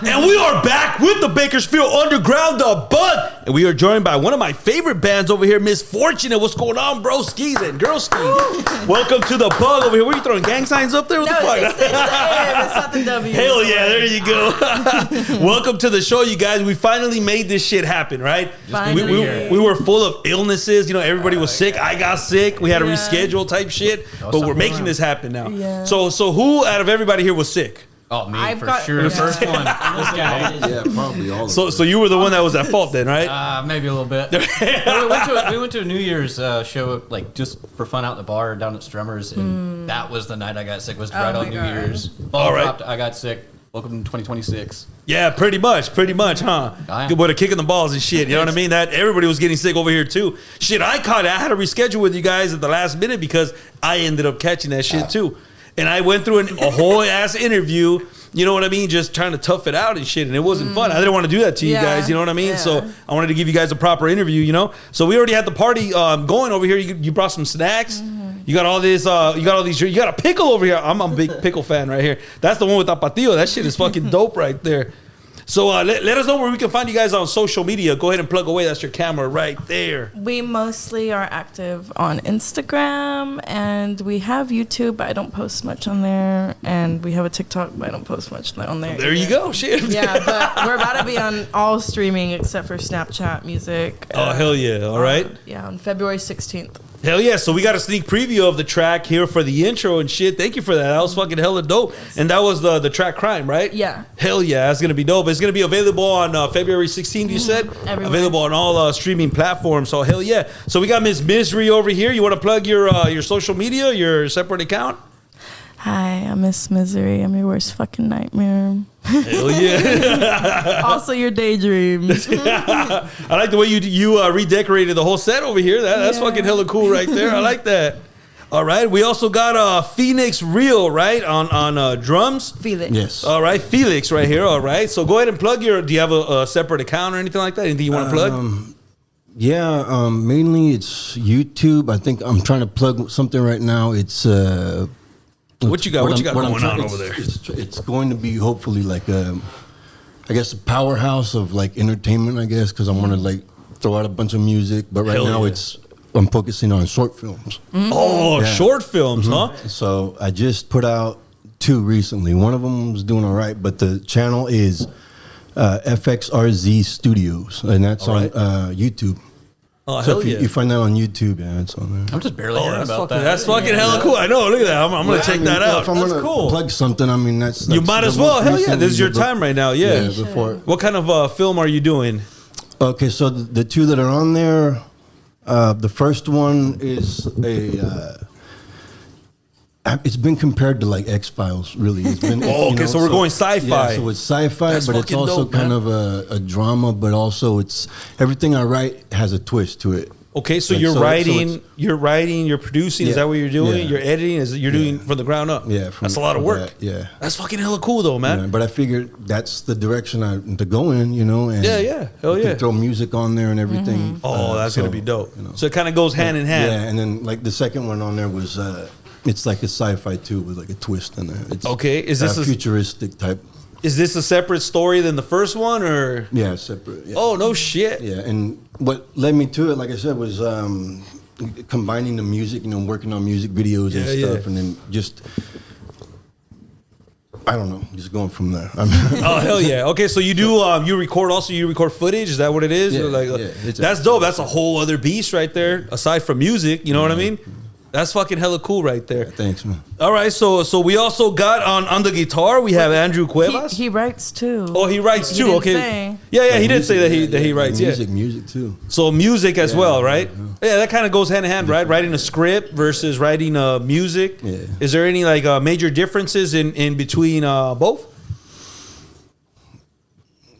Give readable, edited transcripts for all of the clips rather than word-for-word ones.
And we are back with the Bakersfield Underground, the Bug. And we are joined by one of my favorite bands over here, Mizfortunette. What's going on, broskies and girlskis? Welcome to the Bug over here. What are you throwing, gang signs up there? What the fuck? It's the M. It's not the W. Hell yeah, there you go. Welcome to the show, you guys. We finally made this shit happen, right? We were full of illnesses. You know, everybody was sick. I got sick. We had to reschedule type shit. But we're making this happen now. Yeah. So who out of everybody here was sick? Oh, me for sure. The first one. This guy. Yeah, probably all of them. So you were the one that was at fault then, right? Maybe a little bit. we went to a New Year's show, like just for fun out in the bar down at Strummer's, and that was the night I got sick. Was right on New Year's. All right. Dropped, I got sick. Welcome to 2026. Yeah, pretty much, huh? Good boy to kicking the balls and shit. You know what I mean? That everybody was getting sick over here too. Shit, I had to reschedule with you guys at the last minute because I ended up catching that shit too. And I went through a whole ass interview, you know what I mean? Just trying to tough it out and shit. And it wasn't fun. I didn't want to do that to you guys, you know what I mean? Yeah. So I wanted to give you guys a proper interview, you know? So we already had the party going over here. You brought some snacks. You got all this, you got a pickle over here. I'm a big pickle fan right here. That's the one with Tapatio. That shit is fucking dope right there. So let us know where we can find you guys on social media. Go ahead and plug away. That's your camera right there. We mostly are active on Instagram, and we have YouTube, but I don't post much on there. And we have a TikTok, but I don't post much on there. There you go. Shit. Yeah, but we're about to be on all streaming except for Snapchat music. Oh, hell yeah. All right. Yeah, on February 16th. Hell yeah. So we got a sneak preview of the track here for the intro and shit. Thank you for that. That was fucking hella dope. And that was the track Crime, right? Yeah. Hell yeah. That's going to be dope. It's going to be available on February 16th, you said? Everywhere. Available on all streaming platforms. So hell yeah. So we got Miss Misery over here. You want to plug your social media, your separate account? Hi, I'm Miss Misery. I'm your worst fucking nightmare. Hell yeah. Also your daydreams. I like the way you redecorated the whole set over here. That's fucking hella cool right there. I like that. All right. We also got Phoenix Real, right? On drums. Felix. Yes. All right. Felix right here. All right. So go ahead and plug do you have a separate account or anything like that? Anything you want to plug? Yeah, mainly it's YouTube. I think I'm trying to plug something right now. It's what you got going on over there? It's going to be hopefully like I guess a powerhouse of like entertainment, I guess, because I want to like throw out a bunch of music. But right now I'm focusing on short films. Oh, yeah. Short films, huh? So I just put out 2 recently. One of them was doing all right, but the channel is FXRZ Studios, and that's on YouTube. Oh, so hell if yeah. you find that on YouTube, yeah, it's on there. I'm just barely hearing about that. That's fucking hella cool. I know. Look at that. I'm going to check that out. If I'm going to plug something, I mean, that's you might as well. Hell yeah. This is your time right now. Yeah. Before. What kind of film are you doing? Okay, so the 2 that are on there, the first one is it's been compared to like X-Files, really. It's been, so we're going sci-fi. Yeah, so it's sci-fi, but it's also dope, kind of a drama, but also it's everything I write has a twist to it. Okay, so you're writing, you're producing. Is that what you're doing? Yeah. You're editing. You're doing from the ground up. Yeah, that's a lot of work. Yeah, that's fucking hella cool though, man. Yeah, but I figured that's the direction to go in, you know. And hell yeah. Throw music on there and everything. Oh, that's gonna be dope. You know. So it kind of goes hand in hand. Yeah, and then like the second one on there was. It's like a sci-fi too with like a twist in there. It's is this a futuristic type? Is this a separate story than the first one, or? Yeah, separate. Yeah. Oh, no shit. Yeah, and what led me to it, like I said, was combining the music, you know, working on music videos and stuff, and then just, I don't know, just going from there. Oh, hell yeah. Okay, so you do, you record footage? Is that what it is? Yeah, that's dope. That's a whole other beast right there, aside from music, you know what I mean? That's fucking hella cool right there. Thanks, man. All right, so we also got on the guitar, we have Andrew Cuevas. He writes too. Oh, he writes too. Okay. Yeah, he did say that he writes. Music too. So music as well, right? Yeah, that kind of goes hand in hand, right? Writing a script versus writing music. Yeah. Is there any like major differences in between both?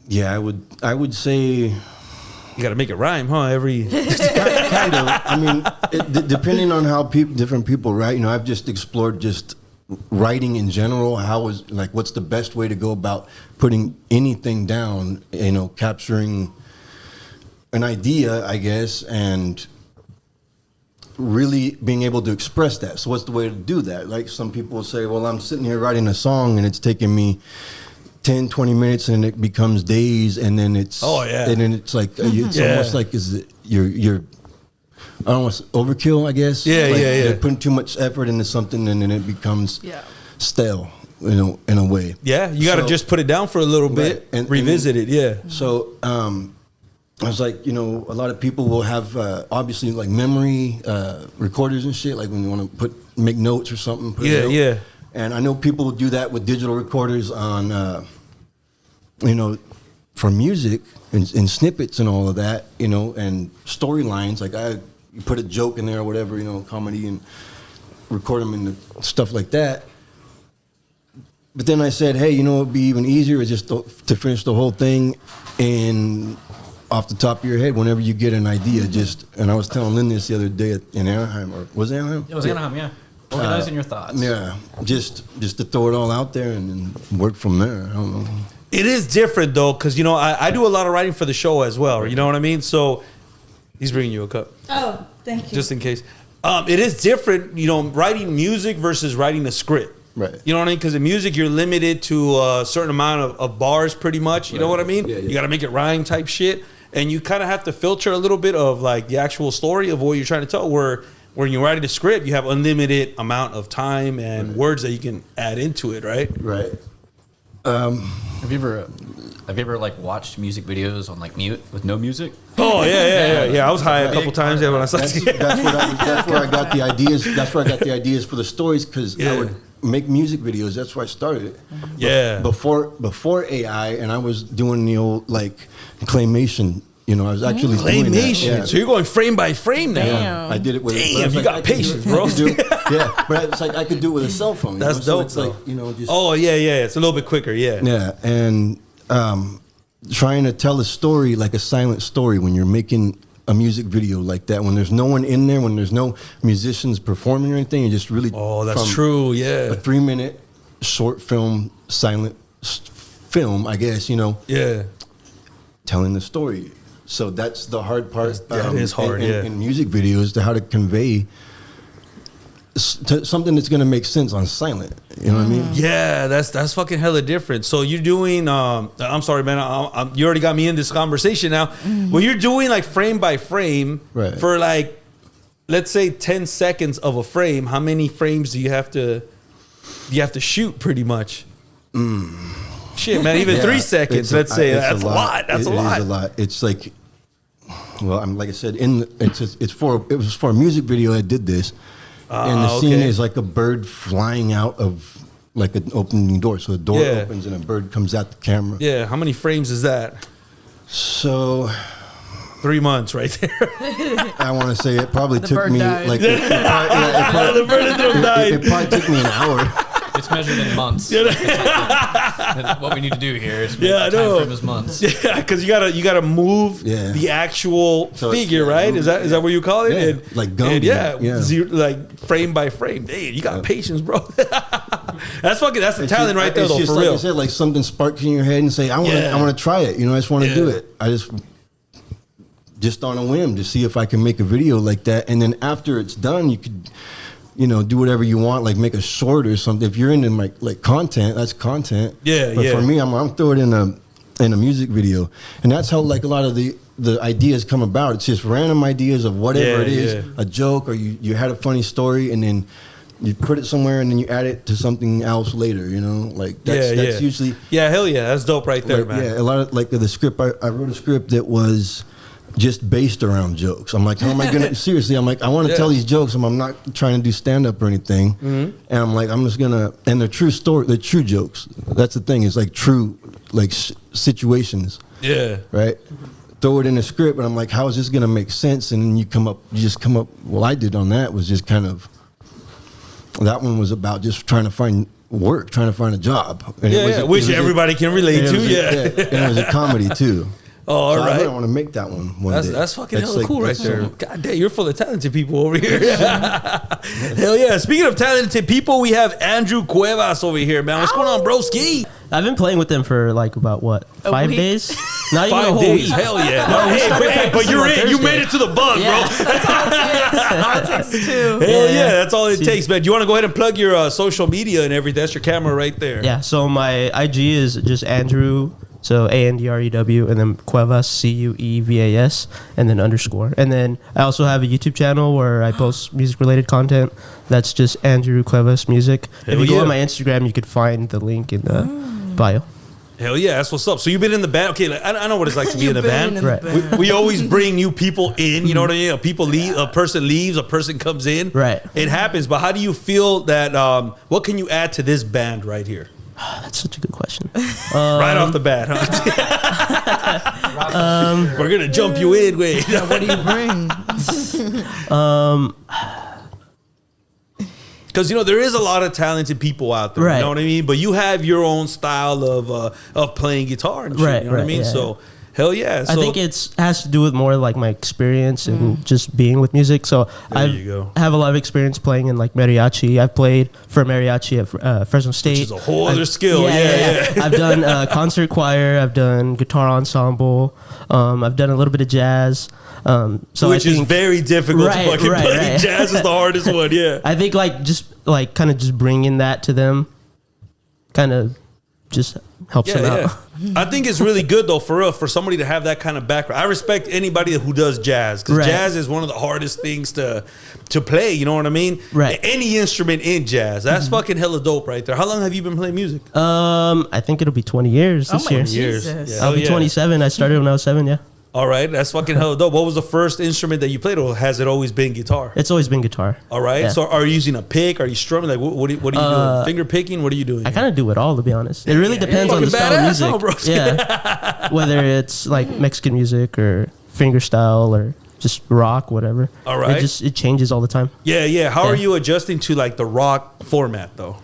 Yeah, I would say. You got to make it rhyme, huh? Kind of. I mean, depending on how different people write, you know, I've just explored just writing in general. What's the best way to go about putting anything down? You know, capturing an idea, I guess, and really being able to express that. So, what's the way to do that? Like some people will say, "Well, I'm sitting here writing a song, and it's taking me 10, 20 minutes, and it becomes days, and then it's and then it's like it's almost like you're I don't want to overkill, I guess. Yeah, like yeah. They're putting too much effort into something, and then it becomes stale, in a way. Yeah, you got to just put it down for a little bit and revisit it. Yeah. So I was like, a lot of people will have obviously like memory recorders and shit, like when you want to make notes or something. Yeah. And I know people will do that with digital recorders on, for music and snippets and all of that, and storylines. Like you put a joke in there or whatever, comedy, and record them in the stuff like that. But then I said, hey, it'd be even easier is just to finish the whole thing and off the top of your head whenever you get an idea. And I was telling Lynn this the other day in Anaheim, or was it Anaheim? It was Anaheim, yeah. Organizing your thoughts. Yeah, just to throw it all out there and then work from there. I don't know. It is different though, because I do a lot of writing for the show as well. You know what I mean? So he's bringing you a cup. Oh, thank you. Just in case. It is different, writing music versus writing a script. Right. You know what I mean? Because in music, you're limited to a certain amount of bars, pretty much. You know what I mean? Yeah. You got to make it rhyme type shit, and you kind of have to filter a little bit of like the actual story of what you're trying to tell. Where when you're writing a script, you have unlimited amount of time and words that you can add into it. Right. Right. Have you ever like watched music videos on like mute with no music? Oh yeah. I was high a couple times when I started. That's where I got the ideas. That's where I got the ideas for the stories, because I would make music videos. That's where I started it. Yeah. Before AI, and I was doing the old like claymation. I was actually doing that. Claymation. Yeah. So you're going frame by frame now. Damn. I did it with. Damn, you got patience, bro. But it's like I could do it with a cell phone. That's so dope. it's like just. Oh yeah. It's a little bit quicker. Yeah. Yeah, and trying to tell a story like a silent story when you're making a music video like that, when there's no one in there, when there's no musicians performing or anything, you just really. Oh, that's true. Yeah. A 3-minute short film, silent film, I guess. Yeah. Telling the story. So that's the hard part. That is hard, in music videos, to how to convey something that's going to make sense on silent. You know what I mean? Yeah, that's fucking hella different. So you're doing, I'm sorry, man, you already got me in this conversation now. When you're doing like frame by frame for like, let's say 10 seconds of a frame, how many frames do you have to shoot pretty much? Shit, man, even 3 seconds, let's say. That's a lot. That's a lot. It is a lot. It's like, well, I'm like I said, it was for a music video I did this. And the scene is like a bird flying out of like an opening door. So the door opens and a bird comes out the camera. Yeah, how many frames is that? So 3 months right there. I want to say it probably took me died. like The bird died. it probably took me an hour. It's measured in months. What we need to do here is make the time frame as months. Yeah, because you gotta move the actual figure, right? Is that what you call it? Yeah, And, like Gumby. like frame by frame. Hey, you got patience, bro. That's the talent right there, though. Just For like real. I said, like something sparks in your head and say, I want to try it. I just want to do it. I just on a whim to see if I can make a video like that, and then after it's done, you could. Do whatever you want, like make a short or something. If you're into like content, that's content. Yeah, but for me, I'm throwing it in a music video, and that's how like a lot of the ideas come about. It's just random ideas of whatever it is, a joke, or you had a funny story, and then you put it somewhere, and then you add it to something else later. Like that's usually hell yeah, that's dope right there, man. Yeah, a lot of like the script. I wrote a script that was just based around jokes. I'm like, how am I gonna seriously? I'm like, I want to tell these jokes. I'm not trying to do stand up or anything. And I'm like, I'm just gonna, and they're true story, they're true jokes. That's the thing. It's like true, like situations. Yeah. Right. Throw it in a script, and I'm like, how is this gonna make sense? And then you just come up. Well, I did on that was just kind of. That one was about just trying to find work, trying to find a job. And which everybody can relate to. And it was a comedy too. Oh, all So right. I want to make that one day. That's fucking hella like- cool right that's there. so- God damn, you're full of talented people over here. Hell yeah. Speaking of talented people, we have Andrew Cuevas over here, man. What's going on, broski? I've been playing with them for like about what, 5 week? days? Not even a 5 whole days. week. Hell yeah. No, we started Hey, but practicing you're on in. You Thursday. made it to the bug, Yeah. bro. All it takes is 2. Hell Yeah, yeah. yeah. That's all it See. takes, man. You want to go ahead and plug your social media and everything? That's your camera right there. Yeah, so my IG is just Andrew, so ANDREW, and then Cuevas, CUEVAS, and then underscore. And then I also have a YouTube channel where I post music-related content. That's just Andrew Cuevas Music. Hell If you go yeah. on my Instagram, you could find the link in the bio. Hell yeah. That's what's up. So you've been in the band. Okay, like, I know what it's like to be in the band. Right. We always bring new people in. You know what I mean? A person leaves, a person comes in. Right. It happens. But how do you feel that? What can you add to this band right here? That's such a good question. Right off the bat, huh? We're gonna jump you in. Wait. What do you bring? Because there is a lot of talented people out there. Right. You know what I mean? But you have your own style of playing guitar and shit. Right, You know what I right, mean? yeah, So. Hell yeah. So, I think has to do with more like my experience and just being with music. So There you go. I have a lot of experience playing in like mariachi. I've played for mariachi at Fresno State. which is a whole other I've- skill. Yeah. I've done concert choir. I've done guitar ensemble. I've done a little bit of jazz. So Which I is think, very difficult Right, to fucking right, play. right. Jazz is the hardest one. Yeah. I think kind of just bringing that to them, kind of just helps them out. I think it's really good though, for real, for somebody to have that kind of background. I respect anybody who does jazz because Right. jazz is one of the hardest things to play. You know what I mean? Right. Any instrument in jazz, that's fucking hella dope right there. How long have you been playing music? I think it'll be 20 years this year. Jesus. Yeah. I'll be Hell yeah. 27. I started when I was 7. Yeah, All right, that's fucking hella dope. What was the first instrument that you played, or has it always been guitar? it's always been guitar. All right. Yeah. So are you using a pick? Are you strumming? Like what are you doing? Finger picking? What are you doing? I kind of do it all, to be honest. It really depends on the fucking style of badass, music. huh, bro? Yeah, whether it's like Mexican music or finger style or just rock, whatever. All right. It changes all the time. Yeah. How Yeah. are you adjusting to like the rock format though?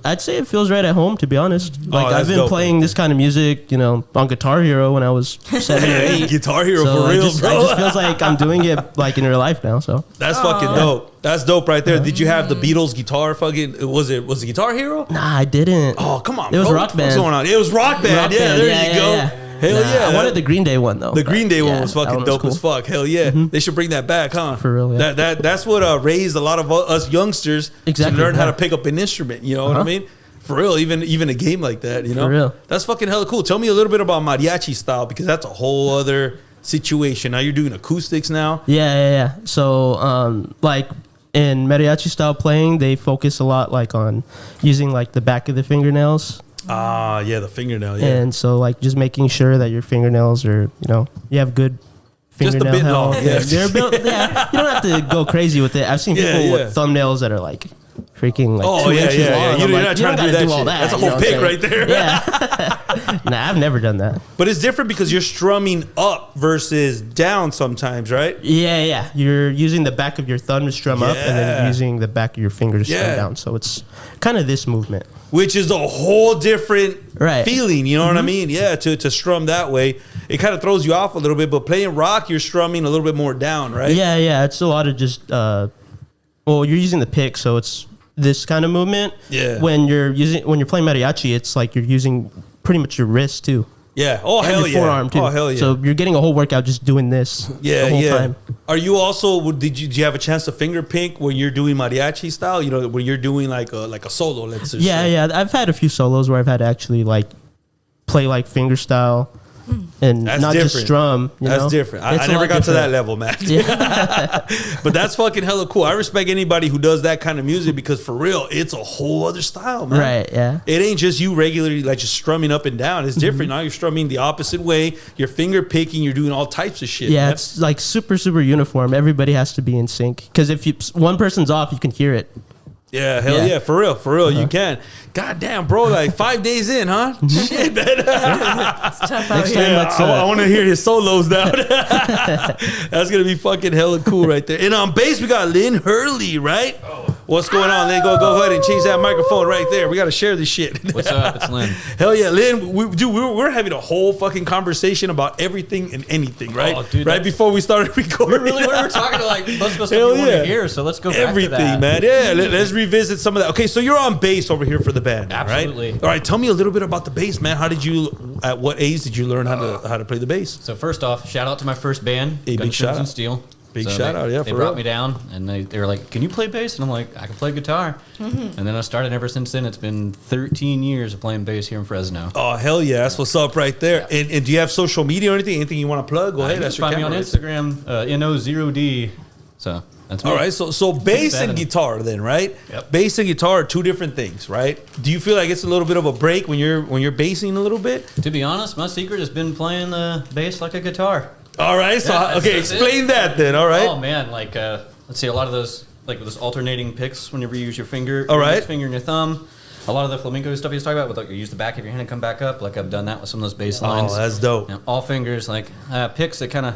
I'd say it feels right at home, to be honest. Like that's I've been dope. playing this kind of music, on Guitar Hero when I was 7 or 8. Guitar Hero So for it real, just bro. feels like I'm doing it like in real life now. So That's fucking dope. That's dope right there. Did you have the Beatles guitar? Fucking was it Guitar Hero? nah, I didn't. Oh come on, It was bro. Rock What the fuck's Band. going on? It was Rock Band. Rock Yeah, Band. there Yeah, you go. yeah. Hell Nah, yeah. I wanted the Green Day one though. The but Green Day one yeah, was that fucking one dope cool. as fuck. Hell yeah. They should bring that back, huh? For real, yeah. That's what raised a lot of us youngsters Exactly, to learn how yeah. to pick up an instrument. You know what I mean? For real, even a game like that, you know? For real. That's fucking hella cool. Tell me a little bit about mariachi style, because that's a whole other situation. Now you're doing acoustics now. Yeah. So, like in mariachi style playing, they focus a lot like on using like the back of the fingernails, Ah, yeah, the fingernail, yeah. and so like just making sure that your fingernails are, you have good Just a fingernail bit health. long, yeah. They're built. Yeah, you don't have to go crazy with it. I've seen Yeah, people yeah. with thumbnails that are like freaking like Oh, 2 yeah, inches yeah, long. yeah. I'm You're like, not you trying don't to do gotta that all shit. that. That's a you whole know what pick I'm right there. Yeah. Nah, I've never done that. But it's different because you're strumming up versus down sometimes, right? Yeah. You're using the back of your thumb to strum up, and Yeah. then using the back of your finger to Yeah. strum down. So it's kind of this movement. Which is a whole different Right. feeling, you know what I mean? Yeah, to strum that way. It kind of throws you off a little bit, but playing rock, you're strumming a little bit more down, right? Yeah. It's a lot of just you're using the pick, so it's this kind of movement. Yeah. When you're playing mariachi, it's like you're using pretty much your wrist too. Yeah. Oh, And hell your yeah. forearm too. Oh, hell yeah. So you're getting a whole workout just doing this yeah, the whole yeah. time. Are you also, do you have a chance to finger pick when you're doing mariachi style? You know, when you're doing like a solo, let's just say. Yeah. I've had a few solos where I've had to actually like play like finger style and That's not different. just strum. That's different. I It's a never lot got to that different. level, man. But that's fucking hella cool. I respect anybody who does that kind of music because for real, it's a whole other style, man. Right, yeah. It ain't just you regularly like just strumming up and down. It's different. Now you're strumming the opposite way. You're finger picking. You're doing all types of shit. Yeah, man. it's like super uniform. Everybody has to be in sync because if one person's off, you can hear it. Yeah, hell Yeah. yeah, for real, you can. God damn, bro, like 5 days in, huh? Shit, man. It's tough out Next here. time, let's. I want to hear his solos now. That's gonna be fucking hella cool right there. And on bass, we got Lynn Hurley, right? What's going on, Lynn? Go ahead and change that microphone right there. We got to share this shit. What's up? It's Lynn. Hell yeah, Lynn. We're having a whole fucking conversation about everything and anything, right? Oh, dude, right before we started recording. We were talking to like most of us stuff Hell we want yeah. to hear, so let's go back to Everything, that. man. Yeah, let's revisit some of that. Okay, so you're on bass over here for the band, Absolutely. right? All right, tell me a little bit about the bass, man. At what age did you learn how to play the bass? So first off, shout out to my first band, Hey, big Guns, shout Roses, out. and Steel. Big shout out, yeah, They for brought real. me down, and they were like, "Can you play bass?" And I'm like, "I can play guitar." And then I started. Ever since then, it's been 13 years of playing bass here in Fresno. Oh, hell yeah. That's what's up right there. And do you have social media or anything you want to plug? Go ahead. You That's can your find me on camera. Instagram, NO0D. So that's me. All right, so bass and Seven. guitar then, right? Yep. Bass and guitar are two different things, right? Do you feel like it's a little bit of a break when you're bassing a little bit? To be honest, my secret has been playing the bass like a guitar. All right, so Yeah, okay, that's explain it. that then. All right. Oh man, like let's see, a lot of those like with those alternating picks whenever you use your finger, All your right. index finger and your thumb. A lot of the flamenco stuff you was talking about, with like you use the back of your hand and come back up. Like I've done that with some of those bass lines. Oh, that's dope. You know, all fingers, like picks that kind of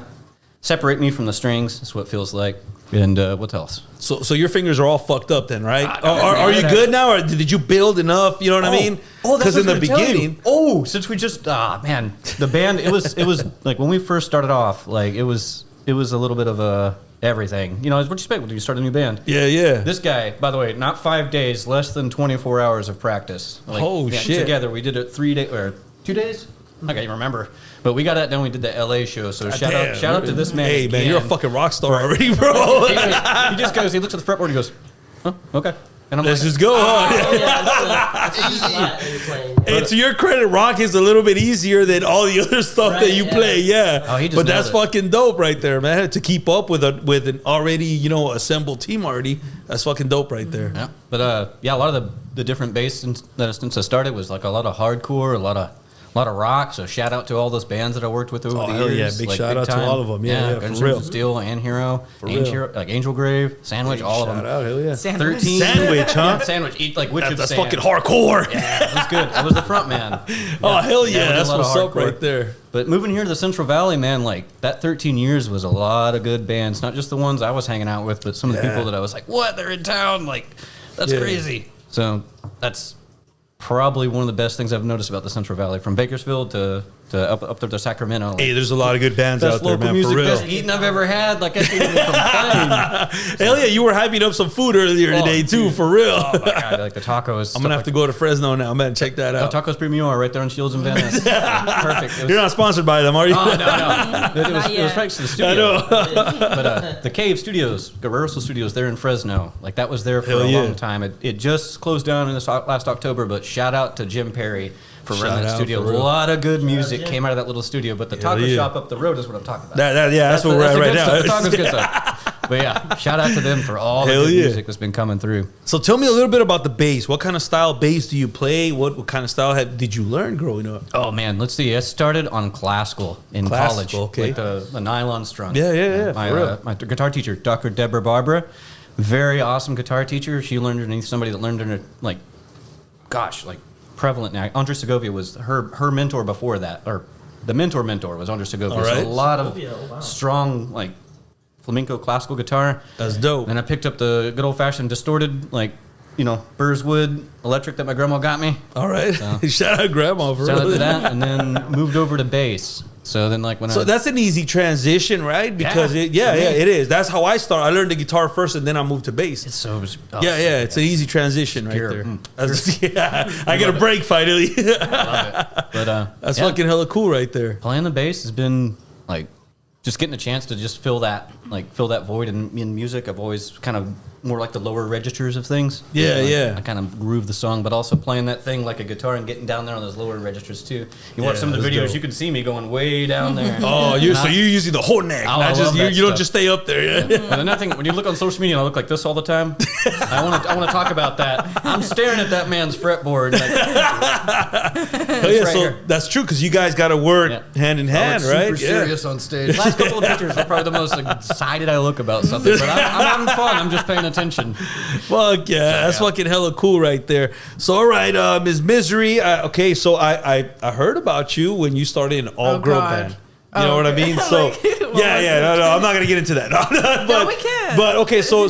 separate me from the strings. That's what it feels like. And what else? So your fingers are all fucked up then, right? no, Are you good now, or did you build enough? You know what I mean? Because in the beginning, since we just man, the band it was like when we first started off, like it was a little bit of a everything. You know, what you expect when you start a new band. yeah. This guy, by the way, not 5 days, less than 24 hours of practice. Like, Oh, shit. Together, we did it 3 days or 2 days. I can't even remember. But we got that done. We did the LA show. So shout out to this man. Hey man, again. you're a fucking rock star already, bro. He just goes. He looks at the fretboard. He goes, "Huh, okay." And I'm Let's like, just go. Oh, yeah, it's easy when you're playing. And to your credit, rock is a little bit easier than all the other stuff that Right, you yeah. play. Yeah, Oh, he just but that's nailed it. fucking dope right there, man. To keep up with an already assembled team already, that's fucking dope right there. Yeah, but a lot of the different bass since I started was like a lot of hardcore, a lot of rock. So shout out to all those bands that I worked with over Oh, the hell years. yeah, big like, shout out to time. all of them. Yeah, Guns for N' real. Roses, Steel, and Hero, real. like Angel Grave, Sandwich, all of Shout them. out, hell yeah. 13 Sandwich, huh? Yeah, Sandwich, eat like which That's of fucking sand. hardcore. Yeah, it was good. I was the front man. Oh hell we yeah, did a that's lot of what's up hardcore. right there. But moving here to the Central Valley, man, like that 13 years was a lot of good bands. Not just the ones I was hanging out with, but some of the Yeah. people that I was like, what? They're in town. Like, that's Yeah. crazy. So that's probably one of the best things I've noticed about the Central Valley, from Bakersfield to up there to Sacramento. Like, Hey, there's a lot of good bands best out there, local man. music, For real. best eating I've ever had. Like, I can't even complain. Hell yeah, you were hyping up some food earlier today too, dude. for real. Oh my god, like the tacos. I'm gonna have to go to Fresno now, man. Check that out. Tacos Premium right there on Shields and Van Ness. Perfect. It was- You're not sponsored by them, are you? Oh, no. It was yet. thanks to the I studio. know. But the Cave Studios, Rehearsal Studios, there in Fresno. Like, that was there for Hell a yeah. long time. It just closed down in this last October, but shout out to Jim Perry for Shout running that out, studio. for A real. lot of good music Jim. came out of that little studio, but the Hell taco yeah. shop up the road is what I'm talking about. That's what we're at the right good now. stuff. The taco's good stuff. But yeah, shout out to them for all the Hell good yeah. music that's been coming through. So tell me a little bit about the bass. What kind of style bass do you play? What kind of style did you learn growing up? Oh man, let's see. I started on classical in college, Classical, okay. like the nylon string. Yeah, My, for real. my guitar teacher, Dr. Deborah Barbara, very awesome guitar teacher. She learned underneath somebody that learned under like prevalent now. Andre Segovia was her mentor before that, or the mentor was Andre Segovia. All right. So a lot of Segovia, oh, wow. strong like flamenco classical guitar. That's dope. And I picked up the good old fashioned distorted Burswood electric that my grandma got me. All right. Shout out grandma for Shout out real. to that, and then moved over to bass. So then, like when So that's an easy transition, right? Because Yeah. it is. That's how I started. I learned the guitar first, and then I moved to bass. It's an easy transition right pure. there. Mm. That's, I get a break finally. love it. But That's fucking hella cool right there. playing the bass has been like just getting a chance to just fill that void in music. I've always kind of more like the lower registers of things. Yeah, Like, yeah. I kind of groove the song, but also playing that thing like a guitar and getting down there on those lower registers too. You watch Yeah, some of the that's videos, dope. you can see me going way down there. Oh, so you're using the whole neck. Oh, Not I just love that you don't stuff. just stay up there. Yeah. But another thing, when you look on social media, and I look like this all the time. I want to talk about that. I'm staring at that man's fretboard. Like, Oh, yeah, right so here. that's true because you guys got to work Yeah. hand in hand, right? on stage. last couple of pictures are probably the most excited I look about something. But I'm having fun. I'm just paying attention. Fuck yeah, that's fucking hella cool right there. So all right, Ms. Misery. Okay, so I heard about you when you started an all girl God. band. You know what I mean? So Like, what was yeah, it? no, I'm not gonna get into that. No, we can. But okay, so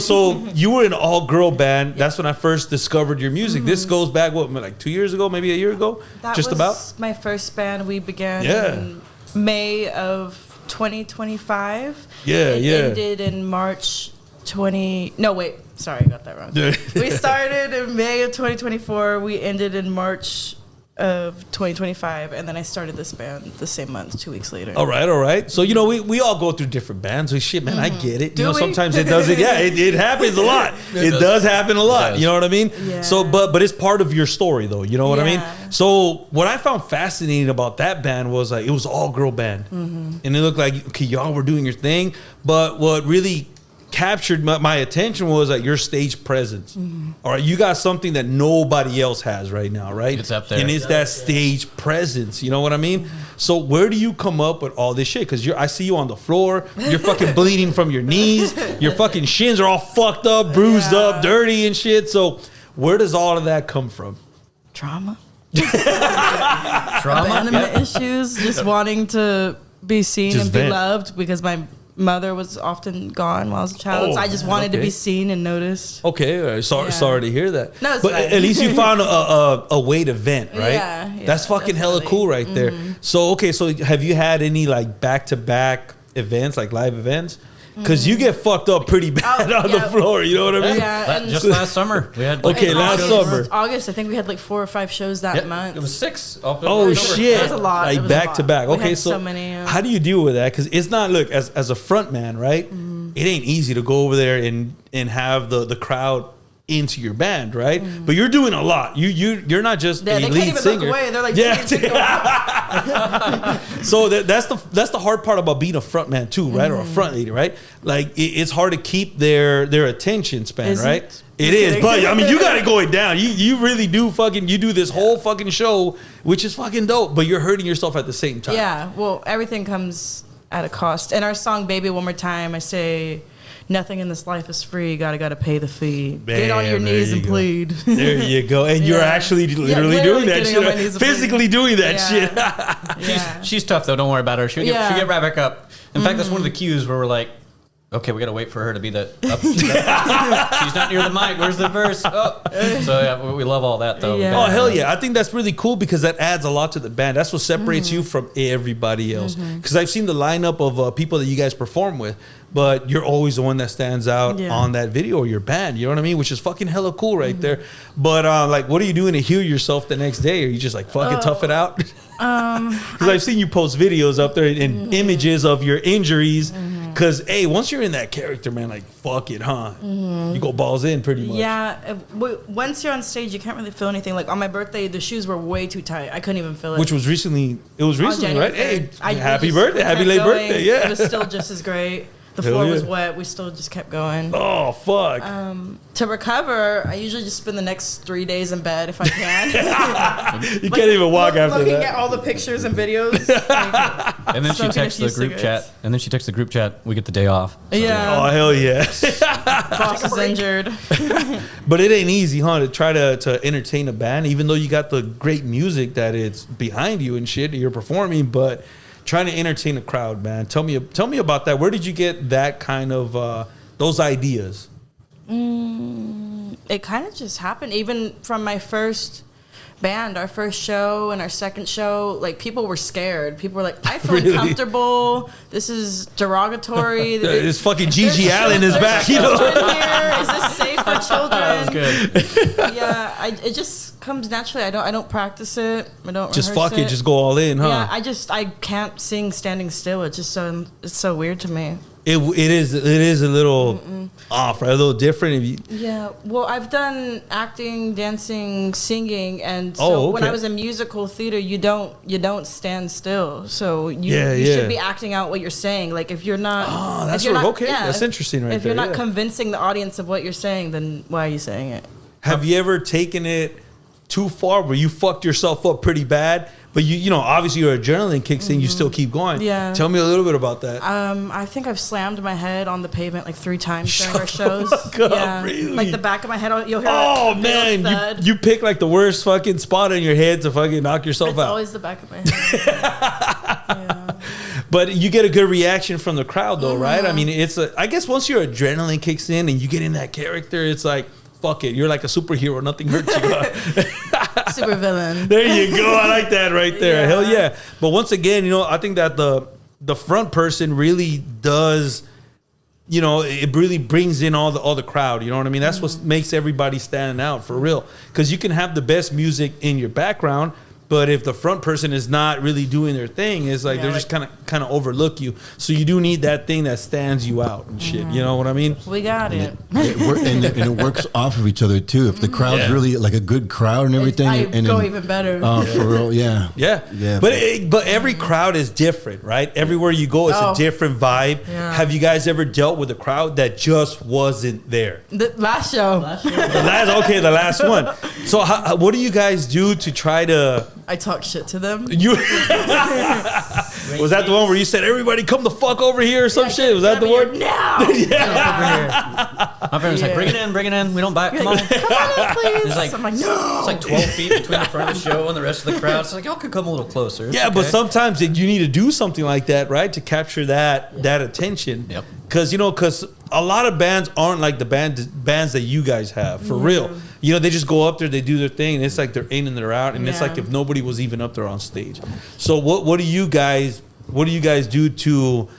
you were in an all-girl band. That's when I first discovered your music. This goes back, what, like 2 years ago, maybe a year ago? That Just was about? my first band. We began in May of 2025. It ended in March 20... No, wait. Sorry, I got that wrong. We started in May of 2024. We ended in March of 2025, and then I started this band the same month, 2 weeks later. All right. So, you know, we all go through different bands. Shit, man, I get it. Do you know, we? sometimes it doesn't. Yeah, it happens a lot. It does happen a lot. You know what I mean? Yeah. So, but it's part of your story, though. You know what I mean? So, what I found fascinating about that band was like it was all girl band, and it looked like okay, y'all were doing your thing. But what really captured my attention was like your stage presence. All right, you got something that nobody else has right now, right? It's up there. And it's that stage presence. You know what I mean? So where do you come up with all this shit? Because I see you on the floor. You're fucking bleeding from your knees. Your fucking shins are all fucked up, bruised up, dirty and shit. So where does all of that come from? Trauma. Trauma. Abandonment issues. Just wanting to be seen Just and be vent. loved because my mother was often gone while I was a child. Oh, so I just wanted to okay. be seen and noticed. Okay, sorry to hear that. No, it's but fine. at least you found a way to vent, right? Yeah, That's fucking hella definitely. cool right there. So okay, so have you had any like back-to-back events, like live events? Because you get fucked up pretty bad on the floor, you know what I mean? Yeah, Just last summer, we had Okay, in last summer. August, I think we had like 4 or 5 shows that month. It was 6. Oh shit! It was a lot. Like It was back a lot. to back. We Okay, had so so many, how do you deal with that? Because it's not look as a front man, right? It ain't easy to go over there and have the crowd into your band, right? But you're doing a lot. You're not just Yeah, a they lead can't even singer. look away. They're like, yeah. "Please, go So that's the hard part about being a front man too, right? Or a front lady, right? Like it's hard to keep their attention span, Is right? it? It is, but I mean, you got it going down. You really do you do this whole fucking show, which is fucking dope. But you're hurting yourself at the same time. Yeah, well, everything comes at a cost. In our song "Baby One More Time," I say, "Nothing in this life is free. Gotta pay the fee. Get on your Bam, there knees you and go. plead." There you go. And you're Yeah. actually literally literally doing that getting on my knees shit. and pleading. Physically doing that Yeah. shit. Yeah. She's tough though. Don't worry about her. She'll Yeah. get right back up. In fact, that's one of the cues where we're like, okay, we got to wait for her to be the up. She's not near the mic. Where's the verse? Oh. So yeah, we love all that though. Yeah. Oh hell yeah! I think that's really cool because that adds a lot to the band. That's what separates you from everybody else. Because I've seen the lineup of people that you guys perform with, but you're always the one that stands out Yeah. on that video or your band. You know what I mean? Which is fucking hella cool right there. But like, what are you doing to heal yourself the next day? Are you just like fucking tough it out? Because I've seen you post videos up there and images of your injuries. Because hey, once you're in that character, man, like fuck it, huh? You go balls in pretty much. Yeah, once you're on stage, you can't really feel anything. Like on my birthday, the shoes were way too tight. I couldn't even feel it. Which was recently. It was On recently, January right? Hey, 3rd. happy We birthday, happy kept late going. birthday, yeah. It was still just as great. The Hell floor was yeah. wet. We still just kept going. Oh fuck! To recover, I usually just spend the next 3 days in bed if I can. You can't even walk after looking that. at all the pictures and videos. Like, And then she Smoking a texts the few group cigarettes. chat. And then she texts the group chat. We get the day off. So, yeah, Oh hell yeah! boss is injured. But it ain't easy, huh? To try to entertain a band, even though you got the great music that it's behind you and shit that you're performing, but trying to entertain a crowd, man. Tell me about that. Where did you get that kind of those ideas? It kind of just happened. Even from my first band, our first show and our second show, like people were scared. People were like, "I feel Really? uncomfortable. This is derogatory. This fucking Gigi Allen is There's back, you children know. here. Is this safe for children?" That was good. Yeah, it just comes naturally. I don't practice it. I don't Just rehearse fuck it, just go all in, huh? Yeah, I can't sing standing still. It's just it's so weird to me. It is a little off, right? A little different. If you, Yeah, well, I've done acting, dancing, singing, and so Oh, when okay. I was in musical theater, you don't stand still. So you Yeah, you yeah. should be acting out what you're saying. Like if you're not, Oh, that's if you're right. not, Okay, that's interesting right If you're there, not yeah. convincing the audience of what you're saying, then why are you saying it? have you ever taken it too far where you fucked yourself up pretty bad, but you know obviously your adrenaline kicks in, you still keep going? Yeah. Tell me a little bit about that. I think I've slammed my head on the pavement like 3 times during our Shut shows. the fuck up, Yeah, really? like the back of my head. You'll hear. Oh a big man, thud. you pick like the worst fucking spot in your head to fucking knock yourself It's out. always the back of my head. Yeah. But you get a good reaction from the crowd, though, right? I mean, I guess once your adrenaline kicks in and you get in that character, it's like, fuck it. You're like a superhero. Nothing hurts you. Super villain. There you go. I like that right there. Hell yeah. But once again, I think that the front person really does, it really brings in all the crowd. You know what I mean? That's what makes everybody stand out for real. Because you can have the best music in your background, but if the front person is not really doing their thing, it's like they're just kind of overlook you. So you do need that thing that stands you out and shit. You know what I mean? We got it. And it works off of each other too. If the crowd's really like a good crowd and everything, and go then, even better. Oh, for real, yeah. But every crowd is different, right? Everywhere you go, it's a different vibe. Yeah. Have you guys ever dealt with a crowd that just wasn't there? The last show. The last one. So what do you guys do to try to? I talk shit to them. Was that the one where you said, everybody come the fuck over here or some shit? Was that the one? Now! My friend was like, bring it in. We don't buy it. Come on. Come on in, please. It's like, I'm like, no. It's like 12 feet between the front of the show and the rest of the crowd. It's like, y'all could come a little closer. Yeah, but sometimes you need to do something like that, right? To capture that attention. Yep. Because a lot of bands aren't like the bands that you guys have, for real. They just go up there, they do their thing, and it's like they're in and they're out, and it's like if nobody was even up there on stage. So what do you guys do to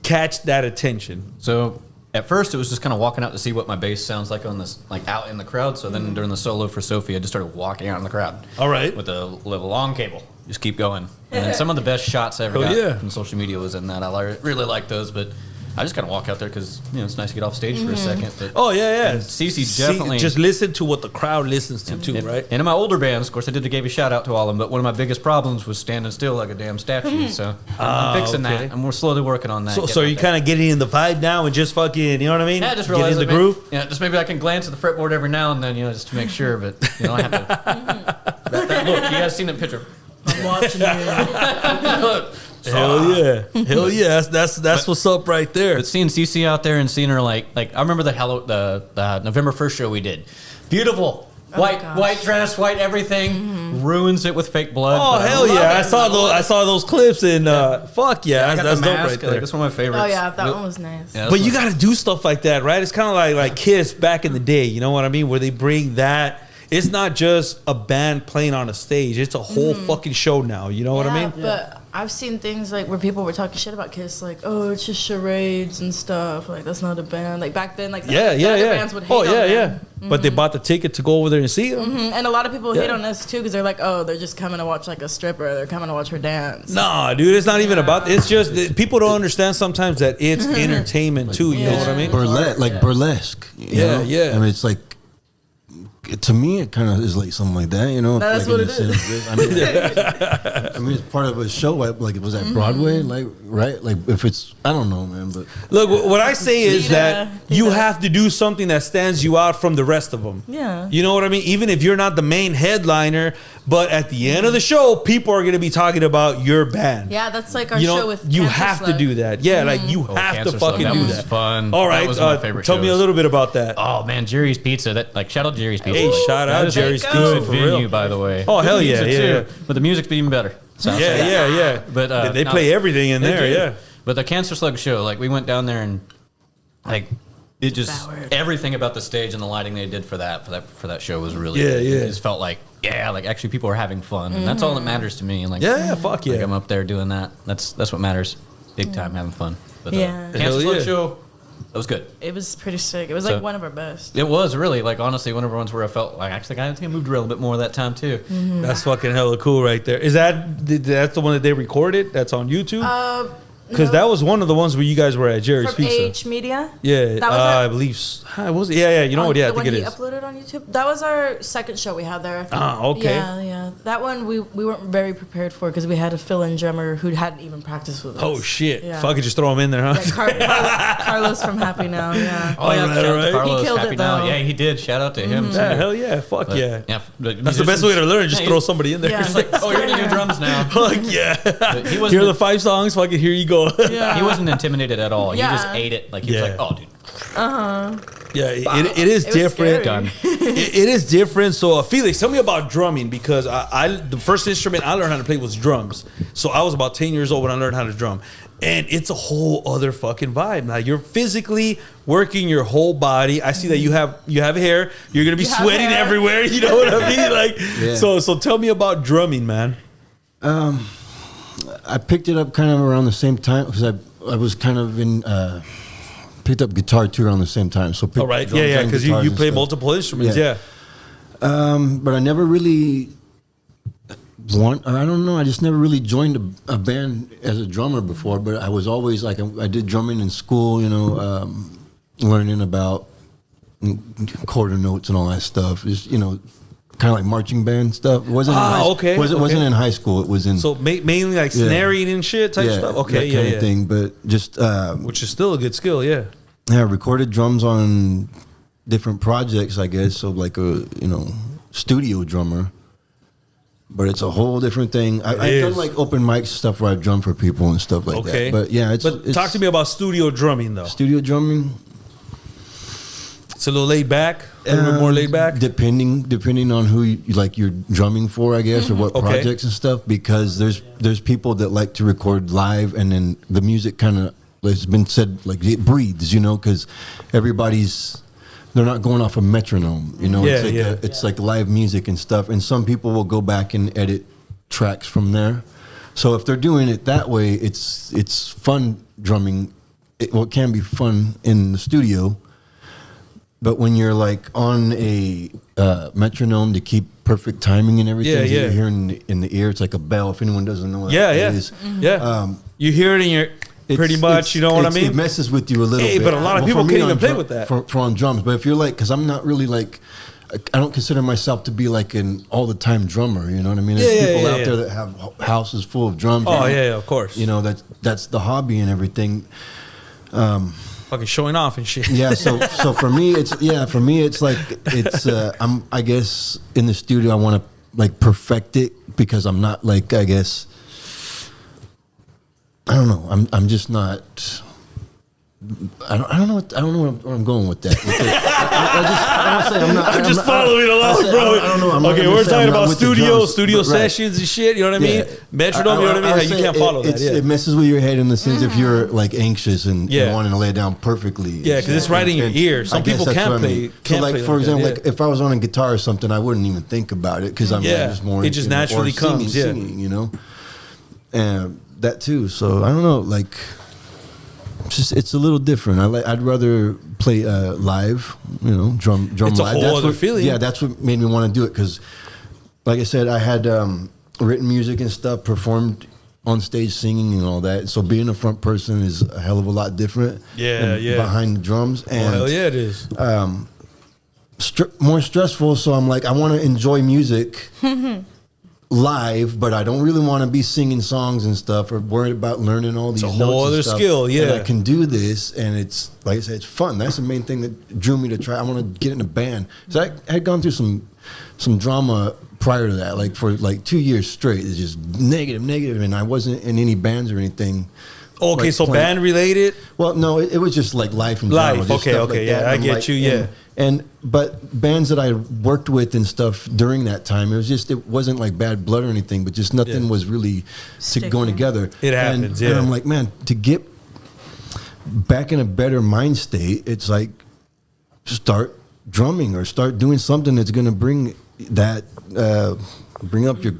catch that attention? So at first it was just kind of walking out to see what my bass sounds like on this, like out in the crowd. So then during the solo for Sophie, I just started walking out in the crowd. All right. With a little long cable. Just keep going. And then some of the best shots I ever got from social media was in that. I really like those, but I just kind of walk out there because it's nice to get off stage for a second. But Cece definitely just listen to what the crowd listens to too, right? And in my older bands, of course, I did give a shout out to all of them. But one of my biggest problems was standing still like a damn statue. So I'm fixing that, and we're slowly working on that. So you're kind of getting in the vibe now and just fucking, you know what I mean? Yeah, just realize the groove. Just maybe I can glance at the fretboard every now and then, just to make sure. But I have to. that look, you guys seen that picture? I'm watching you. Look. Hell yeah! That's what's up right there. But seeing Cece out there and seeing her like I remember the November 1st show we did. Beautiful. White dress, white everything, ruins it with fake blood. Oh hell yeah! I saw those clips and fuck yeah, that's dope right there. That's one of my favorites. Oh yeah, that one was nice. Yeah, but you got to do stuff like that, right? It's kind of like Kiss back in the day. You know what I mean? Where they bring that. It's not just a band playing on a stage. It's a whole fucking show now. You know what I mean? But I've seen things like where people were talking shit about Kiss, like, oh, it's just charades and stuff. Like, that's not a band. Like, back then, like, the other bands would hate on them. But they bought the ticket to go over there and see them. And a lot of people hate on us, too, because they're like, oh, they're just coming to watch, like, a stripper. They're coming to watch her dance. Nah, dude, it's not even about... It's just... People don't understand sometimes that it's entertainment, too. You know what I mean? Burlesque. Yeah. I mean, it's like... To me, it kind of is like something like that, That's like what it is. I mean, it's part of a show. Like, it was at Broadway, like, right? Like, if it's, I don't know, man. But look, what I say is that you have to do something that stands you out from the rest of them. Yeah. You know what I mean? Even if you're not the main headliner, but at the end of the show, people are going to be talking about your band. Yeah, that's like our show with you Cancer have Slug. to do that. Yeah, like you have to fucking do that. Fun. All right, that was my favorite tell me a little bit about that. Oh man, Jerry's Pizza. Shout out Jerry's Pizza. Hey, shout out Jerry's Pizza Good for venue, real. by the way. Oh hell yeah, Pizza yeah. too, but the music's even better. So, Yeah. But they play everything in there. do. Yeah. But the Cancer Slug show, like we went down there and like it just everything about the stage and the lighting they did for that show was really good. It just felt like like actually people are having fun, and that's all that matters to me. And like fuck yeah. Like I'm up there doing that. That's what matters. Big time having fun. But Cancer Slug show, that was good. It was pretty sick. It was like one of our best. It was really like honestly one of the ones where I felt like actually I think I moved around a little bit more that time too. That's fucking hella cool right there. Is that's the one that they recorded? That's on YouTube? Because that was one of the ones where you guys were at Jerry's From Pizza. AH Media? Yeah, That was I believe. Was it? Yeah. You know what? Yeah, I think it is. Uploaded on YouTube. That was our second show we had there. Ah, okay. Yeah. That one we weren't very prepared for because we had a fill-in drummer who hadn't even practiced with us. Oh shit! Yeah. Fuck it, just throw him in there, huh? Yeah, Carlos from Happy Now. Yeah. Oh yeah, shout out to Carlos, he killed Happy it though. Now. Yeah, he did. Shout out to him too. Yeah, hell yeah, fuck But, yeah. But That's the best way to learn. Just throw somebody in there. Yeah. It's like, oh, you're gonna do drums now. Fuck yeah. But he wasn't. Hear the 5 songs. Fucking here you go. Yeah. He wasn't intimidated at all. Yeah. He just ate it. Like he was like, oh, dude. Yeah, it is different. It is different. So, Felix, tell me about drumming, because I the first instrument I learned how to play was drums. So I was about 10 years old when I learned how to drum. And it's a whole other fucking vibe. Now you're physically working your whole body. I see that you have hair. You're gonna be sweating everywhere. You know what I mean? Like, so tell me about drumming, man. I picked it up kind of around the same time because I was kind of in. Picked up guitar too around the same time. So all right, yeah, because you play multiple instruments, yeah. But I never really. I don't know. I just never really joined a band as a drummer before, but I was always like I did drumming in school, you know, learning about quarter notes and all that stuff. Just, you know, kind of like marching band stuff. It wasn't wasn't in high school. It was in mainly like snaring and shit type stuff. Okay, that kind of thing. But just which is still a good skill, yeah. Yeah, I recorded drums on different projects, I guess. So like a studio drummer. But it's a whole different thing. I've done like open mic stuff where I drum for people and stuff like that. But yeah, it's talk to me about studio drumming though. Studio drumming. It's a little laid back, a little bit more laid back. Depending on who you're drumming for, I guess, or what projects and stuff. Because there's people that like to record live, and then the music kind of, it's been said, like it breathes, you know, because they're not going off a metronome, you know. It's like live music and stuff. And some people will go back and edit tracks from there. So if they're doing it that way, it's fun drumming. It can be fun in the studio. But when you're like on a metronome to keep perfect timing and everything, you hear in the ear, it's like a bell. If anyone doesn't know what it is, you hear it in your. Pretty much, you know what I mean? It messes with you a little bit. But a lot of people can't even play with that. For on drums. But if you're like, because I'm not really like, I don't consider myself to be like an all-the-time drummer, you know what I mean? There's people out there that have houses full of drums. Oh, yeah, of course. You know, that's the hobby and everything. Fucking showing off and shit. Yeah, so for me, it's like, I guess in the studio, I want to like perfect it because I'm not like, I guess, I don't know. I'm just not. I don't know where I'm going with that. I'm just following along, bro. I don't know. Okay, we're talking about studio sessions and shit. You know what I mean? Metronome. You know what I mean? How you can't follow that. It messes with your head in the sense if you're like anxious and wanting to lay it down perfectly. Yeah, because it's right in your ear. Some people can't play. So, like for example, like if I was on a guitar or something, I wouldn't even think about it because I'm just more. It just naturally comes. Singing, you know, and that too. So I don't know, like. It's a little different. I'd rather play live, you know, drum it's live. It's a whole other feeling. Yeah, that's what made me want to do it because, like I said, I had written music and stuff, performed on stage singing and all that. So being a front person is a hell of a lot different. Yeah. Behind the drums, and hell yeah, it is. More stressful. So I'm like, I want to enjoy music. Live, but I don't really want to be singing songs and stuff or worried about learning all these notes. It's a whole other skill, yeah. And I can do this, and it's like I said, it's fun. That's the main thing that drew me to try. I want to get in a band. So I had gone through some drama prior to that, like for like 2 years straight. It's just negative, and I wasn't in any bands or anything. Okay, like so band related? Well, no, it was just like life in general. Life, okay, like yeah, I get you, yeah. But bands that I worked with and stuff during that time, it wasn't like bad blood or anything, but just nothing was really going together. It happens, and I'm like, man, to get back in a better mind state, it's like start drumming or start doing something that's going to bring up your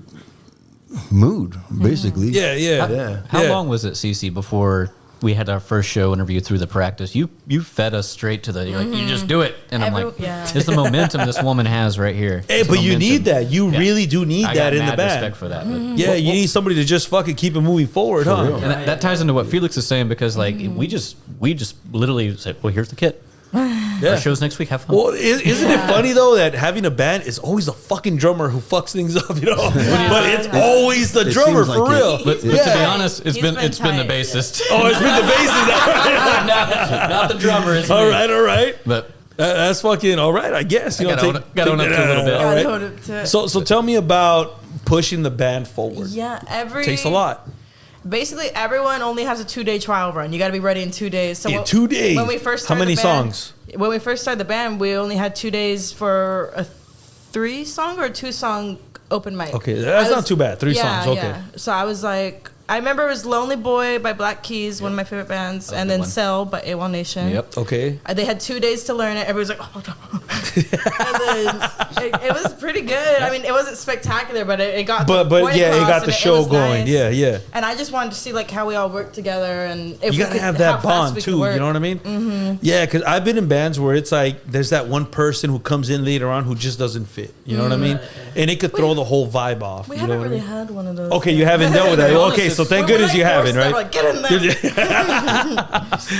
mood, basically. Yeah. How long was it, Cece, before we had our first show interview through the practice? You fed us straight to you're like, you just do it. And I'm like, it's the momentum this woman has right here. Hey, but you need that. You really do need that in the band. Respect for that. Yeah, you need somebody to just fucking keep it moving forward, huh? And that ties into what Felix is saying because like we just literally said, well, here's the kit. Our show's next week. Have fun. Well, isn't it funny though that having a band is always the fucking drummer who fucks things up, you know? But it's always the drummer for real. But to be honest, it's been the bassist. Oh, it's been the bassist. not the drummer. It's all right. But that's fucking all right, I guess. You got to own up to a little bit. All right. So tell me about pushing the band forward. Yeah, takes a lot. Basically, everyone only has a 2-day trial run. You got to be ready in 2 days. So in 2 days. When we first how started many the band, songs? When we first started the band, we only had 2 days for a 3-song or 2-song open mic. Okay, that's not too bad. 3 songs. Okay. Yeah. So I was like, I remember it was Lonely Boy by Black Keys, one of my favorite bands, and then Cell by AWOL Nation. Yep. Okay. They had 2 days to learn it. Everybody was like, oh, no. And then it was pretty good. I mean, it wasn't spectacular, but it got But yeah, it got the show was going. nice. Yeah. And I just wanted to see like how we all work together, and if You we gotta could, have how that fast bond we could too. work. You know what I mean? Mm-hmm. Yeah, because I've been in bands where it's like there's that one person who comes in later on who just doesn't fit. You know what I mean? And it could throw the whole vibe off. We you know haven't what really I mean? had one of those. Okay, you haven't dealt with that. Okay, so thank goodness like you haven't, forced right? them, like, get in there.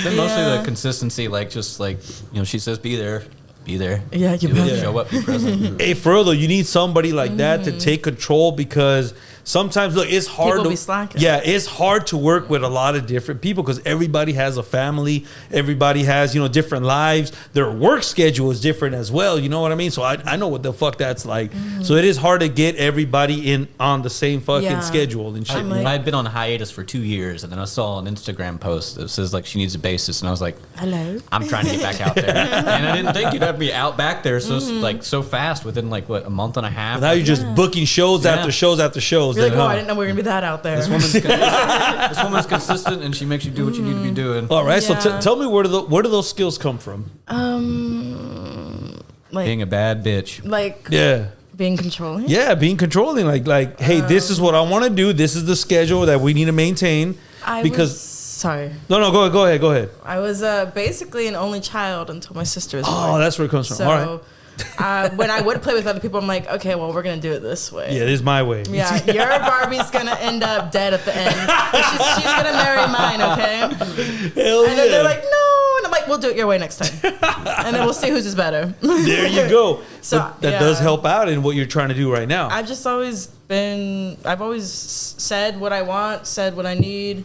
Then mostly the consistency, like just like she says, be there. Yeah, you better. show up, be present. Hey, for real though, you need somebody like that to take control because sometimes, look, it's hard People to be slacking. Yeah, it's hard to work with a lot of different people because everybody has a family, everybody has different lives. Their work schedule is different as well. You know what I mean? So I know what the fuck that's like. So it is hard to get everybody in on the same fucking schedule and shit. I had been on hiatus for 2 years, and then I saw an Instagram post that says like she needs a bassist, and I was like, Hello. I'm trying to get back out there, and I didn't think you'd have me out back there so fast within like what, a month and a half. Now you're just booking shows after shows after shows. You're like, then, oh, huh? I didn't know we were gonna be that out there. This woman's consistent, and she makes you do what you need to be doing. All right, so Yeah. tell me where do those skills come from? Like Being a bad bitch. like Yeah. being controlling. Yeah, being controlling. Like, hey, this is what I want to do. This is the schedule that we need to maintain. Sorry. No, go ahead. I was basically an only child until my sister was born. Oh, that's where it comes from. So, All right. when I would play with other people, I'm like, okay, well, we're gonna do it this way. Yeah, this is my way. Yeah, your Barbie's gonna end up dead at the end. But she's gonna marry mine, okay? Hell And then they're like, no, and I'm like, we'll do it your way next time, and then we'll see whose is better. There you go. So, But that does help out in what you're trying to do right now. I've always said what I want, said what I need.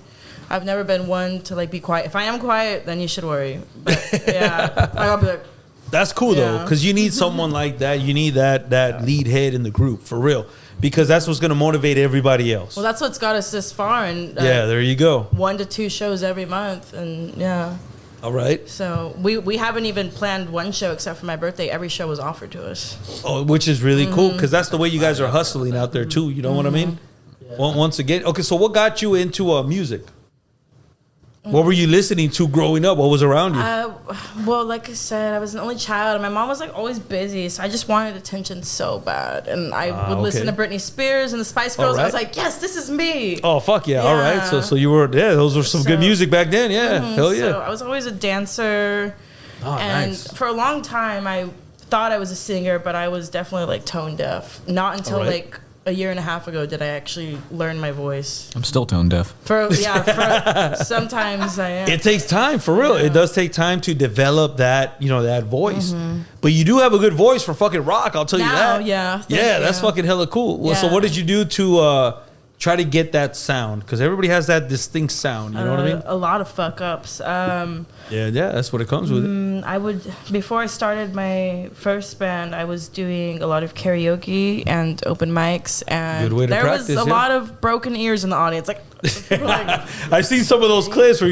I've never been one to like be quiet. If I am quiet, then you should worry. But yeah, I'll be like. That's cool though, Yeah. because you need someone like that. You need that lead head in the group for real, because that's what's going to motivate everybody else. Well, that's what's got us this far, and Yeah, there you go. 1 to 2 shows every month, and yeah. All right. So we haven't even planned one show except for my birthday. Every show was offered to us. Oh, which is really cool because that's the way you guys are hustling out there too. You know what I mean? Well, once again, okay. So what got you into music? What were you listening to growing up? What was around you? Well, like I said, I was an only child, and my mom was like always busy, so I just wanted attention so bad. And I would listen to Britney Spears and the Spice Girls. Right. I was like, yes, this is me. Oh fuck yeah! All right, Yeah. so you were those were some good music back then. Yeah, hell yeah. So I was always a dancer, Oh, and nice. for a long time I thought I was a singer, but I was definitely like tone deaf. Not until All right. like a year and a half ago did I actually learn my voice. I'm still tone deaf. For sometimes I am. It takes time for real. It does take time to develop that that voice. But you do have a good voice for fucking rock. I'll tell you Now, that. yeah, thank Yeah, that's you. fucking hella cool. Well, so Yeah. what did you do to try to get that sound? Because everybody has that distinct sound. You know what I mean? A lot of fuck ups. Yeah, that's what it comes with. Before I started my first band, I was doing a lot of karaoke and open mics, and Good way to there practice, was a yeah. lot of broken ears in the audience. Like, people like I've seen some of those clips where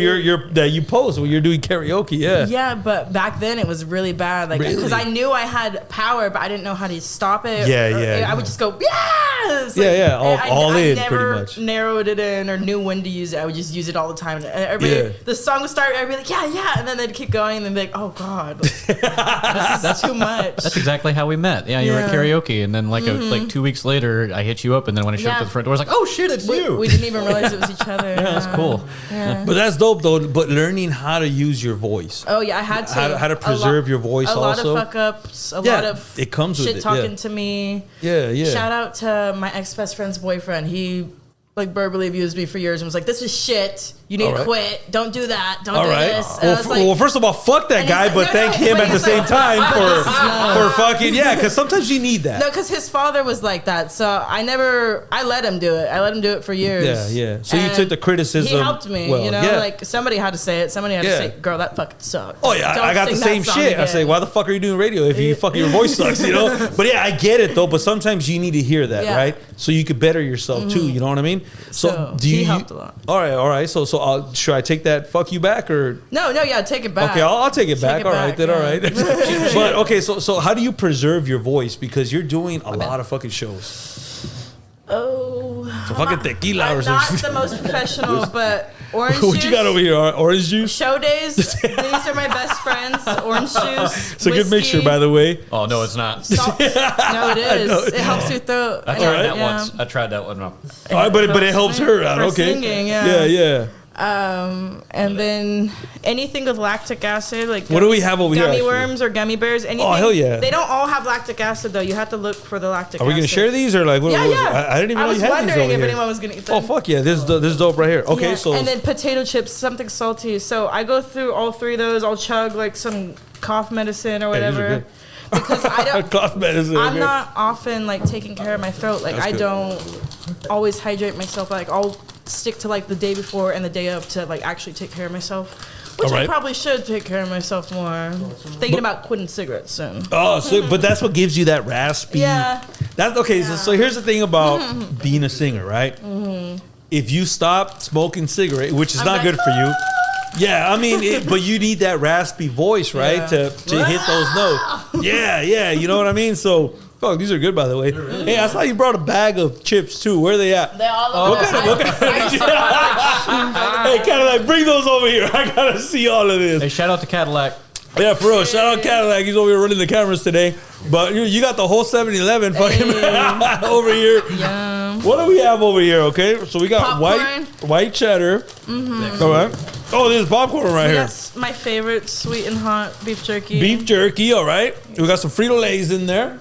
that you post when you're doing karaoke. Yeah. yeah, but back then it was really bad. Like, because Really? I knew I had power, but I didn't know how to stop it. Yeah, Or yeah, I would just go, yeah. It's like, Yeah, all I in, never pretty much. narrowed it in or knew when to use it. I would just use it all the time. And everybody, Yeah. the song would start. I'd be like, yeah, and then they'd keep going, and then be like, oh god, that's too much. That's exactly how we met. Yeah, you were at Yeah. karaoke, and then like 2 weeks later, I hit you up, and then when I showed up Yeah. at the front door, I was like, "Oh shit, it's you!" We didn't even realize it was each other. Yeah, that's cool. Yeah. But that's dope though. But learning how to use your voice. Oh yeah, I had to. How to preserve your voice A lot also. of fuck ups. A Yeah, lot of it comes with shit it, talking yeah. to me. Yeah, yeah. Shout out to my ex best friend's boyfriend. He like verbally abused me for years and was like, "This is shit. You need All to right. quit. Don't do that. Don't All do right. this." And I was like, Well, first of all, fuck that and guy, he's but like, no, thank no, him but at the he's same like, time no. for fucking because sometimes you need that. no, because his father was like that. So I let him do it. I let him do it for years. Yeah, yeah. So you And took the criticism. He helped me. well, yeah. Like somebody had to say it. Somebody had Yeah. to say, "Girl, that fucking sucked." Oh yeah, Don't I got the sing same that song shit. I say, again. why the fuck are you doing radio if you fucking your voice sucks, you know? But yeah, I get it though. But sometimes you need to hear that, Yeah. right? so you could better yourself too. You know what I mean? So do you? He helped a lot. All right. So should I take that? Fuck you back or? No, yeah, take it back. Okay, I'll take it back. it All right, back, then. yeah. All right. But okay, so how do you preserve your voice because you're doing a lot of fucking shows? Oh, So fucking tequila or I'm not something. the most professional, but orange What juice. you got over here? Orange juice. Show days. These are my best friends. Orange juice. It's a good mixture, by the way. Oh no, it's not. Salt. No, it is. It helps your throat. I tried that once. I tried that one. All right, but it helps her out. For Okay. singing, yeah. Yeah. And then anything with lactic acid, like What do we have over here, gummy actually? worms or gummy bears. Anything. Oh, hell yeah. They don't all have lactic acid though. You have to look for the lactic. Are we gonna acid. share these or like? What, Yeah, what was yeah. it? I didn't even know was you had these wondering over if here. anyone was gonna eat them. Oh fuck yeah! This is dope right here. Okay, Yeah, so and then potato chips, something salty. So I go through all three of those. I'll chug like some cough medicine or Hey, these are whatever. good. Because I don't. cough medicine. I'm okay. not often like taking care of my throat. Like That's I good. don't always hydrate myself. Like I'll stick to like the day before and the day of to like actually take care of myself. Which Alright. I probably should take care of myself more. Thinking about quitting cigarettes soon. Oh, so but that's what gives you that raspy. Yeah. That's okay. So here's the thing about being a singer, right? If you stop smoking cigarette, which is I'm not like, good for you. Yeah, I mean, but you need that raspy voice, right, Yeah. to hit those notes. Yeah, you know what I mean. So, fuck, these are good, by the way. Hey, I saw you brought a bag of chips too. Where are they at? They all What kind of? Hey, Cadillac, bring those over here. I gotta see all of this. Hey, shout out to Cadillac. Yeah, for real. Shout out Cadillac. He's over here running the cameras today. But you got the whole 7-Eleven fucking over here. Yum. What do we have over here? Okay, so we got Popcorn. white cheddar. All right. Oh, there's popcorn right here. That's my favorite, sweet and hot beef jerky. Beef jerky. All right. We got some Frito-Lays in there.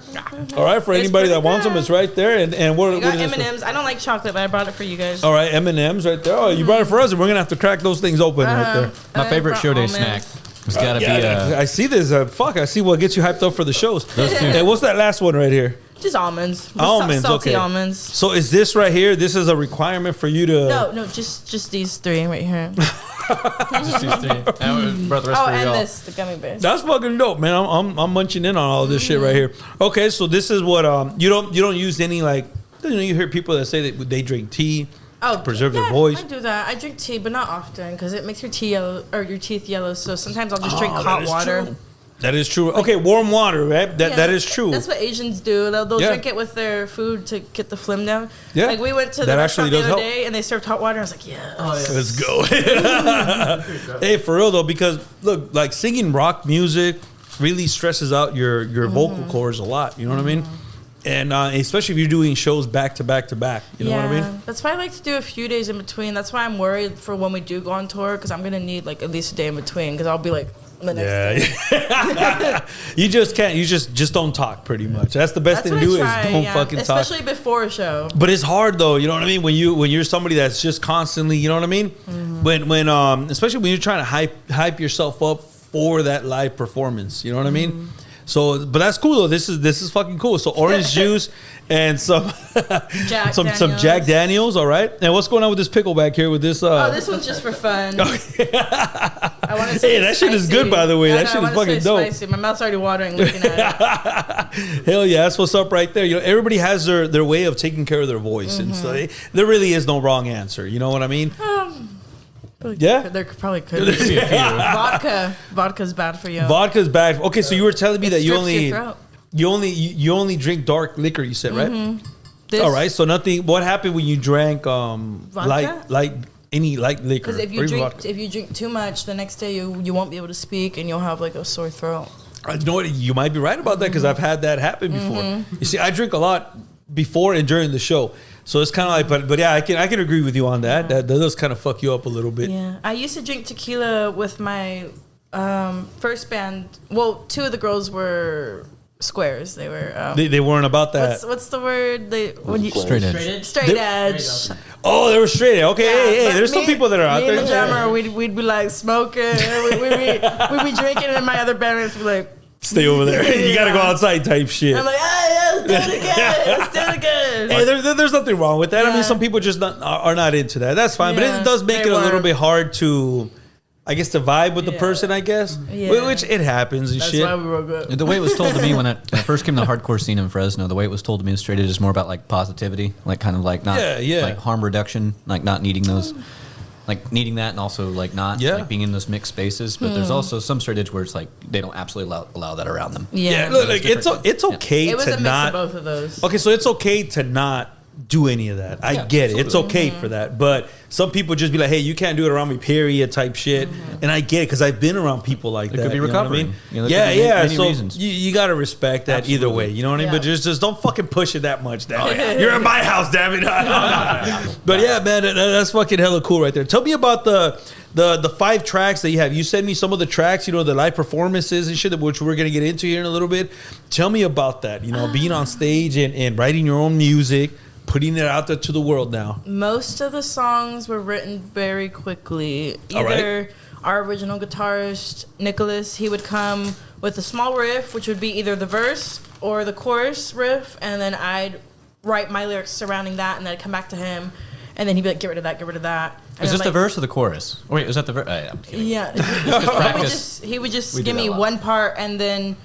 All right, for It's anybody that pretty wants them, good. it's right there. And what I got is this? M&Ms. I don't like chocolate, but I brought it for you guys. All right, M&Ms right there. Oh, you brought it for us, and we're gonna have to crack those things open right there. My favorite brought show day almonds. snack. It's gotta be I see this. I see what gets you hyped up for the shows. Hey, what's that last one right here? Just almonds. Just Almonds, salty okay. almonds. So is this right here? This is a requirement for you to. No, just these three right here. just these three. And we brought the rest Oh, for and y'all. this, the gummy bears. That's fucking dope, man. I'm munching in on all this shit right here. Okay, so this is what you don't use any like you hear people that say that they drink tea to preserve their voice. I do that. I drink tea, but not often because it makes your tea yellow or your teeth yellow. So sometimes I'll just drink that hot is water. true. That is true. Okay, warm water, right? Yeah, That is true. That's what Asians do. They'll Yeah. drink it with their food to get the phlegm down. Yeah. Like we went to the That actually restaurant the does other help. day and they served hot water. I was like, yeah. Let's go. Hey, for real though, because look, like singing rock music really stresses out your vocal cords a lot. You know what I mean? And especially if you're doing shows back to back to back. You know what I mean? That's why I like to do a few days in between. That's why I'm worried for when we do go on tour because I'm gonna need like at least a day in between because I'll be like the next day. You just can't. You just don't talk. Pretty much. That's the best That's thing to what do I try, is don't yeah. fucking talk. Especially before a show. But it's hard though. You know what I mean? When you're somebody that's just constantly. You know what I mean? When especially when you're trying to hype yourself up for that live performance. You know what I mean? So, but that's cool though. This is fucking cool. So orange juice and some some Jack Daniels. All right. And what's going on with this pickle back here with this? Oh, this one's just for fun. I want to say Hey, that shit is good, by the way. That shit is fucking dope. Spicy. My mouth's already watering looking at it. Hell yeah, that's what's up right there. You know, everybody has their way of taking care of their voice, and so there really is no wrong answer. You know what I mean? Yeah? There probably could be. Vodka's bad for you. Vodka's bad. Okay, so you were telling me It that you strips your throat. you only drink dark liquor. You said right? This- All right. So nothing. What happened when you drank light any light liquor? Because if or even you vodka? drink too much, the next day you won't be able to speak and you'll have like a sore throat. You know what? You might be right about that because I've had that happen before. You see, I drink a lot before and during the show, so it's kind of like, but yeah, I can agree with you on that. That does kind of fuck you up a little bit. Yeah, I used to drink tequila with my first band. Well, two of the girls were squares. They were. They weren't about that. What's the word? Straight edge. Straight edge. Oh, they were straight. Okay, hey, but there's some people that are out me there. and the drummer, we'd be like smoking. we'd be drinking, and my other bandmates would be like, Stay over there. You gotta go outside type shit. I'm like, yeah, let's do it again. Let's do it again. Hey, there's nothing wrong with that. I mean, Yeah. some people just are not into that. That's fine, but Yeah, it does make they it a little weren't. bit hard to I guess, to vibe with the person, I guess. Yeah. Which it happens and shit. That's why we wrote good. The way it was told to me when I first came to the hardcore scene in Fresno, the way it was told to me is straight, it is more about like positivity, like kind of like not like harm reduction, like not needing those, like needing that, and also like not like being in those mixed spaces. But there's also some straight edge where it's like they don't absolutely allow that around them. Yeah, look, like it's okay it was to a mix not of both of those. Okay, so it's okay to not do any of that. I get it. It's okay for that. But some people just be like, hey, you can't do it around me, period, type shit. And I get it because I've been around people like that. It could be recovering. You know what I mean? So you got to respect that either way. You know what I mean? But just don't fucking push it that much. You're in my house, damn it. But yeah, man, that's fucking hella cool right there. Tell me about the 5 tracks that you have. You sent me some of the tracks, the live performances and shit, which we're going to get into here in a little bit. Tell me about that, being on stage and writing your own music, putting it out there to the world now. Most of the songs were written very quickly. Either our original guitarist, Nicholas, he would come with a small riff, which would be either the verse or the chorus riff, and then I'd write my lyrics surrounding that, and then I'd come back to him, and then he'd be like, get rid of that, get rid of that. And is this the verse or the chorus? Wait, is that the verse? I'm kidding. Yeah. He would just give me one part, and then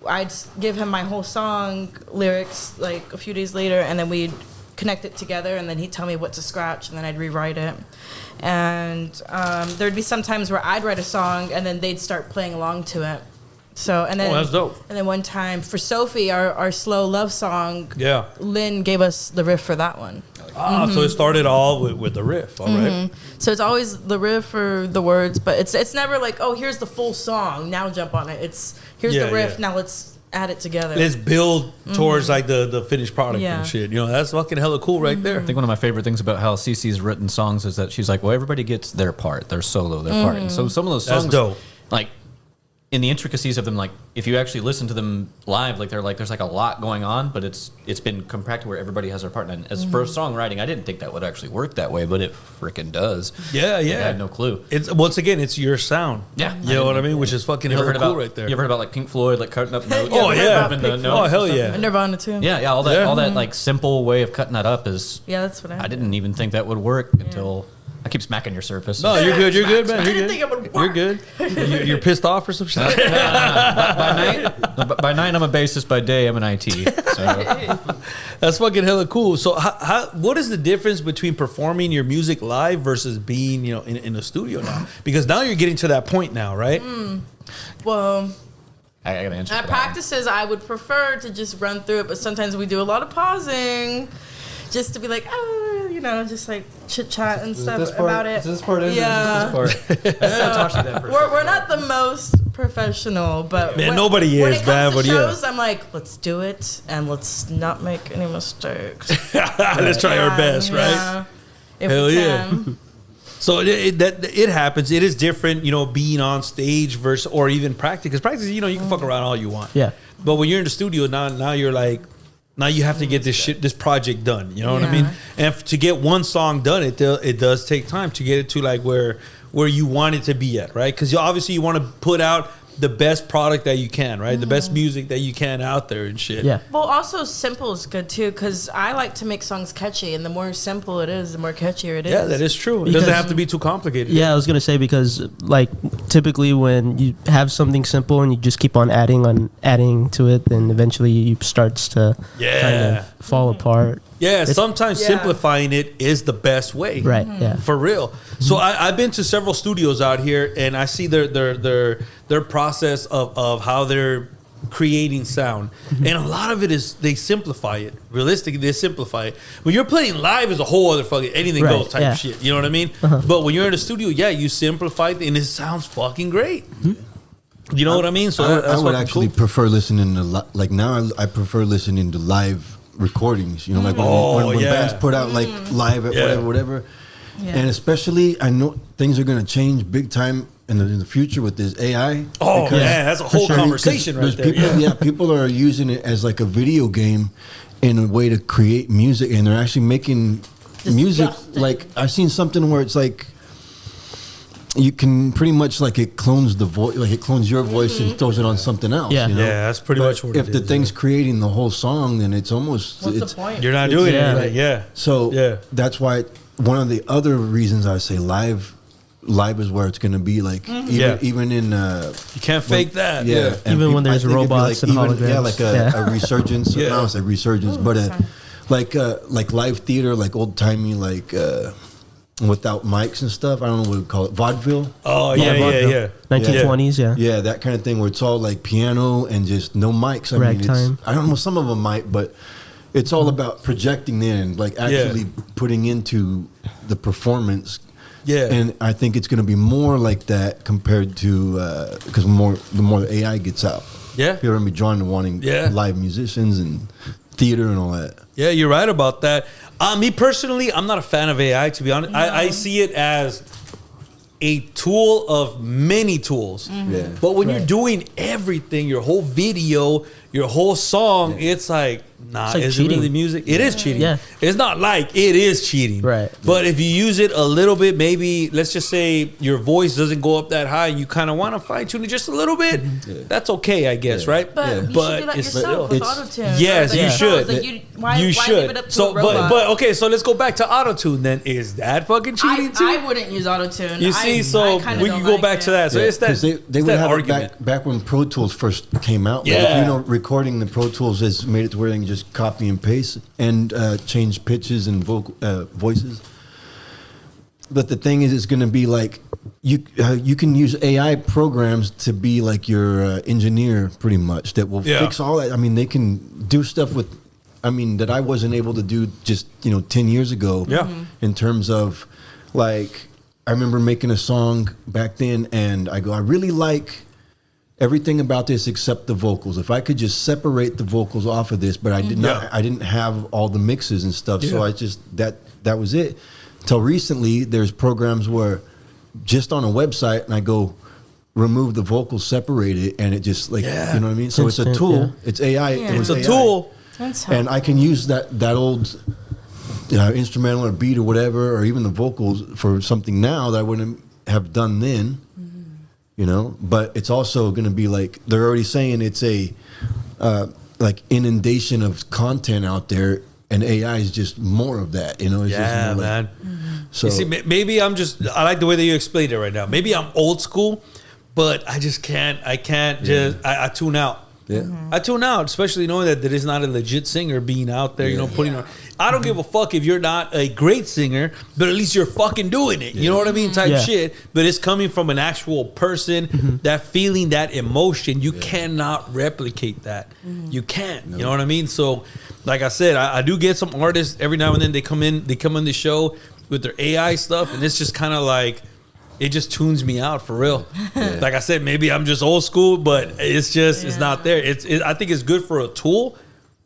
I'd give him my whole song lyrics like a few days later, and then we'd connect it together, and then he'd tell me what to scratch, and then I'd rewrite it. And there'd be some times where I'd write a song, and then they'd start playing along to it. So and then that's dope. And then one time for Sophie, our slow love song, Lynn gave us the riff for that one. So it started all with the riff, all right. So it's always the riff or the words, but it's never like, oh, here's the full song, now jump on it. It's here's the riff, now let's add it together. Let's build towards like the finished product and shit. That's fucking hella cool right there. I think one of my favorite things about how Cece's written songs is that she's like, well, everybody gets their part, their solo, their part. And so some of those songs, that's dope. Like in the intricacies of them, like if you actually listen to them live, like there's like a lot going on, but it's been compacted where everybody has their part. And as for songwriting, I didn't think that would actually work that way, but it freaking does. Yeah. I had no clue. It's once again, it's your sound. Yeah, you know what I mean, which is fucking hella cool right there. You ever heard about like Pink Floyd, like cutting up notes? Oh yeah, oh hell yeah, and Nirvana too. Yeah, all that like simple way of cutting that up is. Yeah, that's what I didn't even think that would work until. I keep smacking your surface. No, you're good. You're good, man. I didn't think it would work. You're good. You're pissed off or some shit. By night, I'm a bassist. By day, I'm an IT. So. That's fucking hella cool. So, what is the difference between performing your music live versus being, in the studio now? Because now you're getting to that point now, right? Well, I gotta answer. At practices, I would prefer to just run through it, but sometimes we do a lot of pausing, just to be like, just like chit chat and stuff about it. Is this part in? Yeah. We're not the most professional, but nobody when is, it comes man. to shows, I'm like, let's do it and let's not make any mistakes. Let's try our best, right? If Hell we yeah. can. So it happens. It is different, being on stage versus or even practice. Because practice, you can fuck around all you want. Yeah. But when you're in the studio now you're like. Now you have to get this project done. You know what I mean? And to get one song done, it does take time to get it to like where you want it to be at, right? Because obviously you want to put out the best product that you can, right? The best music that you can out there and shit. Yeah. Well, also simple is good too, because I like to make songs catchy, and the more simple it is, the more catchier it is. Yeah, that is true. It doesn't have to be too complicated. Yeah, I was gonna say, because like typically when you have something simple and you just keep on adding to it, then eventually it starts to kind of fall apart. Yeah, sometimes simplifying it is the best way. Right. Yeah. For real. So I've been to several studios out here, and I see their process of how they're creating sound, and a lot of it is they simplify it. Realistically, they simplify it. When you're playing live, is a whole other fucking anything goes type shit. You know what I mean? But when you're in a studio, you simplify it, and it sounds fucking great. You know what I mean? So I would actually prefer listening to I prefer listening to live recordings. Like when bands put out like live at whatever. Yeah. And especially, I know things are going to change big time in the future with this AI. Oh, man, that's a whole conversation right there. People are using it as like a video game in a way to create music, and they're actually making music. Like, I've seen something where it's like you can pretty much like it clones the voice, like it clones your voice and throws it on something else. Yeah, that's pretty much what it is. If the thing's creating the whole song, then it's almost what's the point? You're not doing anything. Yeah. So that's why one of the other reasons I say live live is where it's going to be. Like even in you can't fake that. Yeah, and even when there's robots and holograms. Yeah, like a resurgence. I don't say resurgence, but like live theater, like old timey, like without mics and stuff. I don't know what we call it, vaudeville. Oh yeah. 1920s, yeah, that kind of thing where it's all like piano and just no mics. I mean, I don't know. Some of them might, but it's all about projecting in, like actually putting into the performance. Yeah, and I think it's going to be more like that compared to because the more the AI gets out, people are going to be drawn to wanting live musicians and theater and all that. Yeah, you're right about that. Me personally, I'm not a fan of AI, to be honest. No. I see it as a tool of many tools. Yeah. But when you're doing everything, your whole video, your whole song, it's like, nah, it's like is cheating. It really music? It is cheating. Yeah. It's not like it is cheating. Right. But if you use it a little bit, maybe let's just say your voice doesn't go up that high and you kind of want to fine tune it just a little bit, that's okay, I guess, right? But you should do that yourself with autotune. Yes, you should. Like why give it up to a robot? But okay, so let's go back to autotune then. Is that fucking cheating too? I wouldn't use autotune. You see, so we can go back to that. So it's that they would have it back when Pro Tools first came out. Yeah. Like, recording the Pro Tools has made it to where they can just copy and paste and change pitches and voices. But the thing is, it's going to be like you can use AI programs to be like your engineer, pretty much, that will fix all that. I mean, they can do stuff that I wasn't able to do just 10 years ago. Yeah. In terms of like, I remember making a song back then, and I really like everything about this except the vocals. If I could just separate the vocals off of this, but I did not. I didn't have all the mixes and stuff, so I just that was it. Until recently, there's programs where just on a website, and I go remove the vocals, separate it, and it just you know what I mean. So it's a tool. It's AI. It's a tool, and I can use that old instrumental or beat or whatever, or even the vocals for something now that I wouldn't have done then. But it's also going to be like they're already saying it's a like inundation of content out there, and AI is just more of that. It's just more man. So you see, maybe I like the way that you explained it right now. Maybe I'm old school, but I just can't. I I tune out. Yeah, I tune out, especially knowing that there is not a legit singer being out there. Putting on. I don't give a fuck if you're not a great singer, but at least you're fucking doing it. You know what I mean? Type shit. But it's coming from an actual person. That feeling, that emotion, you cannot replicate that. You can't. No. You know what I mean? So, like I said, I do get some artists every now and then. They come in the show with their AI stuff, and it's just kind of like. It just tunes me out for real. Yeah. Like I said, maybe I'm just old school, but it's just it's not there. I think it's good for a tool,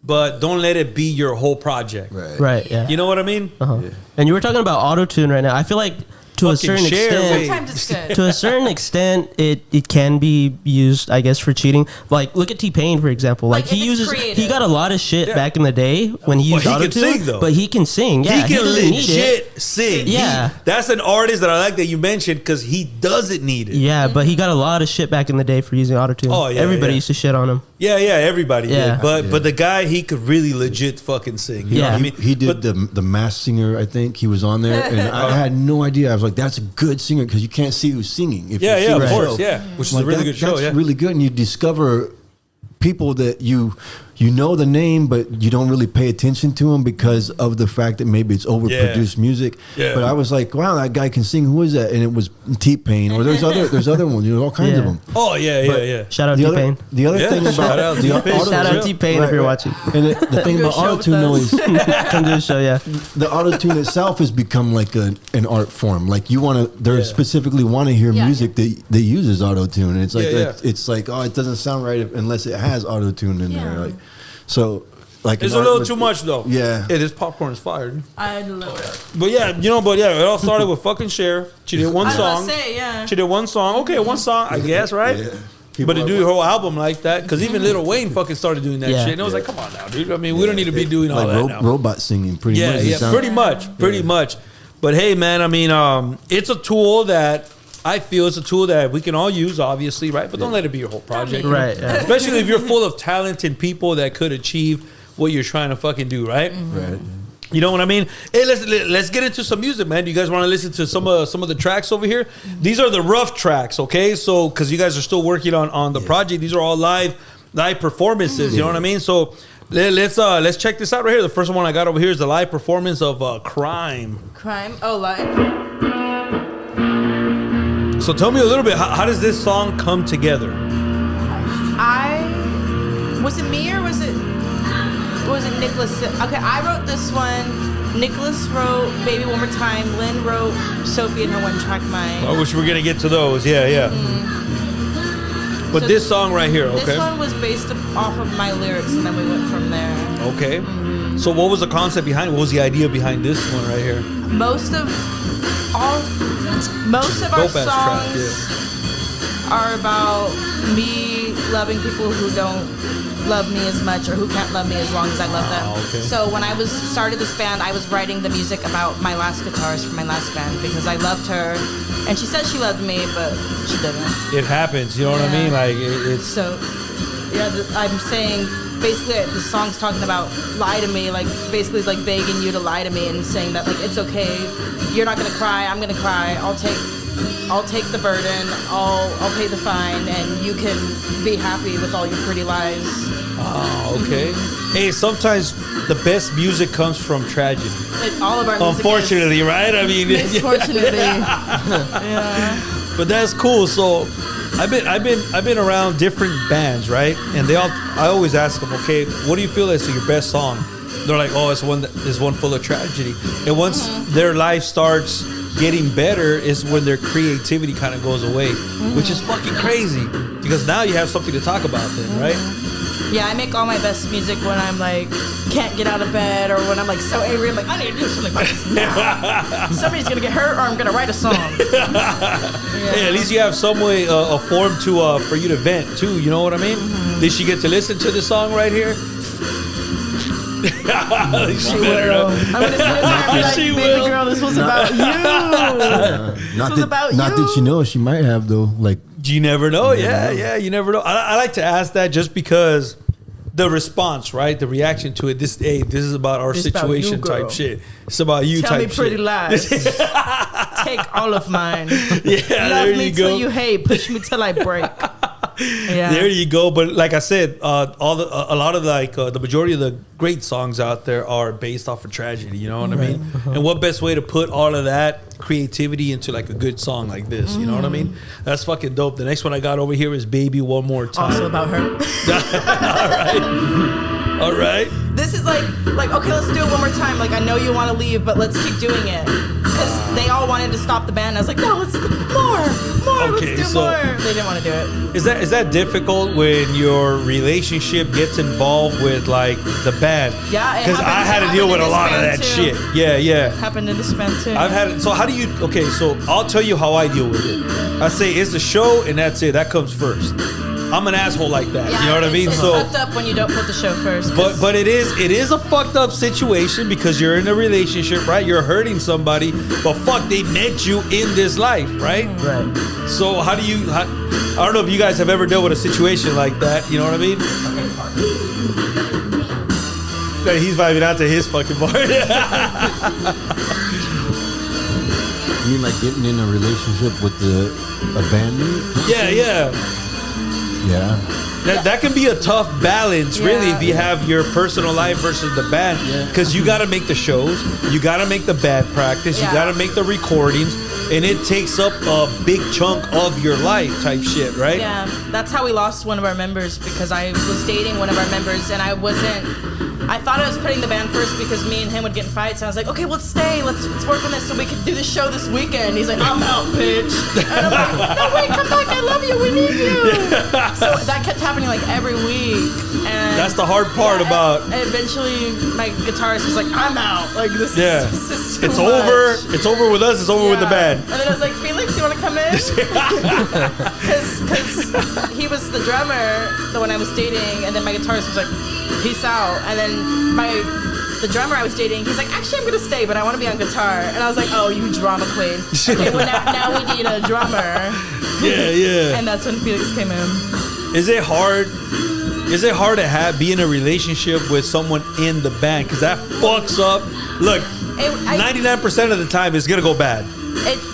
but don't let it be your whole project. Right. Yeah. You know what I mean? Yeah. And you were talking about auto-tune right now. I feel like to a certain extent, sometimes it's good. To a certain extent, it can be used, I guess, for cheating. Like, look at T-Pain, for example. Like he got a lot of shit back in the day when he used autotune, but he can sing. Yeah, he can legit sing. Yeah, that's an artist that I like that you mentioned because he doesn't need it. Yeah, but he got a lot of shit back in the day for using autotune. Oh yeah, everybody used to shit on him. Yeah, everybody did. But the guy, he could really legit fucking sing. You know what I mean? He did the Masked Singer. I think he was on there, and I had no idea. I was like, that's a good singer because you can't see who's singing. If of course, which is a really good show. That's really good, and you discover people that you know the name, but you don't really pay attention to them because of the fact that maybe it's overproduced music. Yeah. But I was like, wow, that guy can sing. Who is that? And it was T-Pain, or there's other ones. All kinds of them. Oh yeah. Shout out T-Pain. The other thing about shout out T-Pain if you're watching. And the thing about autotune though is come to the show. Yeah, the autotune itself has become like an art form. Like you want to, they specifically want to hear music that uses autotune. And it's like it's like it doesn't sound right unless it has autotune in there. Like. So, like it's a little too much though. Yeah, this popcorn is fired. I love it. But it all started with fucking Cher. She did one song. She did one song. Okay, one song, I guess, right? Yeah. But to do your whole album like that, because even Lil Wayne fucking started doing that shit, and I was like, come on now, dude. I mean, we don't need to be doing all that now. Robot singing, pretty much. Yeah, pretty much. But hey, man, I mean, it's a tool that. I feel it's a tool that we can all use, obviously, right? But don't let it be your whole project. Right. Yeah. Especially if you're full of talented people that could achieve what you're trying to fucking do, right? Right. You know what I mean? Hey, let's get into some music, man. Do you guys want to listen to some of the tracks over here? These are the rough tracks, okay? So because you guys are still working on the project, these are all live performances. You know what I mean? So let's check this out right here. The first one I got over here is the live performance of Crime. Crime? Oh, live. So tell me a little bit. How does this song come together? Was it me or was it Nicholas? Okay, I wrote this one. Nicholas wrote Baby One More Time. Lynn wrote Sophie and her one track Mind. I wish we were going to get to those. Yeah. But so this song right here, okay. This one was based off of my lyrics, and then we went from there. Okay. So what was the concept behind it? What was the idea behind this one right here? Most of our songs are about me loving people who don't love me as much or who can't love me as long as I love them. Okay. So when I started this band, I was writing the music about my last guitarist from my last band because I loved her, and she said she loved me, but she didn't. It happens, you know what I mean? Like it's so. Yeah, I'm saying basically the song's talking about lie to me, like basically like begging you to lie to me and saying that like it's okay, you're not gonna cry, I'm gonna cry, I'll take the burden, I'll pay the fine, and you can be happy with all your pretty lies. Oh, okay. Hey, sometimes the best music comes from tragedy. All of our music unfortunately, right? I mean, misfortunately. Yeah. But that's cool. So I've been around different bands, right? And I always ask them, okay, what do you feel is your best song? They're like, oh, it's one full of tragedy. And once their life starts getting better is when their creativity kind of goes away, which is fucking crazy because now you have something to talk about then, right? Yeah, I make all my best music when I'm like can't get out of bed or when I'm like so angry. I'm like, I need to do something about this now. Somebody's gonna get hurt or I'm gonna write a song. Hey, at least you have some way, a form to for you to vent too. You know what I mean? Did she get to listen to the song right here? She will. I'm gonna sit there and be like, baby girl, this was about you. Not that you know, she might have though. Like you never know. Yeah, you never know. I like to ask that just because the response, right? The reaction to it. This is about our situation about you, type shit. It's about you. Tell type me pretty shit. lies. Take all of mine. Yeah, love me till you hate. Push me till I break. Yeah. There you go. But like I said, a lot of the majority of the great songs out there are based off of tragedy. You know what I mean? And what best way to put all of that creativity into like a good song like this? You know what I mean? That's fucking dope. The next one I got over here is Baby One More Time. Also about her. All right. This is like okay, let's do it one more time. Like I know you want to leave, but let's keep doing it. Because they all wanted to stop the band. I was like, no, let's do more. Okay, let's do more. They didn't want to do it. Is that difficult when your relationship gets involved with like the band? Yeah, because I had to deal with a lot of that shit. Yeah. Happened in this band too. I've had it. So how do you? Okay, so I'll tell you how I deal with it. I say it's the show, and that's it. That comes first. I'm an asshole like that. Yeah, you know what I mean? It's fucked up when you don't put the show first. But it is a fucked up situation because you're in a relationship, right? You're hurting somebody, but fuck, they met you in this life, right? Right. So how do you? I don't know if you guys have ever dealt with a situation like that. You know what I mean? He's vibing out to his fucking part. You mean like getting in a relationship with a bandmate? Yeah. That can be a tough balance, really, if you have your personal life versus the band. Because you got to make the shows, you got to make the band practice, you got to make the recordings, and it takes up a big chunk of your life type shit, right? Yeah, that's how we lost one of our members because I was dating one of our members and I thought I was putting the band first because me and him would get in fights. And I was like, okay, let's stay. Let's work on this so we can do the show this weekend. He's like, I'm out, bitch. And I'm like, no, wait, come back. I love you. We need you. So that kept happening like every week. And that's the hard part about. And eventually, my guitarist was like, I'm out. Like this is too it's much. over. It's over with us. It's over with the band. And then I was like, Felix, you want to come in? Because he was the drummer, the one I was dating, and then my guitarist was like, peace out. And then the drummer I was dating, he's like, actually, I'm going to stay, but I want to be on guitar. And I was like, oh, you drama queen. Okay, well, now we need a drummer. Yeah. And that's when Felix came in. Is it hard Is it hard to be in a relationship with someone in the band? Because that fucks up. Look, 99% of the time it's gonna go bad.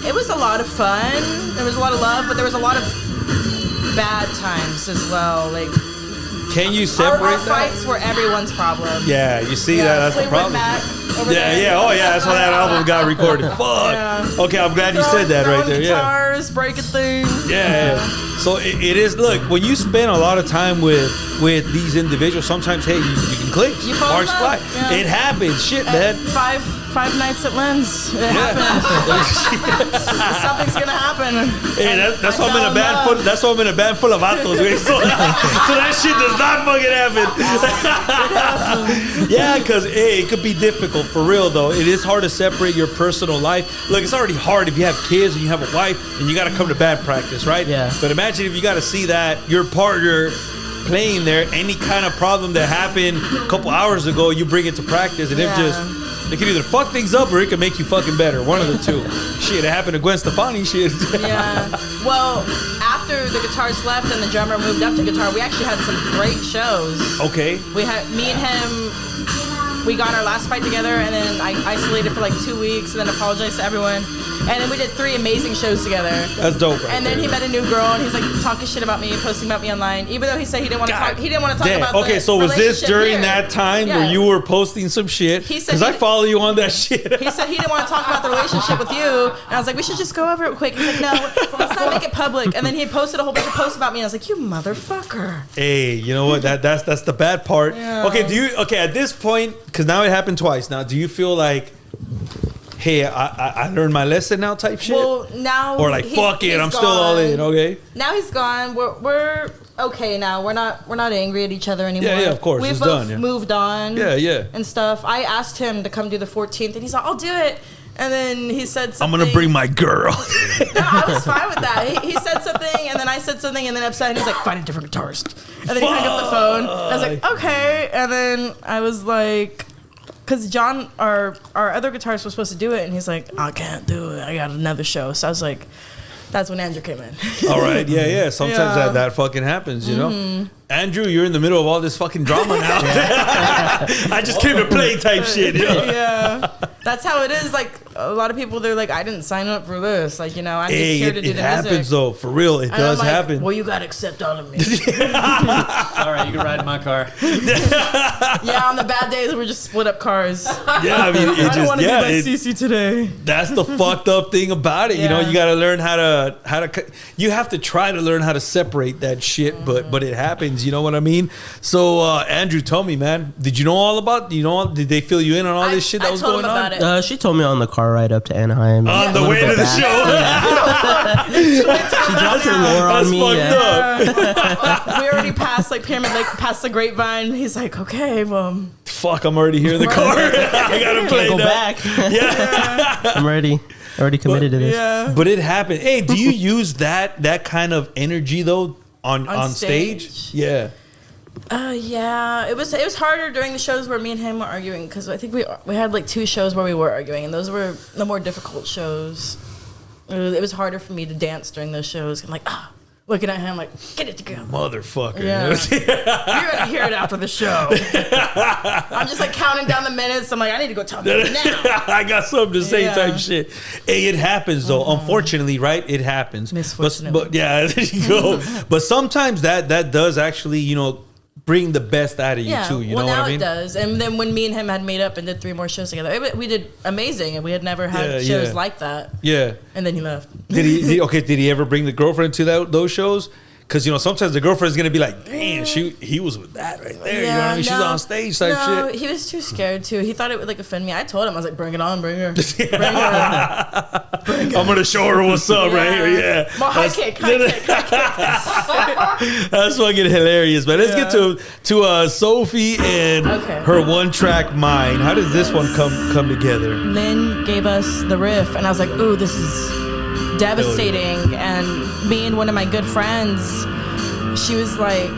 It was a lot of fun. There was a lot of love, but there was a lot of bad times as well. Like, can you separate our that? fights were everyone's problem. Yeah, you see that's the problem. Yeah. Oh, yeah. That's why that album got recorded. Fuck. Yeah. Okay, I'm glad you said that right there. Guitars, breaking things. Yeah. So it is. Look, when you spend a lot of time with these individuals, sometimes you can click. You fall in love. Yeah. It happens. Shit, man. Five nights at Lynn's. It happens. Something's gonna happen. Hey, that's why I'm in a band full. That's why I'm in a band full of vatos. So that shit does not fucking happen. Yeah, because it could be difficult for real though. It is hard to separate your personal life. Look, it's already hard if you have kids and you have a wife and you got to come to band practice, right? Yeah. But imagine if you got to see that your partner playing there, any kind of problem that happened a couple hours ago, you bring it to practice, and it can either fuck things up or it can make you fucking better. One of the two. Shit, it happened to Gwen Stefani. Shit. Yeah. Well, after the guitarist left and the drummer moved up to guitar, we actually had some great shows. Okay. We had me and him. We got our last fight together, and then I isolated for like 2 weeks, and then apologized to everyone. And then we did 3 amazing shows together. That's dope. Right and then he met a new girl, and he's like talking shit about me, posting about me online, even though he said he didn't want to talk. He didn't want to talk about. Okay, so was this during that time where you were posting some shit? Because I follow you on that shit. He said he didn't want to talk about the relationship with you, and I was like, we should just go over it quick. He's like, no, let's not make it public. And then he posted a whole bunch of posts about me, and I was like, you motherfucker. Hey, you know what? That's the bad part. Yeah. Okay, at this point, because now it happened twice. Now, do you feel like, hey, I learned my lesson now type shit? Well, now... Or like, fuck it, I'm still all in, okay? Now he's gone. We're okay now. We're not angry at each other anymore. Yeah, of course. We've both moved on. Yeah. And stuff. I asked him to come do the 14th, and he's like, I'll do it. And then he said something. I'm going to bring my girl. No, I was fine with that. He said something, and then I said something, and then upset, and he's like, find a different guitarist. And then he hung up the phone. I was like, okay. And then I was like... Because John, our other guitarist was supposed to do it, and he's like, I can't do it. I got another show. So I was like, that's when Andrew came in. All right. Yeah. Sometimes that fucking happens, you know? Andrew, you're in the middle of all this fucking drama now. I just came to play type shit, you know? Yeah. That's how it is. Like, a lot of people, they're like, I didn't sign up for this. Like, you know, I'm just here to do the music. It happens, though. For real, it does happen. Well, you got to accept all of me. All right, you can ride in my car. Yeah, on the bad days, we just split up cars. Yeah, I mean, I don't want to be by CC today. That's the fucked up thing about it. You know, you got to learn how to. You have to try to learn how to separate that shit, but it happens. You know what I mean? So, Andrew, tell me, man, did you know all about? Did they fill you in on all this shit that was going on? She told me on the car ride up to Anaheim. On the way to the show. She dropped her lore on me. We already passed like Pyramid Lake, past the Grapevine. He's like, okay, well, fuck, I'm already here in the car. I gotta play. Go back. Yeah, I'm ready. Already committed to this. Yeah. But it happened. Hey, do you use that kind of energy though on stage? Yeah. Yeah, it was harder during the shows where me and him were arguing, because I think we had like 2 shows where we were arguing, and those were the more difficult shows. It was harder for me to dance during those shows. I'm like, looking at him like, get it together, motherfucker. Yeah. You're gonna hear it after the show. I'm just like counting down the minutes. I'm like, I need to go talk to him now. I got something to say type shit. Hey, it happens though. Unfortunately, right? It happens. Mizfortunette. But yeah, there you go. But sometimes that does actually, you know, bring the best out of you too. You know what I mean? Now it does. And then when me and him had made up and did 3 more shows together, we did amazing, and we had never had shows like that. Yeah. And then he left. Did he ever bring the girlfriend to those shows? Because, you know, sometimes the girlfriend's going to be like, damn, he was with that right there. You know what I mean? She's on stage type shit. He was too scared, too. He thought it would, like, offend me. I told him, I was like, bring it on, bring her. Bring her. I'm going to show her what's up right here. Yeah. Well, high kick. That's fucking hilarious, man. Let's get to Sophie and her one-track Mind. How does this one come together? Lynn gave us the riff, and I was like, ooh, this is devastating. And me and one of my good friends, she was like,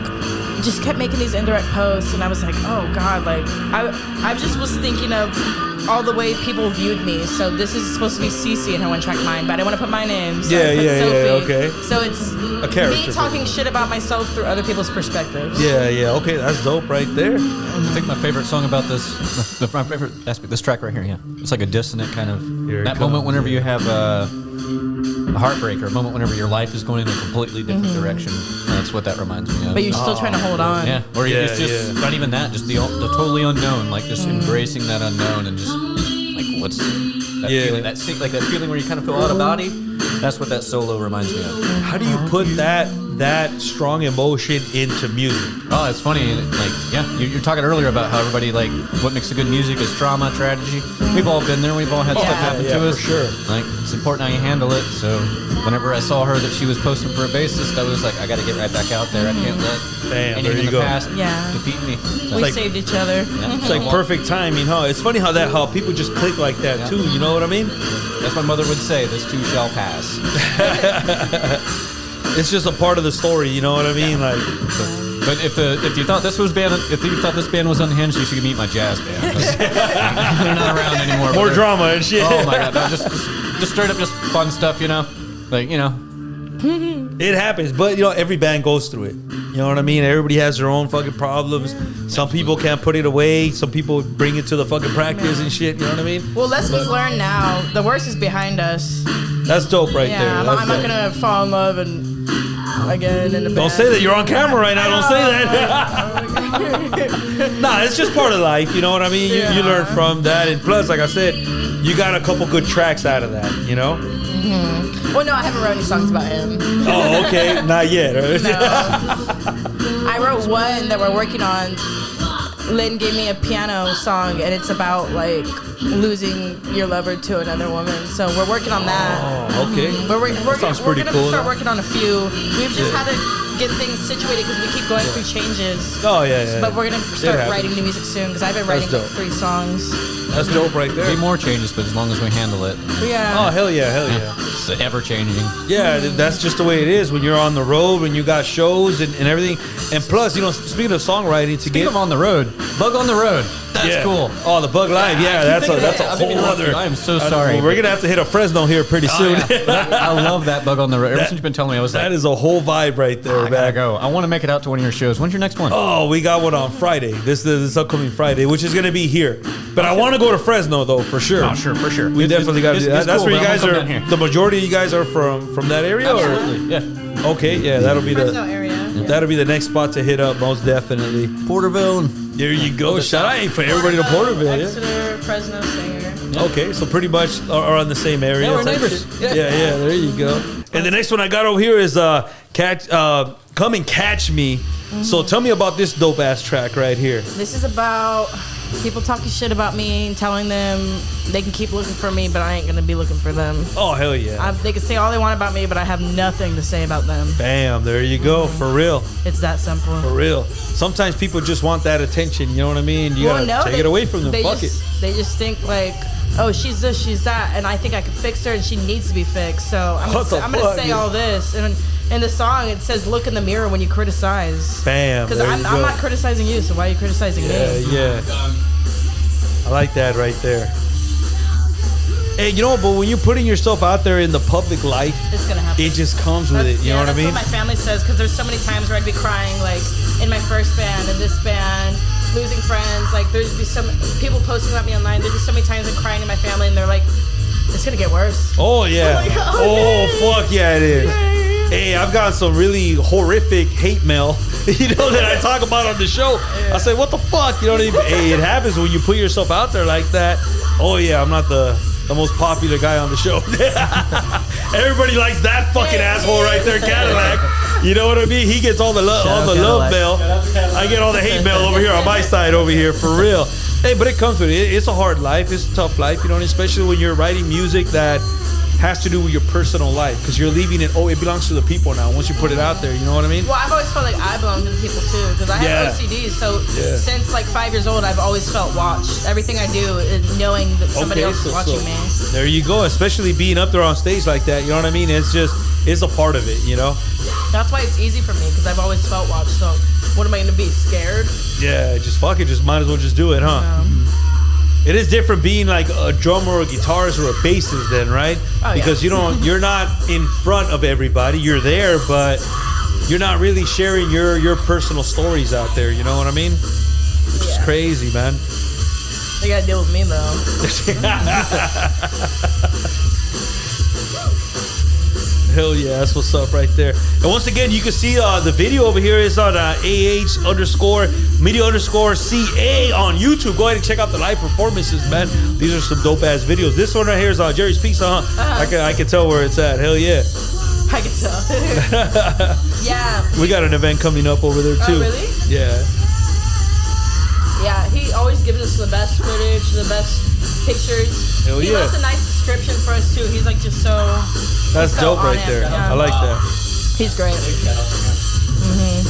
just kept making these indirect posts, and I was like, oh God, like I just was thinking of all the way people viewed me. So this is supposed to be Cece in her one track mind, but I didn't want to put my name. So I put Sophie. Okay. So it's A character me talking shit about myself through other people's perspectives. Yeah. Okay, that's dope right there. I think my favorite song about this, my favorite aspect, this track right here, yeah. It's like a dissonant kind of, that moment whenever you have a heartbreak, or a moment whenever your life is going in a completely different direction. That's what that reminds me of. But you're still trying to hold on. Yeah, or it's just not even that, just the totally unknown, like just embracing that unknown and just like what's that feeling, that feeling where you kind of feel out of body. That's what that solo reminds me of. How do you put that strong emotion into music? Oh, it's funny. Like, yeah, you're talking earlier about how everybody, like, what makes a good music is trauma, tragedy. We've all been there. We've all had stuff happen to us. For sure. Like, it's important how you handle it. So, whenever I saw her that she was posting for a bassist, I was like, I got to get right back out there. I can't let anything in the past defeat me. So We saved each other. yeah. It's like perfect timing, huh? It's funny how people just click like that too. You know what I mean? As my mother would say, this too shall pass. It's just a part of the story. You know what I mean? Like, but if you thought this band was unhinged, you should meet my jazz band. They're not around anymore. more drama and shit. Oh my god, no, just straight up, just fun stuff, you know, like, you know. It happens, but every band goes through it. You know what I mean? Everybody has their own fucking problems. Some people can't put it away. Some people bring it to the fucking practice and shit. You know what I mean? Well, lessons learned now. The worst is behind us. That's dope right there. I'm not gonna fall in love and again in the band. Don't say that. You're on camera right now. Don't say that. Nah, it's just part of life. You know what I mean? You learn from that, and plus, like I said, you got a couple good tracks out of that. You know? Well, no, I haven't wrote any songs about him. Oh, okay. Not yet. I wrote one that we're working on. Lynn gave me a piano song, and it's about like losing your lover to another woman. So we're working on that. Oh, okay. Sounds pretty gonna cool. start working on a few. We've just had to get things situated because we keep going through changes. Oh yeah. But we're gonna start writing new music soon because I've been writing like 3 songs. That's dope right there. Be more changes, but as long as we handle it. Yeah. Oh hell yeah. It's ever changing. Yeah, that's just the way it is when you're on the road, when you got shows and everything. And plus, speaking of songwriting, Speaking of on the road, Bug on the Road. That's cool. Oh, the Bug Live. Yeah, that's a whole other. I am so sorry. Well, we're gonna have to hit a Fresno here pretty soon. I love that Bug on the Road. Ever since you've been telling me, I was like, that is a whole vibe right there, I gotta go. I want to make it out to one of your shows. When's your next one? Oh, we got one on Friday. This upcoming Friday, which is gonna be here. But I want to go to Fresno though, for sure. Oh, sure, for sure. We definitely got to do that. That's cool, where you guys I'm are. gonna come down here. The majority of you guys are from that area, Absolutely. or Yeah. okay, yeah, that'll be Fresno area. that'll be the next spot to hit up, most definitely. Porterville. There you go. Shout out for everybody to Porterville. Yeah. Exeter, Fresno, Singer. Okay, so pretty much are on the same area. Yeah, we're type neighbors. shit. Yeah, there you go. And the next one I got over here is Come and Catch Me. So tell me about this dope ass track right here. This is about people talking shit about me and telling them they can keep looking for me, but I ain't gonna be looking for them. Oh hell yeah. They can say all they want about me, but I have nothing to say about them. Bam, there you go. For real. It's that simple. For real. Sometimes people just want that attention, you know what I mean? You gotta take it away from them. Fuck it. They just think like, oh, she's this, she's that, and I think I can fix her, and she needs to be fixed. So I'm gonna say all this, and in the song it says, "Look in the mirror when you criticize." Bam. Because I'm not criticizing you, so why are you criticizing me? Yeah. I like that right there. Hey, you know what? But when you're putting yourself out there in the public life, it's gonna happen. It just comes with it. You know what I mean? That's what my family says, because there's so many times where I'd be crying, like in my first band, in this band, losing friends. Like there'd be some people posting about me online. There'd be so many times I'm crying in my family, and they're like, "It's gonna get worse." Oh yeah. Like, Fuck yeah, it is. Hey, I've got some really horrific hate mail, that I talk about on the show. Yeah. I say, what the fuck? You know what I mean? Hey, it happens when you put yourself out there like that. Oh yeah, I'm not the most popular guy on the show. Everybody likes that fucking asshole right there, Cadillac. You know what I mean? He gets all the love mail. I get all the hate mail over here on my side over here, for real. Hey, but it comes with it. It's a hard life. It's a tough life, especially when you're writing music that has to do with your personal life, because you're leaving it. Oh, it belongs to the people now. Once you put it out there, you know what I mean? Well, I've always felt like I belong to the people too, because I have OCD. So since like 5 years old, I've always felt watched. Everything I do is knowing that somebody else is watching me. There you go. Especially being up there on stage like that. You know what I mean? It's a part of it. That's why it's easy for me, because I've always felt watched. So what am I going to be, scared? Yeah, just fuck it. Just might as well just do it, huh? It is different being like a drummer or a guitarist or a bassist then, right? Oh, because you're not in front of everybody. You're there, but you're not really sharing your personal stories out there. You know what I mean? Which is crazy, man. They gotta deal with me though. Hell yeah, that's what's up right there. And once again, you can see the video over here is on AH_media_CA on YouTube. Go ahead and check out the live performances, man. These are some dope ass videos. This one right here is Jerry's Pizza, huh? I can tell where it's at. Hell yeah. I can tell. Yeah. We got an event coming up over there too. Oh, really? Yeah. Yeah, he always gives us the best footage, the best pictures. Hell he yeah. left a nice description for us too. He's like just so. That's so dope right there. Yeah. I like that. He's great.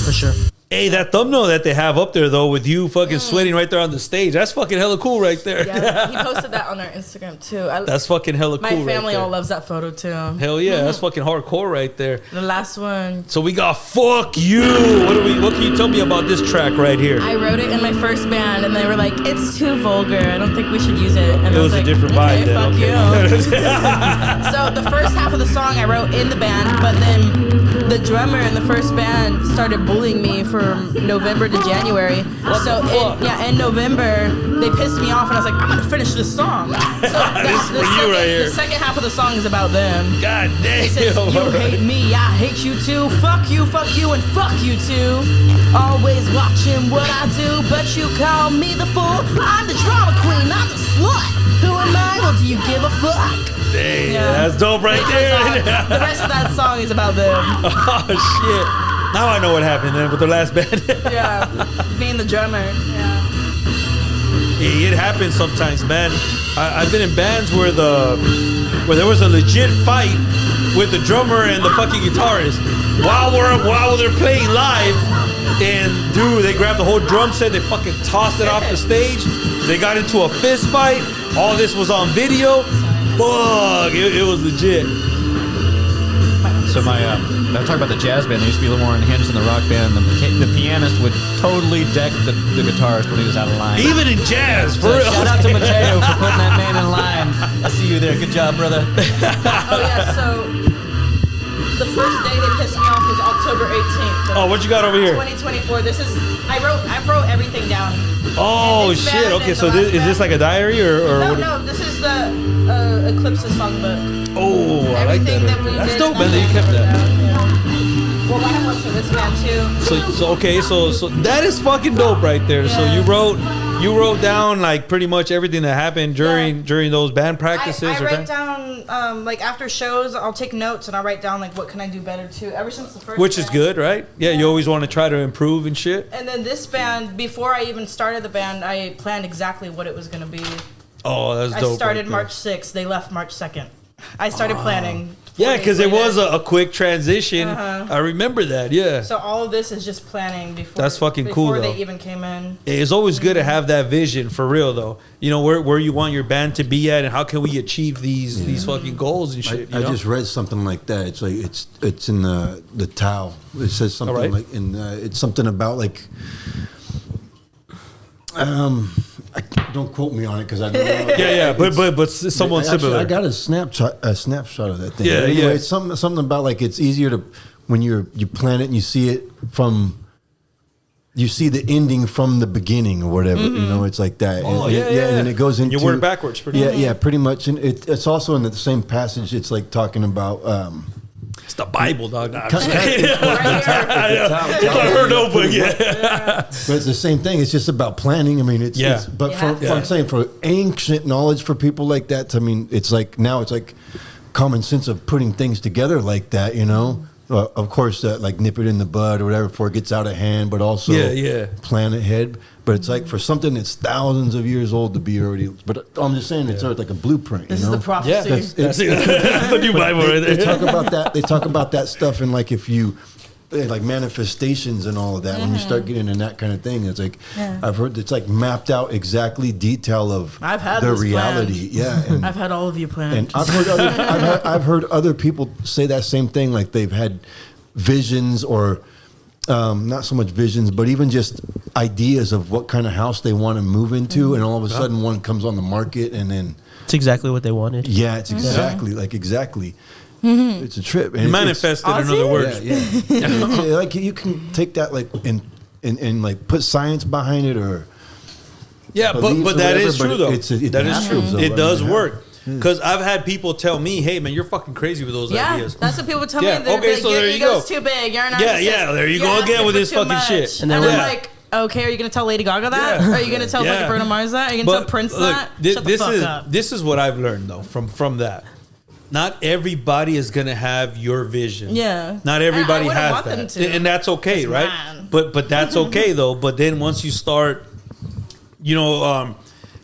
For sure. Hey, that thumbnail that they have up there though, with you fucking sweating right there on the stage, that's fucking hella cool right there. Yeah, he posted that on our Instagram too. That's fucking hella cool. My family right all loves that photo too. Hell yeah, that's fucking hardcore right there. The last one. So we got "Fuck You." What can you tell me about this track right here? I wrote it in my first band, and they were like, "It's too vulgar. I don't think we should use it." And It I was a like, different okay, vibe then. Fuck Okay. you. So the first half of the song I wrote in the band, but then the drummer in the first band started bullying me from November to January. In November they pissed me off, and I was like, I'm gonna finish this song. So the second half of the song is about them. God damn. It says, you hate me, I hate you too. Fuck you, and fuck you too. Always watching what I do, but you call me the fool. I'm the drama queen, not the slut. Who am I? Well, do you give a fuck? Damn, that's dope right there. The rest of that song is about them. Oh shit. Now I know what happened then with the last band. Yeah, being the drummer. Yeah. It happens sometimes, man. I've been in bands where there was a legit fight with the drummer and the fucking guitarist while they're playing live. And dude, they grabbed the whole drum set, they fucking tossed it off the stage. They got into a fist fight. All this was on video. Fuck, it was legit. So I talk about the jazz band. There used to be a little more unhinged than the rock band. The pianist would totally deck the guitarist when he was out of line. Even in jazz, for So real. shout out to Mateo for putting that man in line. I see you there. Good job, brother. Oh yeah, so the first day they pissed me off was October 18th. Oh, what you got over here? 2024. This is I wrote everything down. Oh This shit. band Okay, and so the last is this band. like a diary or what? No, this is the Eclipse's songbook. Oh, I like that. Everything that right we there. That's did, dope, man. That you kept that. Well, I have one for this band too. So that is fucking dope right there. So Yeah. you wrote down like pretty much everything that happened during those band practices. I or write time? down like after shows, I'll take notes and I'll write down like what can I do better too. Ever since the first, Which is band. good, right? Yeah, you always want to try to improve and shit. And then this band, before I even started the band, I planned exactly what it was gonna be. Oh, that's dope. I started right there. March 6th. They left March 2nd. I started planning. 4 Yeah, days because it later. was a quick transition. Uh-huh. I remember that. Yeah. So all of this is just planning before. That's fucking cool, Before though. they even came in. It's always good to have that vision for real, though. You know where you want your band to be at, and how can we achieve these fucking goals and shit. I just read something like that. It's like it's in the Tao. It says something All right. like it's something about like don't quote me on it because I don't know. yeah, but someone Actually, similar. I got a snapshot of that thing. Yeah, But anyway, yeah. it's something about like it's easier to when you plan it and you see it from. You see the ending from the beginning or whatever, you know. It's like that. Oh, and, yeah. And then it goes into You work backwards, pretty much. Yeah, pretty much. And it's also in the same passage. It's like talking about. It's the Bible, dog. Nah, I'm Kind just of- kidding. Right here. It's on her notebook, yeah. But it's the same thing. It's just about planning. I mean, Yeah. but Yeah. I'm saying for ancient knowledge for people like that, I mean, it's like now it's like common sense of putting things together like that, you know. Of course, like nip it in the bud or whatever before it gets out of hand, but also Yeah. plan ahead. But it's like for something that's thousands of years old to be already. But I'm just saying it's sort of like a blueprint. This you is know? the prophecy. Yeah, that's the new Bible right They there. talk about that. They talk about that stuff, and like if you like manifestations and all of that. When you start getting in that kind of thing, it's like I've heard it's like mapped out exactly detail of I've had the this reality. planned. Yeah, and, I've had all of you planned. and I've heard other people say that same thing. Like they've had visions or not so much visions, but even just ideas of what kind of house they want to move into, and all of a sudden one comes on the market, and then it's exactly what they wanted. Yeah, it's exactly exactly. It's a trip. And manifested, in other words. Yeah. Like you can take that like and like put science behind it, or but that is true though. That is true. So, it does work. Because I've had people tell me, "Hey, man, you're fucking crazy with those ideas." Yeah, that's what people tell me. Okay, so your there you go. ego's too big. You're an narcissist. Yeah, there you go again with this fucking shit. And then I'm like, okay, are you going to tell Lady Gaga that? Are you going to tell fucking Bruno Mars that? Are you going to tell Prince that? Shut the fuck up. This is what I've learned, though, from that. Not everybody is going to have your vision. Yeah. Not everybody has that. And that's okay, right? Mine. But that's okay, though. But then once you start,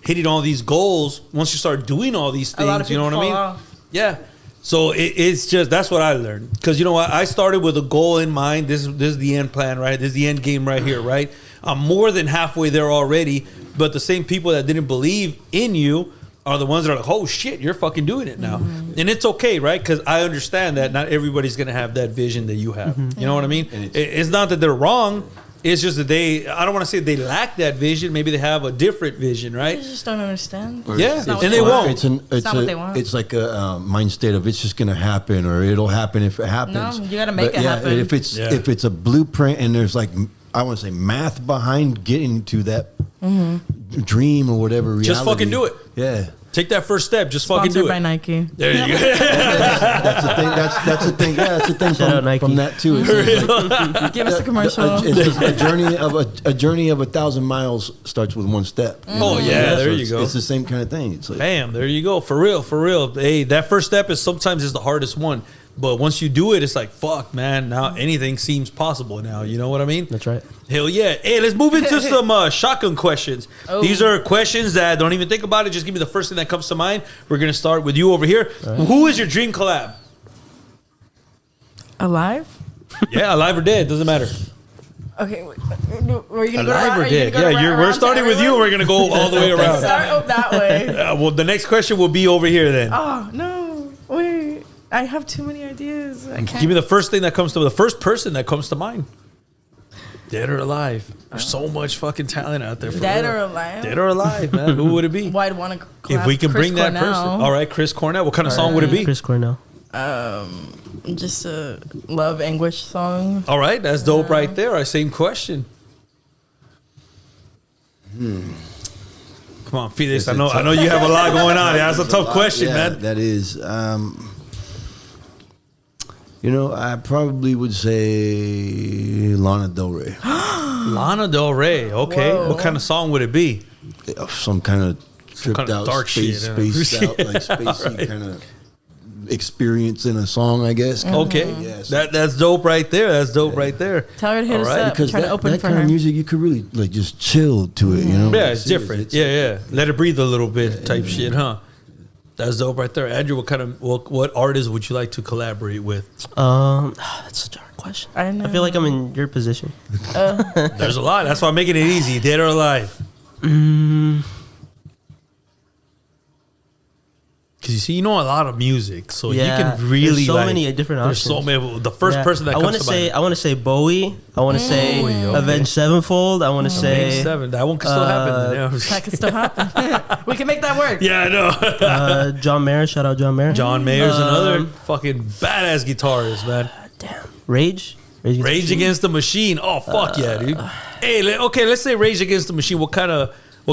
hitting all these goals, once you start doing all these things, you know what I mean? Off. Yeah. So it's just, that's what I learned. Because you know what? I started with a goal in mind. This is the end plan, right? This is the end game right here, right? I'm more than halfway there already. But the same people that didn't believe in you are the ones that are like, oh shit, you're fucking doing it now. Mm-hmm. And it's okay, right? Because I understand that not everybody's going to have that vision that you have. Mm-hmm. You know what I mean? It's not that they're wrong. It's just that I don't want to say they lack that vision. Maybe they have a different vision, right? They just don't understand. Yeah, and they won't. It's not what they want. It's like a mind state of it's just going to happen, or it'll happen if it happens. No, you got to make it happen. If it's a blueprint and there's like, I want to say math behind getting to that dream or whatever reality. Just fucking do it. Yeah. Take that first step. Just fucking do it. Sponsored by Nike. There you go. That's the thing. That's the thing. Yeah, that's the thing from that too. It's Give us a commercial. It's a journey of 1,000 miles starts with one step. Oh yeah, there you go. It's the same kind of thing. It's like, bam, there you go. For real. Hey, that first step is sometimes the hardest one. But once you do it, it's like, fuck, man, now anything seems possible now. You know what I mean? That's right. Hell yeah. Hey, let's move into some shotgun questions. Oh. These are questions that don't even think about it. Just give me the first thing that comes to mind. We're going to start with you over here. Right. Who is your dream collab? Alive? Yeah, alive or dead. Doesn't matter. Okay. Were you going to go alive or dead? Yeah, we're starting with you. And we're going to go all the way around. Start that way. Well, the next question will be over here then. Oh, no. Wait. I have too many ideas. I can't. Give me the first thing that comes to the first person that comes to mind. Dead or alive? There's so much fucking talent out there. Dead or alive? Dead or alive, man. Who would it be? Well, I'd want to collab if we can bring that person. All right, Chris Cornell. What kind of song would it be? Chris Cornell. Just a love anguish song. All right, that's dope right there. Our same question. Come on, Felix. I know you have a lot going on. That's a tough question, man. That is. I probably would say Lana Del Rey. Lana Del Rey. Okay. Whoa. What kind of song would it be? Some kind of tripped out, dark spaced out, like spacey kind of experience in a song, I guess. Mm-hmm. Okay. Yes. That's dope right there. That's dope right there. Tell her to hit us up. Because that kind of music, you could really like just chill to it, you know? Yeah, it's different. Yeah. Let it breathe a little bit type shit, huh? That's dope right there. Andrew, what artist would you like to collaborate with? That's such a hard question. I know. I feel like I'm in your position. There's a lot. That's why I'm making it easy. Dead or alive? Because you see, you know a lot of music, so you can really there's so many different options. There's so many. The first person that comes to mind. I want to say Bowie. I want to say Avenged Sevenfold. I want to say Seven. That one can still happen. That can still happen. We can make that work. Yeah, I know. John Mayer. Shout out John Mayer. John Mayer's another fucking badass guitarist, man. Damn. Rage Against the Machine. Oh fuck yeah, dude. Hey, let's say Rage Against the Machine. What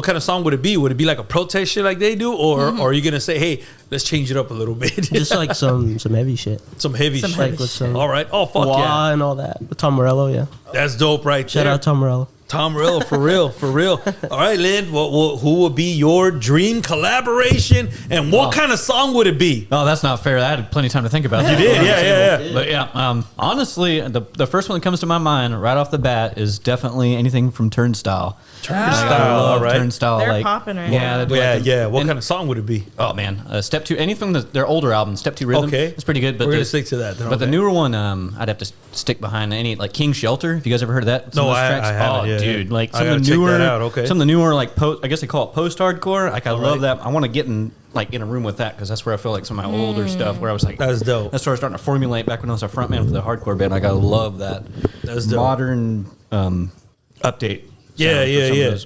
kind of song would it be? Would it be like a protest shit like they do? Or are you going to say, hey, let's change it up a little bit? Just like some heavy shit. Some heavy shit. Like with some all right. Oh, fuck yeah. And all that. With Tom Morello, yeah. That's dope right there. Shout out Tom Morello. Tom Morello, for real. All right, Lynn, who would be your dream collaboration? And what kind of song would it be? Oh, that's not fair. I had plenty of time to think about that. You did, yeah. But yeah, honestly, the first one that comes to my mind right off the bat is definitely anything from Turnstile. All right. Turnstile. They're popping right now. Yeah. What kind of song would it be? Oh, man. Step 2, anything their older album, Step 2 Rhythm. Okay. It's pretty good. But we're going to stick to that. But the newer one, I'd have to stick behind any, like King Shelter. Have you guys ever heard of that? No, I haven't. Yeah. Dude, like some of the newer, some of the newer, like I guess they call it post-hardcore. Like I love that. I want to get in a room with that because that's where I feel like some of my older stuff where I was like, that's dope. That's sort of starting to formulate back when I was a frontman for the hardcore band. Like I love that. modern update. Yeah.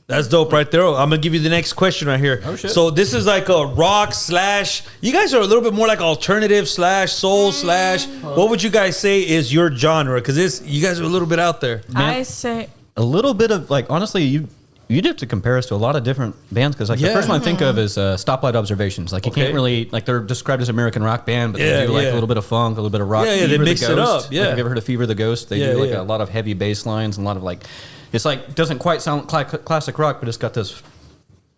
That's dope right there. I'm gonna give you the next question right here. Oh shit. So this is like a rock slash. You guys are a little bit more like alternative slash soul slash. What would you guys say is your genre? Because you guys are a little bit out there. I say a little bit of like honestly you'd have to compare us to a lot of different bands because like the first one I think of is Stoplight Observations. Like you can't really like they're described as American rock band, but they do like a little bit of funk, a little bit of rock. Yeah, they mix it up. Yeah, like, have you ever heard of Fever the Ghost? They do like a lot of heavy bass lines and a lot of like it's like doesn't quite sound classic rock, but it's got this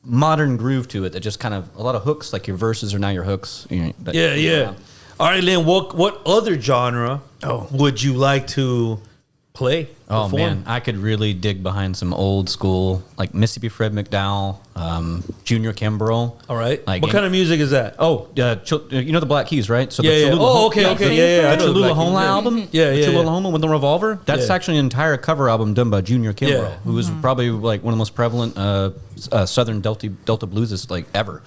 modern groove to it that just kind of a lot of hooks. Like your verses are now your hooks. You know, All right, Lynn. What other genre would you like to play? Oh perform? man, I could really dig behind some old school like Mississippi Fred McDowell, Junior Kimbrell. All right. Like what kind of music is that? Oh, you know the Black Keys, right? So Yeah. Oh, okay. Yeah. The Cholula album. Yeah. Cholula with the Revolver. That's actually an entire cover album done by Junior Kimbrell, who was probably like one of the most prevalent Southern Delta bluesists like ever.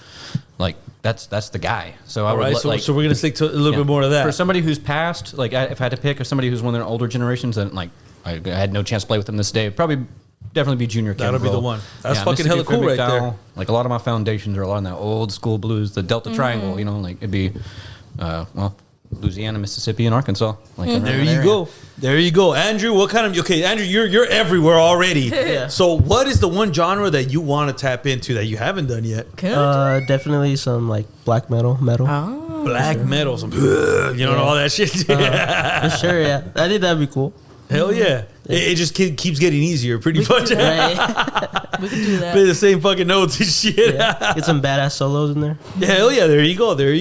Like that's the guy. So All right. So we're gonna stick to a little bit more of that. For somebody who's passed, like if I had to pick, or somebody who's one of their older generations, then like I had no chance to play with them this day. It'd probably definitely be Junior Kimbrell. That'll be the one. That's fucking hella cool right there. Like a lot of my foundations are a lot in that old school blues, the Delta Triangle. You know, like it'd be, Louisiana, Mississippi, and Arkansas. Like There you go, Andrew. What kind of Andrew? You're everywhere already. So what is the one genre that you want to tap into that you haven't done yet? Definitely some like black metal. Black metal, some all that shit. For sure, yeah. I think that'd be cool. Hell yeah. It just keeps getting easier, pretty much. we could do that. Play the same fucking notes and shit. Yeah. Get some badass solos in there. Yeah, hell yeah. There you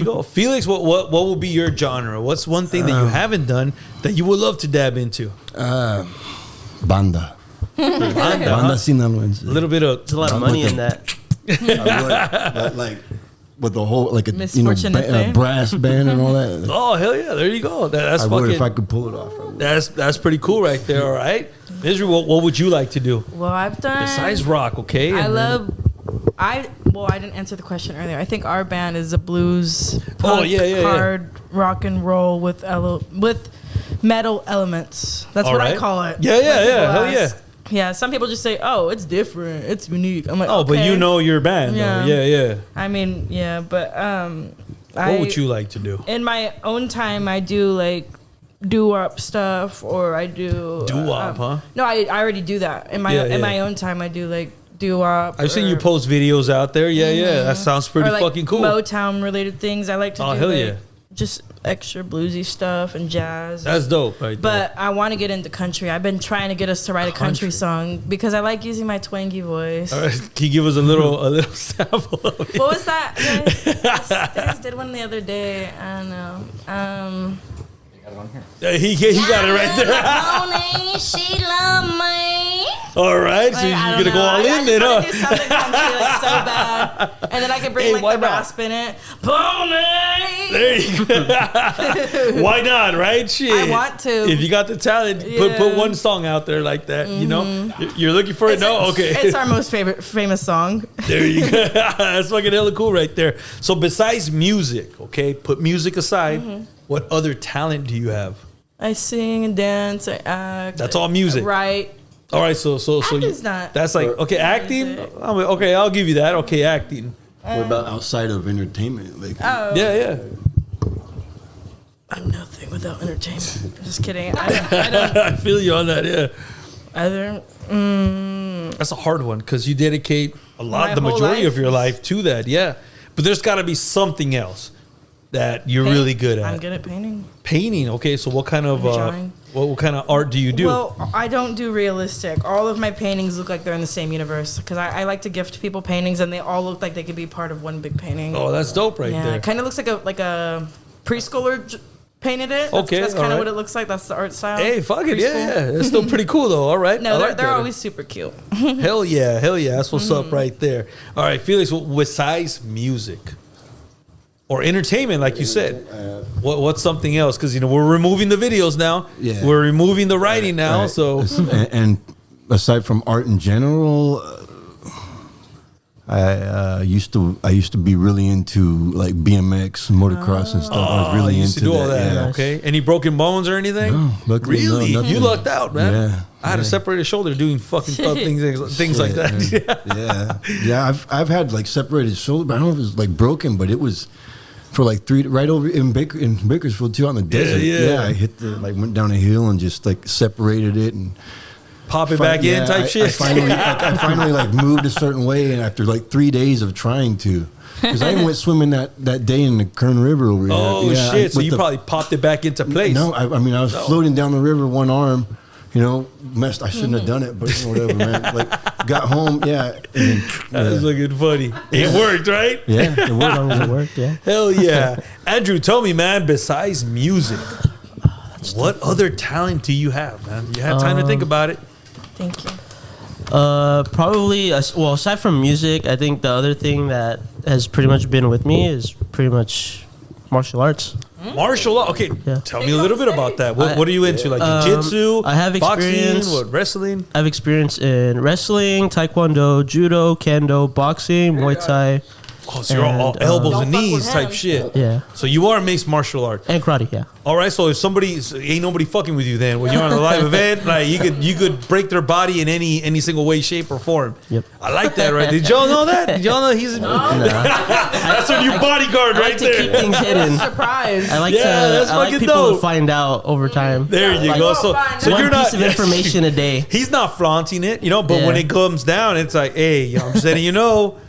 go. Felix, what will be your genre? What's one thing that you haven't done that you would love to dab into? Banda Sinaloense. A little bit of... There's a lot of money in that. Like with the whole like a Mizfortunette brass band and all that. Oh hell yeah! There you go. That's I fucking. would if I could pull it off. That's pretty cool right there. All right, Israel, what would you like to do Well, I've done besides rock? Okay, I didn't answer the question earlier. I think our band is a blues, punk, hard rock and roll with metal elements. That's what I call it. Yeah. Hell yeah. Yeah, some people just say, "Oh, it's different, it's unique." I'm like, "Oh, but you know your band, yeah. though." Yeah. I mean, yeah, but what would you like to do in my own time? I do like doo-wop stuff, or I do doo-wop, huh? No, I already do that in my own time. I do like doo-wop. I've seen you post videos out there. Yeah. That sounds pretty fucking cool. Motown related things. I like to do. Hell yeah. Just extra bluesy stuff and jazz. That's dope, right there. But I want to get into country. I've been trying to get us to write a country song because I like using my twangy voice. All right, can you give us a little sample of it? What was that? I just did one the other day. I don't know. He got it right there. Pony, she love me. All right, so you're gonna go all in then, huh? I just want to do something country like so bad, and then I can bring the rasp in it. Pony. There you go. Why not, right? Shit. I want to. If you got the talent, put one song out there like that. You know, you're looking for it. No, okay. It's our most famous song. There you go. That's fucking hella cool right there. So besides music, okay, put music aside. What other talent do you have? I sing and dance. I act. That's all music, right? All right, so Acting's not. That's like acting. Okay, I'll give you that. Okay, acting. What about outside of entertainment? Like, yeah. I'm nothing without entertainment. Just kidding. I don't. I feel you on that. Yeah. I don't. That's a hard one because you dedicate the majority of your life to that. Yeah, but there's got to be something else that you're really good at. I'm good at painting. Painting. Okay, so what kind of what kind of art do you do? Well, I don't do realistic. All of my paintings look like they're in the same universe because I like to gift people paintings and they all look like they could be part of one big painting. Oh, that's dope right there. It kind of looks like a preschooler painted it. That's kind of what it looks like. That's the art style. Hey, fuck it. Yeah. It's still pretty cool though. All right. No, they're always super cute. Hell yeah. That's what's up right there. All right, Felix, besides music or entertainment, like you said, what's something else? Because we're removing the videos now. Yeah, we're removing the writing now. Right. So, and aside from art in general, I used to be really into like BMX, motocross, and stuff. I was really used into to do all that. Yeah. Okay. Any broken bones or anything? No, luckily, really? no, nothing. You lucked out, man. Yeah. I had a separated shoulder doing fucking things like that. Yeah. I've had like separated shoulder, but I don't know if it was like broken, but it was for like right over in Bakersfield too on the desert. Yeah. I hit went down a hill and just like separated it and pop it back in type shit. I finally like moved a certain way, and after like 3 days of trying to, because I even went swimming that day in the Kern River over here. Oh shit! So you probably popped it back into place. No, I mean I was floating down the river, one arm. Messed. I shouldn't have done it, but whatever, man. Like, got home, and then, that was looking funny. It worked, right? Yeah, it worked. As long as it worked, yeah. Hell yeah, Andrew, tell me, man. Besides music, what other talent do you have, man? You had time to think about it. Thank you. Probably. Well, aside from music, I think the other thing that has pretty much been with me is pretty much martial arts. Martial art. Okay, tell me a little bit about that. What are you into? Like jiu-jitsu? I have experience. Boxing? What, wrestling? I have experience in wrestling, taekwondo, judo, kendo, boxing, Muay Thai. Oh, so you're all elbows and knees type shit. Yeah. So you are mixed martial art. And karate, yeah. All right. So if ain't nobody fucking with you then when you're on a live event, like you could break their body in any single way, shape, or form. Yep. I like that, right? Did y'all know that? Did y'all know he's? That's our new bodyguard right To keep there. things hidden. Surprise. I like that's I like fucking people dope. to find out over time. There you Like, go. oh, fine. So One you're not piece of information a day. He's not flaunting it, but Yeah. when it comes down, it's like, hey, I'm just letting you know,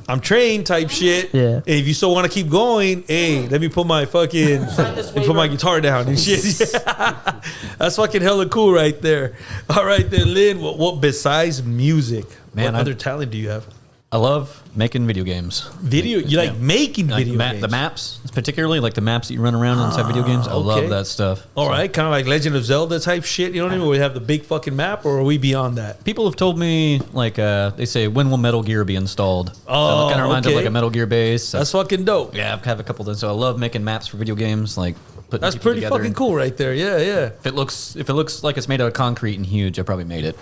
I'm trained type shit. Yeah. And if you still want to keep going, hey, let me put my guitar down and shit. Yeah. That's fucking hella cool right there. All right then, Lynn, what besides music, Man, what other talent do you have? I love making video games. You like making video games? The maps, particularly like the maps that you run around inside video games. I love that stuff. All right, kind of like Legend of Zelda type shit. You know what I mean? Where we have the big fucking map, or are we beyond that? People have told me, like, they say, when will Metal Gear be installed? Oh, so it kind of reminds of okay. like a Metal Gear base. So, That's fucking dope. yeah, I have a couple of them. So I love making maps for video games. Like, putting That's people pretty together. fucking cool right there. Yeah, yeah. If it looks like it's made out of concrete and huge, I probably made it.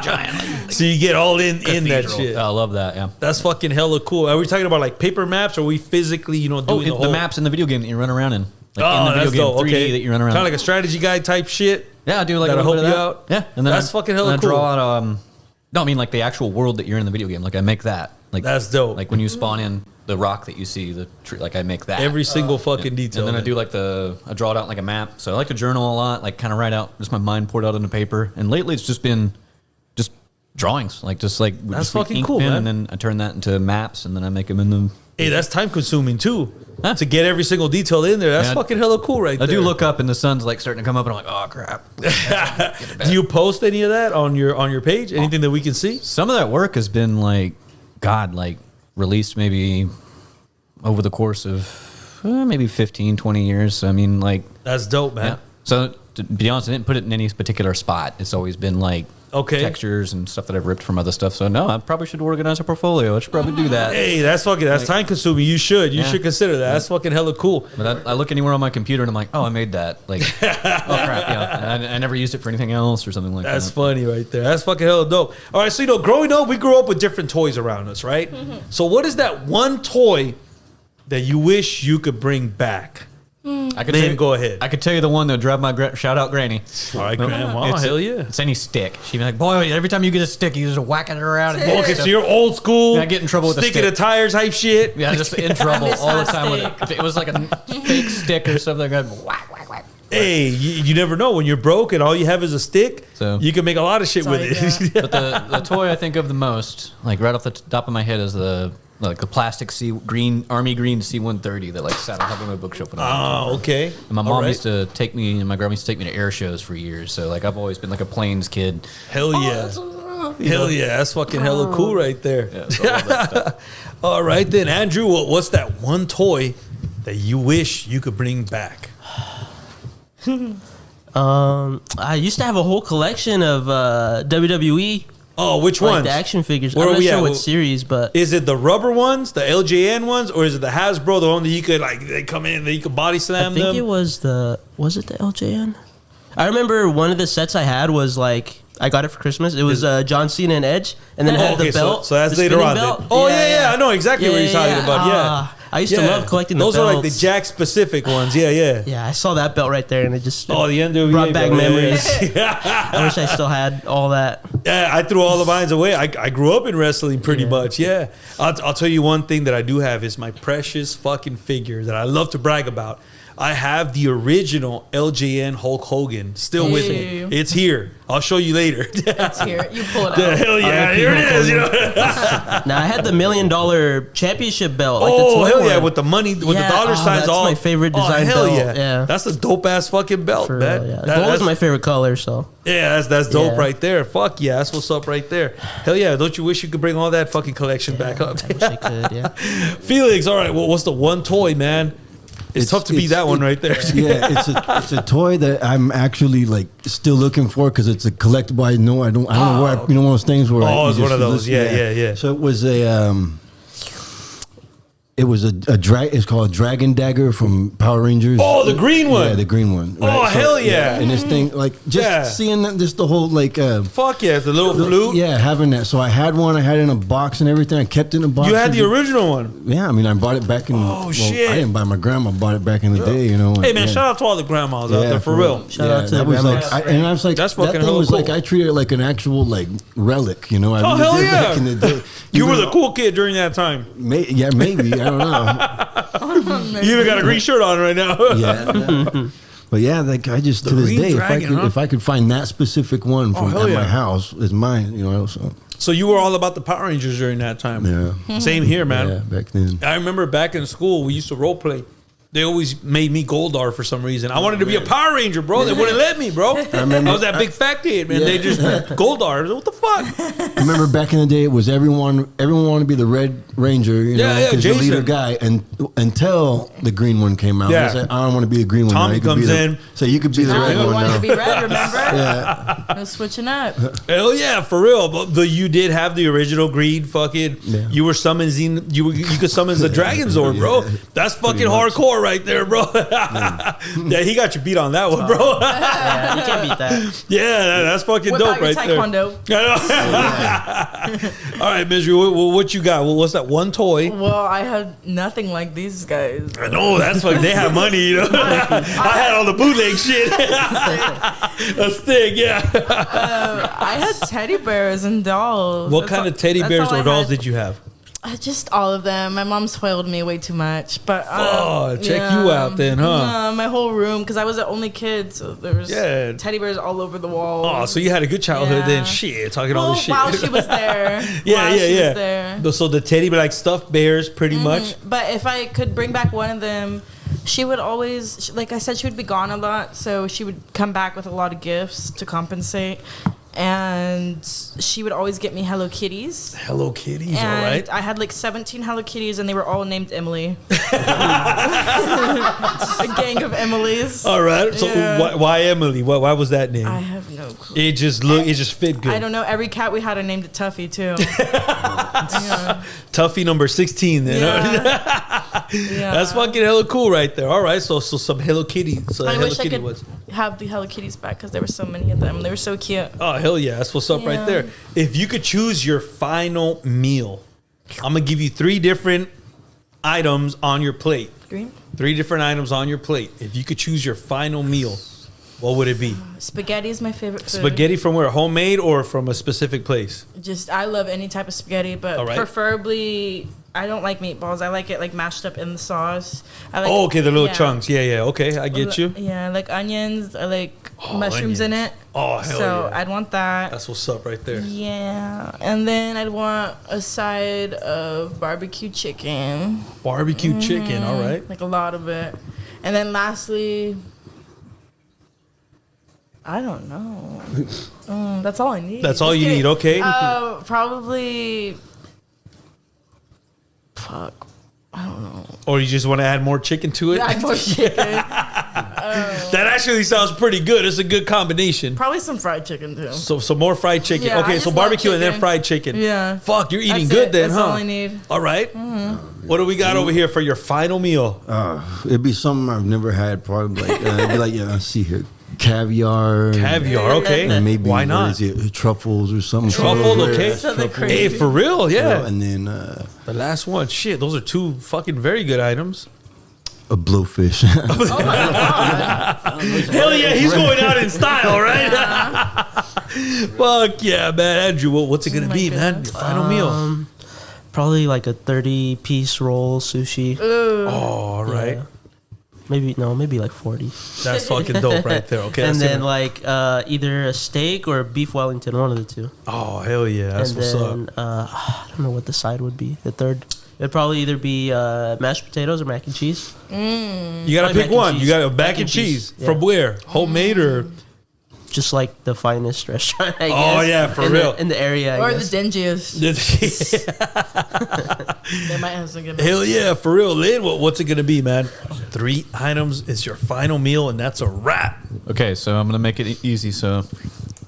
Giant. So you get all in that Cathedral. shit. I love that. Yeah. That's fucking hella cool. Are we talking about like paper maps, or are we physically, doing the whole maps in the video game that you run around in. Like in the that's video game, dope. 3D that you run around. Kind of like a strategy guide type shit. Yeah, I do like That'll a little bit help of you that. out. Yeah, and then That's fucking hella and I draw cool. out. No, I mean like the actual world that you're in the video game. Like I make that. Like That's dope. Like when you spawn in the rock that you see, the tree. Like I make that. Every single fucking detail. And then I do like I draw it out like a map. So I like to journal a lot. Like kind of write out just my mind poured out into paper. And lately it's just been just drawings. Like just like That's just like fucking ink cool, pen, man. And then I turn that into maps, and then I make them in the. Hey, that's time consuming too. Huh? To get every single detail in there. That's Yeah, fucking hella cool right I there. do look up and the sun's like starting to come up, and I'm like, oh crap. Do you post any of that on your page? Anything that we can see? Some of that work has been like released maybe over the course of maybe 15, 20 years. I mean, like, That's dope, man. yeah. So to be honest, I didn't put it in any particular spot. It's always been like textures and stuff that I've ripped from other stuff. So no, I probably should organize a portfolio. I should probably do that. Hey, that's time consuming. You should consider that. That's fucking hella cool. But I look anywhere on my computer and I'm like, oh, I made that. Like, oh crap, yeah. And I never used it for anything else or something like that. That's funny right there. That's fucking hella dope. All right, so growing up, we grew up with different toys around us, right? Mm-hmm. So what is that one toy that you wish you could bring back? Go ahead. I could tell you the one that would drive my shout out granny. All right, Grandma. Hell yeah. It's any stick. She'd be like, boy, every time you get a stick, you just whacking it around. And Okay, so you're old school. Yeah, I get in trouble with the stick in stick. the tire type shit. Yeah, just in trouble all the that time with it. stick. If it was like a fake stick or something, I'd whack, whack, whack. Hey, you never know when you're broke and all you have is a stick. So- you can make a lot of shit with it. But the toy I think of the most, like right off the top of my head, is the plastic army green C-130 that sat on top of my bookshelf. Oh, okay. And my mom used to take me, and my grandma used to take me to air shows for years. So I've always been like a planes kid. Hell yeah. Hell yeah. That's fucking hella cool right there. Yeah, so I love that stuff. All right then, Andrew, what's that one toy that you wish you could bring back? I used to have a whole collection of WWE. Oh, which Like ones? the action figures. Where I'm are not we sure at? what series, but Is it the rubber ones, the LJN ones, or is it the Hasbro, the one that you could they come in, that you could body I slam think them? it was the LJN? I remember one of the sets I had was like I got it for Christmas. It was John Cena and Edge, and then it had the belt. So that's the later on. belt. Oh yeah, I know exactly what you're talking about. Yeah. I used to love collecting the belts. Those are like the Jack specific ones. Yeah. Yeah, I saw that belt right there, and it just the NWA brought back memories. Yeah. I wish I still had all that. Yeah, I threw all the mines away. I grew up in wrestling pretty much. Yeah, I'll tell you one thing that I do have is my precious fucking figure that I love to brag about. I have the original LJN Hulk Hogan still with me. It's here. I'll show you later. It's here. You pull it out. Hell yeah, here it is. Now I had the $1 million championship belt. Like Oh the hell yeah, one. with the money, with the dollar signs. That's my favorite design hell belt. Yeah, that's a dope ass fucking belt, For man. real, yeah. Gold is my favorite color, so. Yeah, that's dope Yeah. right there. Fuck yeah, that's what's up right there. Hell yeah, don't you wish you could bring all that fucking collection back up? I wish I could, yeah. Felix, all right, well, what's the one toy, man? It's tough to beat that one right there. Yeah, it's a toy that I'm actually like still looking for because it's a collectible. I don't know where one of those things where it's one of those. Yeah. So it was a drag. It's called a Dragon Dagger from Power Rangers. Oh, the green one. Yeah, the green one. Oh, hell yeah. And this thing, like, just seeing that, just the whole like. Fuck yeah, it's the little flute. Yeah, having that. So I had one. I had it in a box and everything. I kept it in a box. You had the original one. Yeah, I mean, I bought it back in. Oh shit! I didn't buy my grandma. Bought it back in the day. You know. Hey man, shout out to all the grandmas out there for real. Shout out to the was grandmas. like, and I was like, That's that fucking thing was cool. like, I treated it like an actual like relic. You know. I Oh really hell did yeah! Back in the day. You were Even the cool kid during that time. maybe. I don't know. You even got a green shirt on right now. Yeah. But yeah, like I just to this green day, dragon, if I could find that specific one from hell at yeah. my house, it's mine. You know. So you were all about the Power Rangers during that time. Yeah. Same here, man. Yeah, back then. I remember back in school, we used to role play. They always made me Goldar for some reason. I wanted to be a Power Ranger, bro. They wouldn't let me, bro. I was that big fat kid, man. They just Goldar. What the fuck? I remember back in the day, it was everyone wanted to be the Red Ranger, you know, because the leader guy, and until the green one came out. Yeah. I said, I don't want to be the green one. Tommy comes in. So you could be the red You one wanted now. to be red, remember? Yeah. No switching up. Hell yeah, for real. But you did have the original green fucking. Yeah. You were summoning. You could summon the Dragon Zord, bro. That's fucking hardcore right there, bro. Yeah, he got you beat on that one, bro. Yeah, you can't beat that. Yeah, that's fucking What dope about your right there. taekwondo? All right, Misery, what you got? What's that one toy? Well, I had nothing like these guys. I know that's like they have money, you know. I had all the bootleg shit. A stick, yeah. I had teddy bears and dolls. What kind of teddy bears or dolls did you have? Just all of them. My mom spoiled me way too much. But check you out then, huh? My whole room, because I was the only kid, so there was teddy bears all over the wall. Oh, so you had a good childhood then. Yeah. Shit, talking all this shit. While she was there. Yeah. So the teddy bear, like stuffed bears, pretty much. But if I could bring back one of them, she would always, like I said, she would be gone a lot, so she would come back with a lot of gifts to compensate. And she would always get me Hello Kitties. Hello Kitties, And all right. I had like 17 Hello Kitties, and they were all named Emily. A gang of Emilys. All right. So why Emily? Why was that name? I have no clue. It just fit good. I don't know. Every cat we had, I named it Tuffy too. Yeah. Tuffy number 16 then. Yeah. That's fucking hella cool right there. All right. So some Hello Kitty. So I Hello wish Kitty I could have the Hello Kitties back because there were so many of them. They were so cute. Oh, hell yeah. That's what's up right there. If you could choose your final meal, I'm going to give you 3 different items on your plate. Green? 3 different items on your plate. If you could choose your final meal, what would it be? Spaghetti is my favorite food. Spaghetti from where? Homemade or from a specific place? I love any type of spaghetti, but preferably, I don't like meatballs. I like it like mashed up in the sauce. I like, okay, the little chunks. Yeah. Okay, I get you. Yeah, I like onions. I like mushrooms in it. Oh, hell so yeah. I'd want that. That's what's up right there. Yeah, and then I'd want a side of barbecue chicken. Barbecue chicken, all right. Like a lot of it. And then lastly, I don't know. That's all I need. That's all you need, okay. Probably, fuck, I don't know. Or you just want to add more chicken to it? Add more chicken. That actually sounds pretty good. It's a good combination. Probably some fried chicken too. So more fried chicken. Yeah, okay, I so just barbecue love and then chicken. fried chicken. Yeah. Fuck, you're eating That's good it. then, That's huh? all I need. All right. What do we got over here for your final meal? It'd be something I've never had. Probably like it'd be like let's see here. caviar. Okay. And maybe why not? What is it? Truffles or something. Truffle, okay. Hey, for real, yeah. And then the last one, shit, those are two fucking very good items. a blowfish. Oh my god! Hell yeah, he's going out in style, right? Fuck yeah, man. Andrew, what's it gonna be, man? Your final meal? Probably like a 30-piece roll sushi. Oh, all right. Yeah. Maybe like 40. That's fucking dope right there. Okay. And then like either a steak or a beef Wellington, one of the two. Oh, hell yeah. That's and what's then, up. I don't know what the side would be. The third. It'd probably either be mashed potatoes or mac and cheese. You gotta Probably pick one. You got a mac and cheese. Yeah. From where? Homemade or? Just like the finest restaurant, I guess. Oh, yeah, for real. In the area, I Or guess. the dingiest. They might have some good. Hell yeah, for real. Lynn, what's it gonna be, man? 3 items. It's your final meal, and that's a wrap. Okay, so I'm gonna make it easy. So,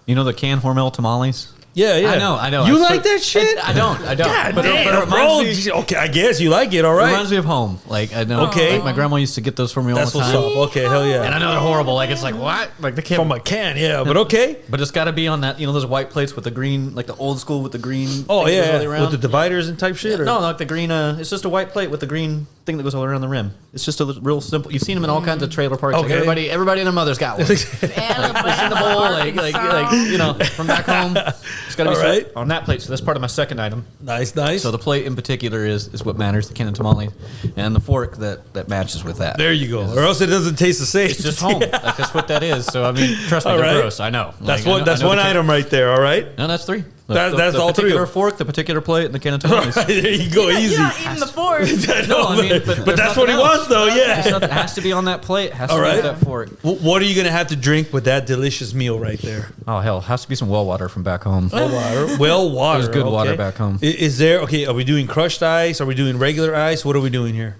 you know the canned Hormel tamales? Yeah, yeah. I know. You like that shit? I don't. God but damn, it reminds me, Okay, I guess you like it. All it right. reminds me of home. Like I know. Okay. Like my grandma used to get those for me all That's the what's time. up. Okay, hell yeah. And I know they're horrible. Like it's like what? Like they can't. From a can, yeah, but okay. But it's got to be on that. You know those white plates with the green, like the old school with the green. Oh thing that goes all yeah, the way around? with the dividers and type shit. Or? No, like the green. It's just a white plate with the green thing that goes all around the rim. It's just a real simple. You've seen them in all kinds of trailer parks. Like Okay. everybody and their mother's got one. It's in the bowl, like you know, from back home. It's got to be All right. on that plate. So that's part of my second item. Nice. So the plate in particular is what matters. The can of tamale, and the fork that matches with that. There you go. Or else it doesn't taste the same. It's just home. Like that's what that is. So I mean, trust me, All they're right. gross. I know. That's Like, one. That's I know one the can- item right there. All right. No, that's 3. That's the all 3 of particular them. fork, the particular plate, and the can of tamales. there you go. Easy. You're not eating the fork. I No, know, I mean, but there's that's what he nothing wants, else. though. There's Yeah. nothing- it has to be on that plate. It has to All be right. with that fork. What are you gonna have to drink with that delicious meal right there? Oh hell, it has to be some well water from back home. Well water. Well water. There's good water okay. back home. Is there? Okay. Are we doing crushed ice? Are we doing regular ice? What are we doing here?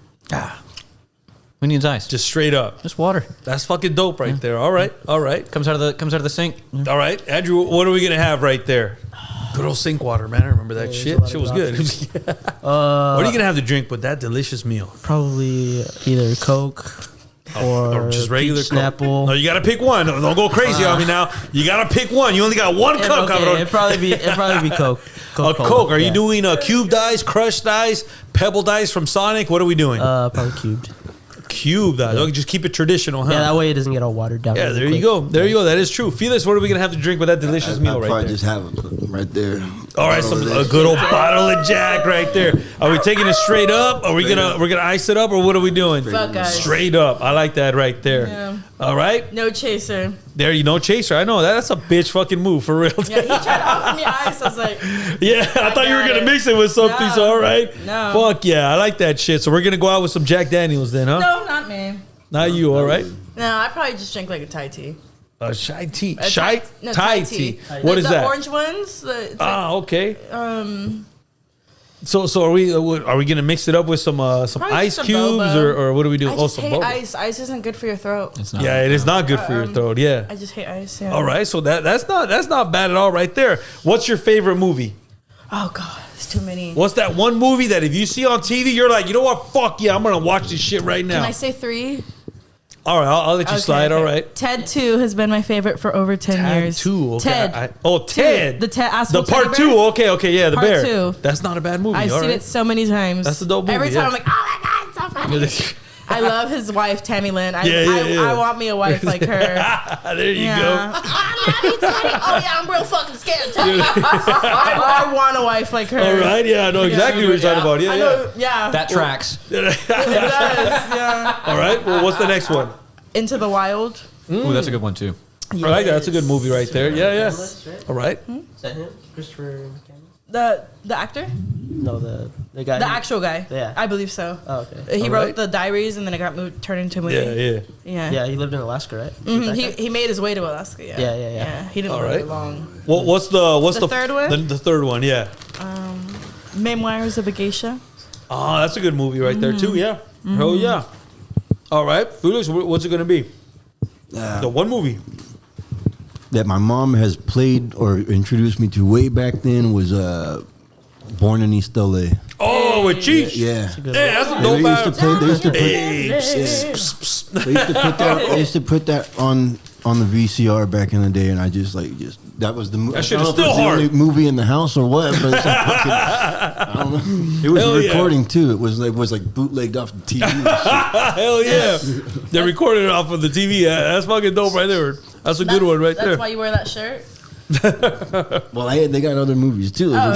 Who needs ice? Just straight up. Just water. That's fucking dope right there. All right. All right. Comes out of the sink. All right. Andrew, what are we gonna have right there? Good old sink water, man. I remember that shit. Shit was good. What are you gonna have to drink with that delicious meal? Probably either Coke or just regular peach Coke? Snapple. No, you gotta pick one. Don't go crazy on me now. You gotta pick one. You only got one cup, cabrón. It'd probably be Coke. A Coke. Are you doing a cubed ice, crushed ice, pebbled ice from Sonic? What are we doing? Probably cubed. Cubed ice. Okay, just keep it traditional, huh? Yeah, that way it doesn't get all watered down. Yeah, really there quick. you go. There you go. That is true. Felix, what are we gonna have to drink with that delicious meal I'll right probably there? just have it right there. All right, a good old bottle of Jack right there. Are we taking it straight up? Are we we're gonna ice it up, or what are we doing? Fuck ice. Straight up. I like that right there. Yeah. All right, No chaser. there you know, chaser. I know that's a bitch fucking move for real. Yeah, he tried to offer me ice. I was like, Yeah, I thought you were got gonna it. mix it with something. No. So all right, No. Fuck yeah, I like that shit. So we're gonna go out with some Jack Daniels then, huh? no, not me. Not you, all right? No, I probably just drink like a Thai tea. Shy tea, A shy no, Thai tea. The- What is the that? orange ones. It's like, Okay. So are we gonna mix it up with some ice some cubes boba. or what do we do? I just some hate boba. ice. Ice isn't good for your throat. It's not. Yeah, it is not good for your throat. Yeah. I just hate ice. Yeah. All right, so that's not bad at all right there. What's your favorite movie? Oh god, it's too many. What's that one movie that if you see on TV, you're like, you know what? Fuck yeah, I'm gonna watch this shit right now. Can I say 3? All right, I'll let you slide. All right. Ted 2 has been my favorite for over 10 years. Two. Okay. Ted. Ted. The Ted. The Asshole part teddy bear. 2. Okay. Yeah, the Part bear. 2. That's not a bad movie. I've all seen right. it so many times. That's a dope movie, Every time yeah. I'm like, oh my god, it's so funny. I love his wife, Tammy Lynn. I Yeah. want me a wife like her. There you Yeah. go. I love you, Tammy. Oh yeah, I'm real fucking scared, Tammy. I want a wife like her. All right. Yeah, I know exactly what you're talking about. I Yeah, know, yeah. That tracks. It does, yeah. All right. Well, what's the next one? Into the Wild. Ooh, that's a good one too. I like that. That's a good movie right there. Yeah. All right. Is that him? Christopher McCandless? The actor? No, the guy. The actual guy. Yeah. I believe so. Oh, okay. He All wrote right. the diaries and then it got turned into a movie. Yeah. Yeah. Yeah, he lived in Alaska, right? Mhm. He made his way to Alaska. Yeah. Yeah. He didn't All live right. very long. What's the third one? The third one. Yeah. Memoirs of a Geisha. Oh, that's a good movie right there too. Yeah. Hell yeah. All right, Felix, what's it gonna be? The one movie. That my mom has played or introduced me to way back then was Born in East LA. Oh, with Cheech. Yeah. Yeah, that's a They dope used to ass. play. They used to put. Hey, They used to put that. They used to put that on on the VCR back in the day, and I just that was the movie. That shit is still hard. The only movie in the house or what? But it's like fucking, I don't know. It was Hell recording too. It was like bootlegged off the TV. And shit. Hell yeah. They recorded it off of the TV. That's fucking dope right there. That's a good one right there. That's why you wear that shirt? Well, they got other movies too. Hell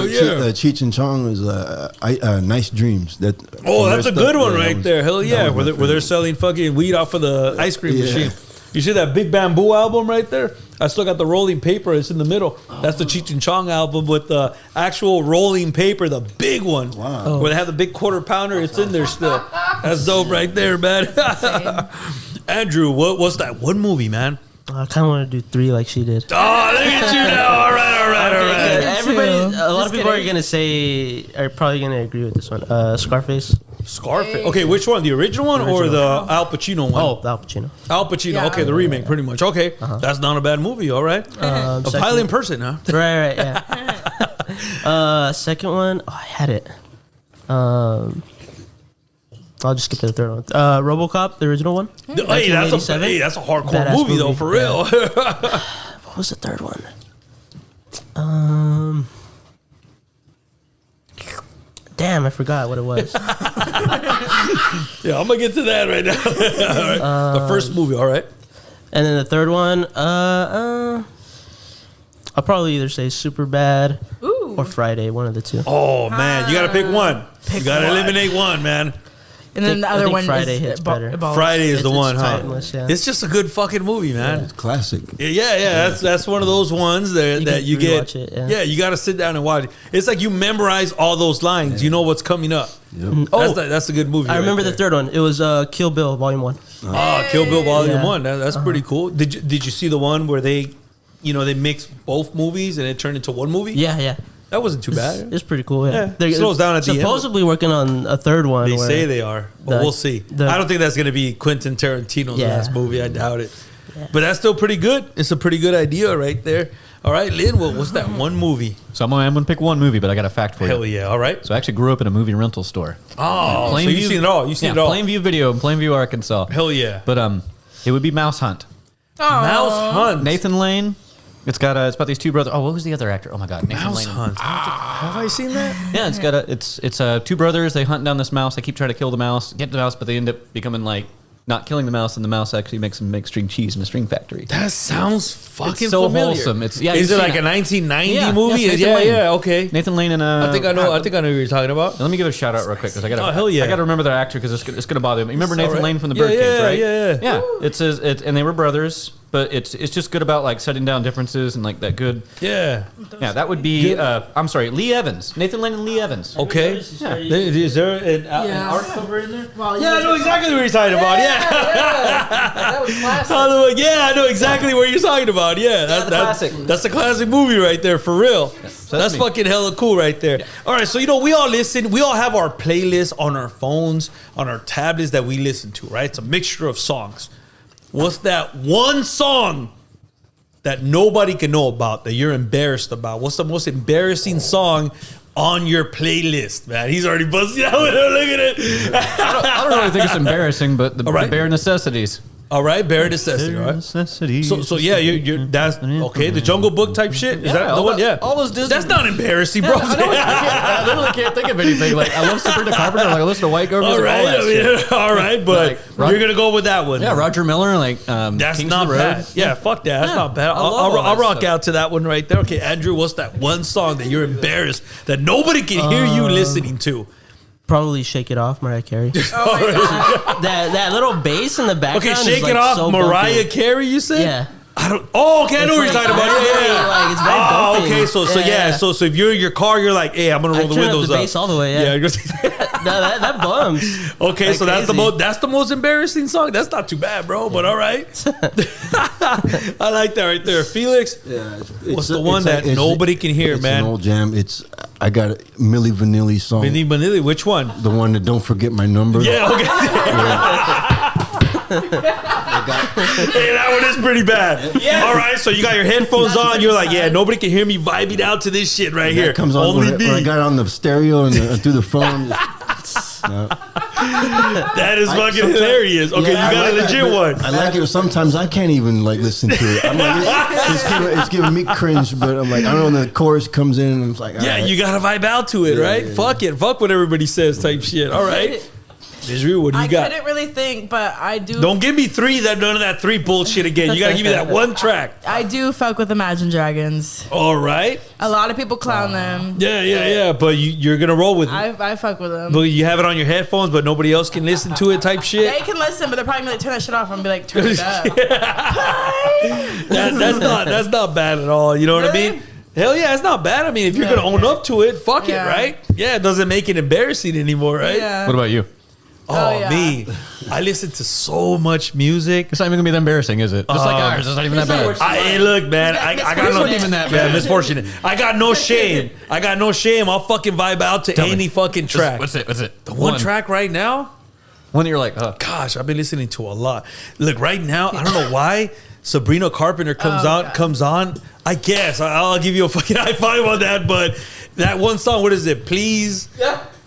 yeah. Cheech and Chong was Nice Dreams. That's a good one right there. Hell yeah. Where they're selling fucking weed off of the ice cream machine. You see that Big Bamboo album right there? I still got the rolling paper. It's in the middle. That's the Cheech and Chong album with the actual rolling paper, the big one. Wow. Where they have the big quarter pounder. It's in there still. That's dope right there, man. Andrew, what's that one movie, man? I kind of want to do 3 like she did. Oh, look at you now. All right. Everybody, a lot of people are probably gonna agree with this one. Scarface. Scarface. Okay, which one? The original one or the Al Pacino one? Oh, Al Pacino. Al Pacino. Yeah. Okay, the remake, pretty much. Okay, that's not a bad movie. All right. A violent person, huh? Right. Yeah. Second one. Oh, I had it. I'll just skip to the third one. RoboCop, the original one. Hey, that's a hardcore Badass movie though, for real. What was the third one? Damn, I forgot what it was. Yeah, I'm gonna get to that right now. All right. The first movie, all right. And then the third one, I'll probably either say Superbad or Friday, one of the two. Oh man, you gotta pick one. You gotta eliminate one, man. And then the other one Friday is hits better. Friday is the one, huh? Timeless, yeah. It's just a good fucking movie, man. It's classic. Yeah. That's one of those ones that you get. It, you got to sit down and watch it. It's like you memorize all those lines. You know what's coming up. Yep. That's a good movie. I remember the third one. It was Kill Bill Volume 1. Kill Bill Volume 1. That's pretty cool. Did you see the one where they mix both movies and it turned into one movie? Yeah. That wasn't too bad. It's pretty cool. Yeah, It slows down at the end. Supposedly working on a third one. They say they are, but we'll see. I don't think that's going to be Quentin Tarantino's last movie. I doubt it. Yeah. But that's still pretty good. It's a pretty good idea right there. All right, Lynn, what's that one movie? So I'm going to pick one movie, but I got a fact for you. Hell yeah, all right. So I actually grew up in a movie rental store. Oh, so you've seen it all. You've seen it all. Plainview Video in Plainview, Arkansas. Hell yeah. But it would be Mouse Hunt. Mouse Hunt. Nathan Lane. It's about these two brothers. Oh, what was the other actor? Oh my God, Nathan Mouse Lane. Hunt. Have I seen that? Yeah, it's two brothers. They hunt down this mouse. They keep trying to kill the mouse, get the mouse, but they end up becoming like not killing the mouse, and the mouse actually makes them make string cheese in a string factory. That sounds fucking it's so familiar. wholesome. Is it like a 1990 movie? Yes, yeah, okay. Nathan Lane and I think I know who you're talking about. Let me give a shout out real quick because I got hell yeah. I got to remember their actor because it's going to bother me. You remember Nathan Lane from the Birdcage, right? Yeah. And they were brothers. But it's just good about like setting down differences and like that good. Yeah. Yeah, that would be. I'm sorry, Lee Evans, Nathan Lane and Lee Evans. Okay. Yeah. Is there an art cover in there? Well, yeah, I know exactly what you're talking about. Yeah. That was classic. I know exactly what you're talking about. Yeah, that's classic. That's a classic movie right there for real. So that's fucking hella cool right there. Yeah. All right, so we all listen. We all have our playlists on our phones, on our tablets that we listen to. Right, it's a mixture of songs. What's that one song that nobody can know about, that you're embarrassed about? What's the most embarrassing song on your playlist, man? He's already busting out with it. Look at it. I don't really think it's embarrassing, but the bare necessities. All right, bare necessity, all right? Necessities. So yeah, you're that's okay. The Jungle Book type shit. Is that the one? Yeah, all those Disney. That's not embarrassing, bro. I literally can't think of anything. Like I love Sabrina Carpenter. Like I listen to White Girl music. All right, but you're gonna go with that one. Yeah, Roger Miller. Like that's King's not Road. bad. Yeah, fuck that. That's not bad. I'll rock out to that one right there. Okay, Andrew, what's that one song that you're embarrassed that nobody can hear you listening to? Probably Shake It Off, Mariah Carey. that little bass in the background. Okay, Shake It Off, so Mariah Carey, you said? Yeah. I don't. Oh, okay, I know what you're talking about. Yeah. Like, it's very bumping. So if you're in your car, you're like, hey, I'm gonna roll the windows up. The bass all the way. Yeah. that bumps. Okay, like so that's the most embarrassing song. That's not too bad, bro. But all right. I like that right there, Felix. Yeah. What's the one that nobody can hear, it's man? An old jam. I got a Milli Vanilli song. Milli Vanilli. Which one? The one that Don't Forget My Number. Yeah. Okay. Hey, that one is pretty bad. Yeah. All right, so you got your headphones on. You're like, yeah, nobody can hear me vibing out to this shit right here. Comes on only me. I got it on the stereo and through the phone. That is fucking hilarious. Okay, Yeah, you got a legit one. I like it. Sometimes I can't even like listen to it. I'm like, it's giving me cringe, but I'm like, I don't know when the chorus comes in and I'm like, Yeah, right. you gotta vibe out to it, right? yeah. Fuck it. Fuck what everybody says type shit. All right. Israel, what do you I got? couldn't really think, but I do. Don't give me none of that 3 bullshit again. You gotta give me that one track. I do fuck with Imagine Dragons. All right. A lot of people clown them. Yeah. But you're gonna roll with it. I fuck with them. But you have it on your headphones, but nobody else can listen to it type shit. They can listen, but they're probably gonna like, turn that shit off and be like, turn it up. That's not bad at all. You know what I Really? mean? Hell yeah, it's not bad. I mean, if you're gonna own up to it, fuck it, Yeah. right? Yeah, it doesn't make it embarrassing anymore, right? Yeah. What about you? Oh, yeah. me. I listen to so much music. It's not even gonna be that embarrassing, is it? Just like ours, it's not even that bad. Hey, look, man. I got no Misfortunate. Even that Yeah, bad. misfortunate. I got no shame. I'll fucking vibe out to Tell me. any fucking track. What's it? The one track right now? One that you're like, oh, Gosh, I've been listening to a lot. Look, right now, I don't know why Sabrina Carpenter comes on. I guess I'll give you a fucking high five on that. But that one song, what is it? Please.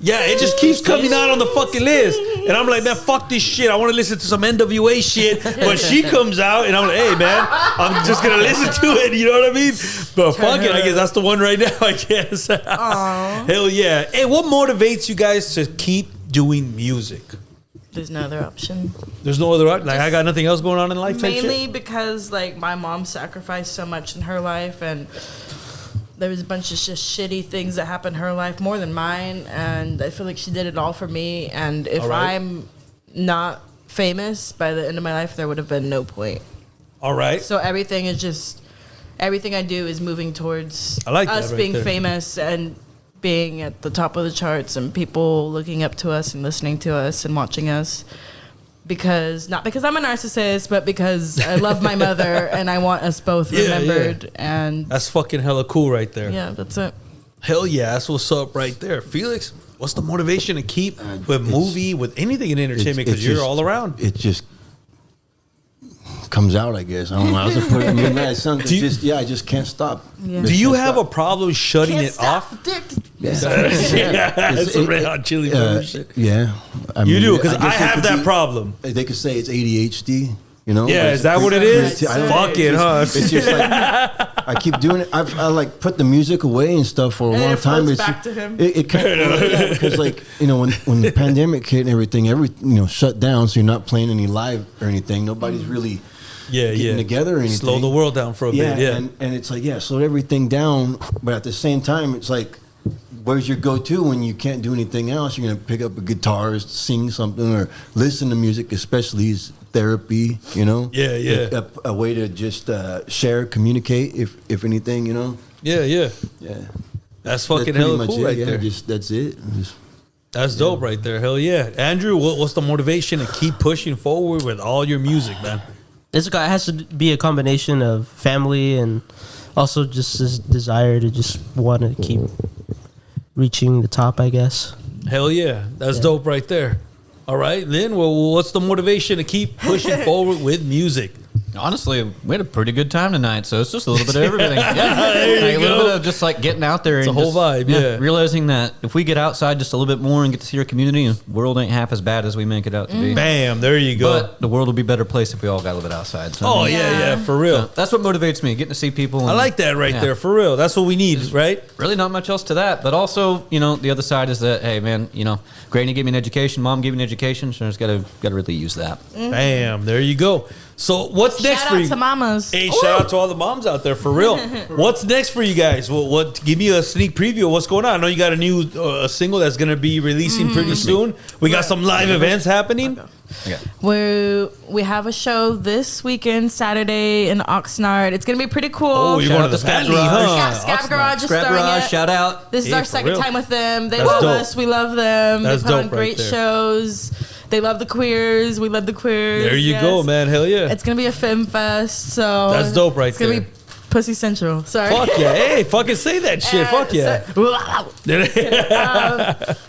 Yeah, it just keeps coming out on the fucking list. And I'm like, man, fuck this shit. I want to listen to some NWA shit. But she comes out and I'm like, hey, man, I'm just going to listen to it. You know what I mean? But fuck it. I guess that's the one right now, I guess. Hell yeah. Hey, what motivates you guys to keep doing music? There's no other option. There's no other, like, I got nothing else going on in life type shit? Mainly because like my mom sacrificed so much in her life, and there was a bunch of just shitty things that happened in her life more than mine, and I feel like she did it all for me. And if All right. I'm not famous by the end of my life, there would have been no point. All right. So everything I do is moving towards I like that us right being there. famous and being at the top of the charts and people looking up to us and listening to us and watching us. Not because I'm a narcissist, but because I love my mother and I want us both Yeah, remembered. And That's fucking hella cool right there. yeah, that's it. Hell yeah, that's what's up right there. Felix, what's the motivation to keep with movie, with anything in entertainment? Because you're just- all around. It just comes out, I guess. I don't know how to put it. I mean, it's something Do you- I just can't stop. Yeah. Do you have a problem shutting it off? Yeah. That's some Red Hot Chili Peppers shit. Yeah. I You mean, do, because guess I it have could that be- problem. They could say it's ADHD, you know? Yeah, Like, is that what it is? I don't- Fuck it, huh? It's just like, I keep doing it. I like put the music away and stuff for a And long it time. floats It's back to him. It because like, you know, when the pandemic hit and everything, shut down, so you're not playing any live or anything. Nobody's really getting together or anything. Slow the world down for a bit, yeah. And it's like, slow everything down, but at the same time, it's like, where's your go-to when you can't do anything else? You're gonna pick up a guitar, sing something, or listen to music, especially as therapy. You know, Yeah. a way to just share, communicate, if anything. You know, Yeah. That's fucking pretty hella much cool it, right yeah, there. that's it. That's dope right there. Hell yeah. Andrew, what's the motivation to keep pushing forward with all your music, man? It has to be a combination of family and also just this desire to just want to keep reaching the top, I guess. Hell yeah. That's dope right there. All right, Lynn, well, what's the motivation to keep pushing forward with music? honestly, we had a pretty good time tonight. So it's just a little bit of everything. Yeah, There you like a little go. bit of just like getting out there. It's and a whole just, vibe, yeah. Realizing that if we get outside just a little bit more and get to see our community, the world ain't half as bad as we make it out to be. Bam, there you go. But the world will be a better place if we all got a little bit outside. So, Oh, yeah, for real. that's what motivates me, getting to see people. And, I like that right yeah. there, for real. That's what we need, right? Really not much else to that. But also, you know, the other side is that, hey, man, you know, Granny gave me an education, Mom gave me an education, so I just got to really use that. Bam, there you go. So what's next Shout for out you? to mamas. Hey, shout out to all the moms out there, for real. What's next for you guys? What? Give me a sneak preview of what's going on. I know you got a new single that's going to be releasing pretty soon. We got some live events happening. Okay. We have a show this weekend, Saturday in Oxnard. It's gonna be pretty cool. Oh, you're Shout going out to the to Scrap Valley, Garage. huh? Scrap Garage is Scrap starring Garage, it. shout out. This is Yeah, our for second real. time with them. They That's love dope. us. We love them. That's they put dope on right great there. shows. They love the queers. We love the queers. There you go, man. Hell yeah. It's gonna be a film fest. So That's dope right it's gonna there. be Pussy Central. Sorry. Fuck yeah. Hey, fucking say that shit. Fuck yeah.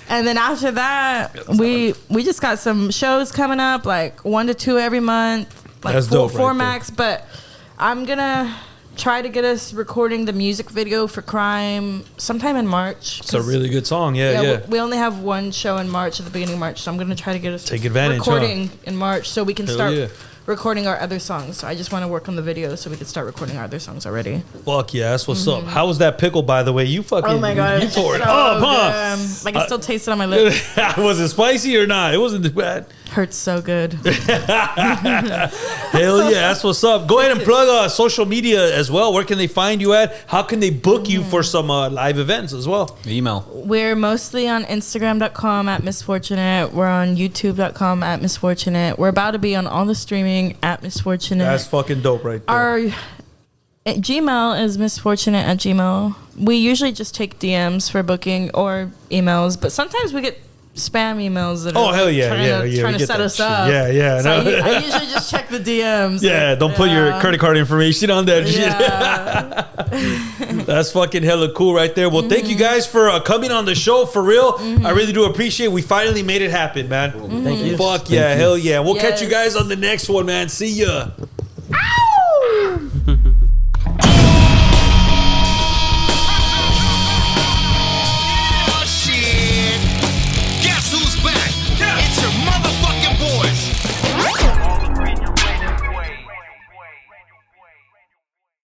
And then after that, we just got some shows coming up, like 1 to 2 every month, like That's full dope right formats. But I'm gonna try to get us recording the music video for Crime sometime in March. It's a really good song. Yeah. We only have one show in March at the beginning of March, so I'm going to try to get us take advantage recording in March so we can start recording our other songs. So I just want to work on the video so we can start recording our other songs already. Fuck yeah, that's what's up. How was that pickle, by the way? You fucking, oh my god, you tore it so up, huh? I can still taste it on my lips. Was it spicy or not? It wasn't too bad. Hurts so good. Hell yeah, that's what's up. Go ahead and plug social media as well. Where can they find you at? How can they book you for some live events as well? Email. We're mostly on Instagram.com at Mizfortunette. We're on YouTube.com at Mizfortunette. We're about to be on all the streaming at Mizfortunette. That's fucking dope right there. Our Gmail is Mizfortunette@gmail. We usually just take DMs for booking or emails, but sometimes we get spam emails that are hell yeah, trying to set us up. Yeah. So I usually just check the DMs. Yeah, don't put your credit card information on that shit. That's fucking hella cool right there. Well, thank you guys for coming on the show, for real. I really do appreciate it. We finally made it happen, man. Thank you. Fuck yeah, hell yeah. We'll catch you guys on the next one, man. See ya.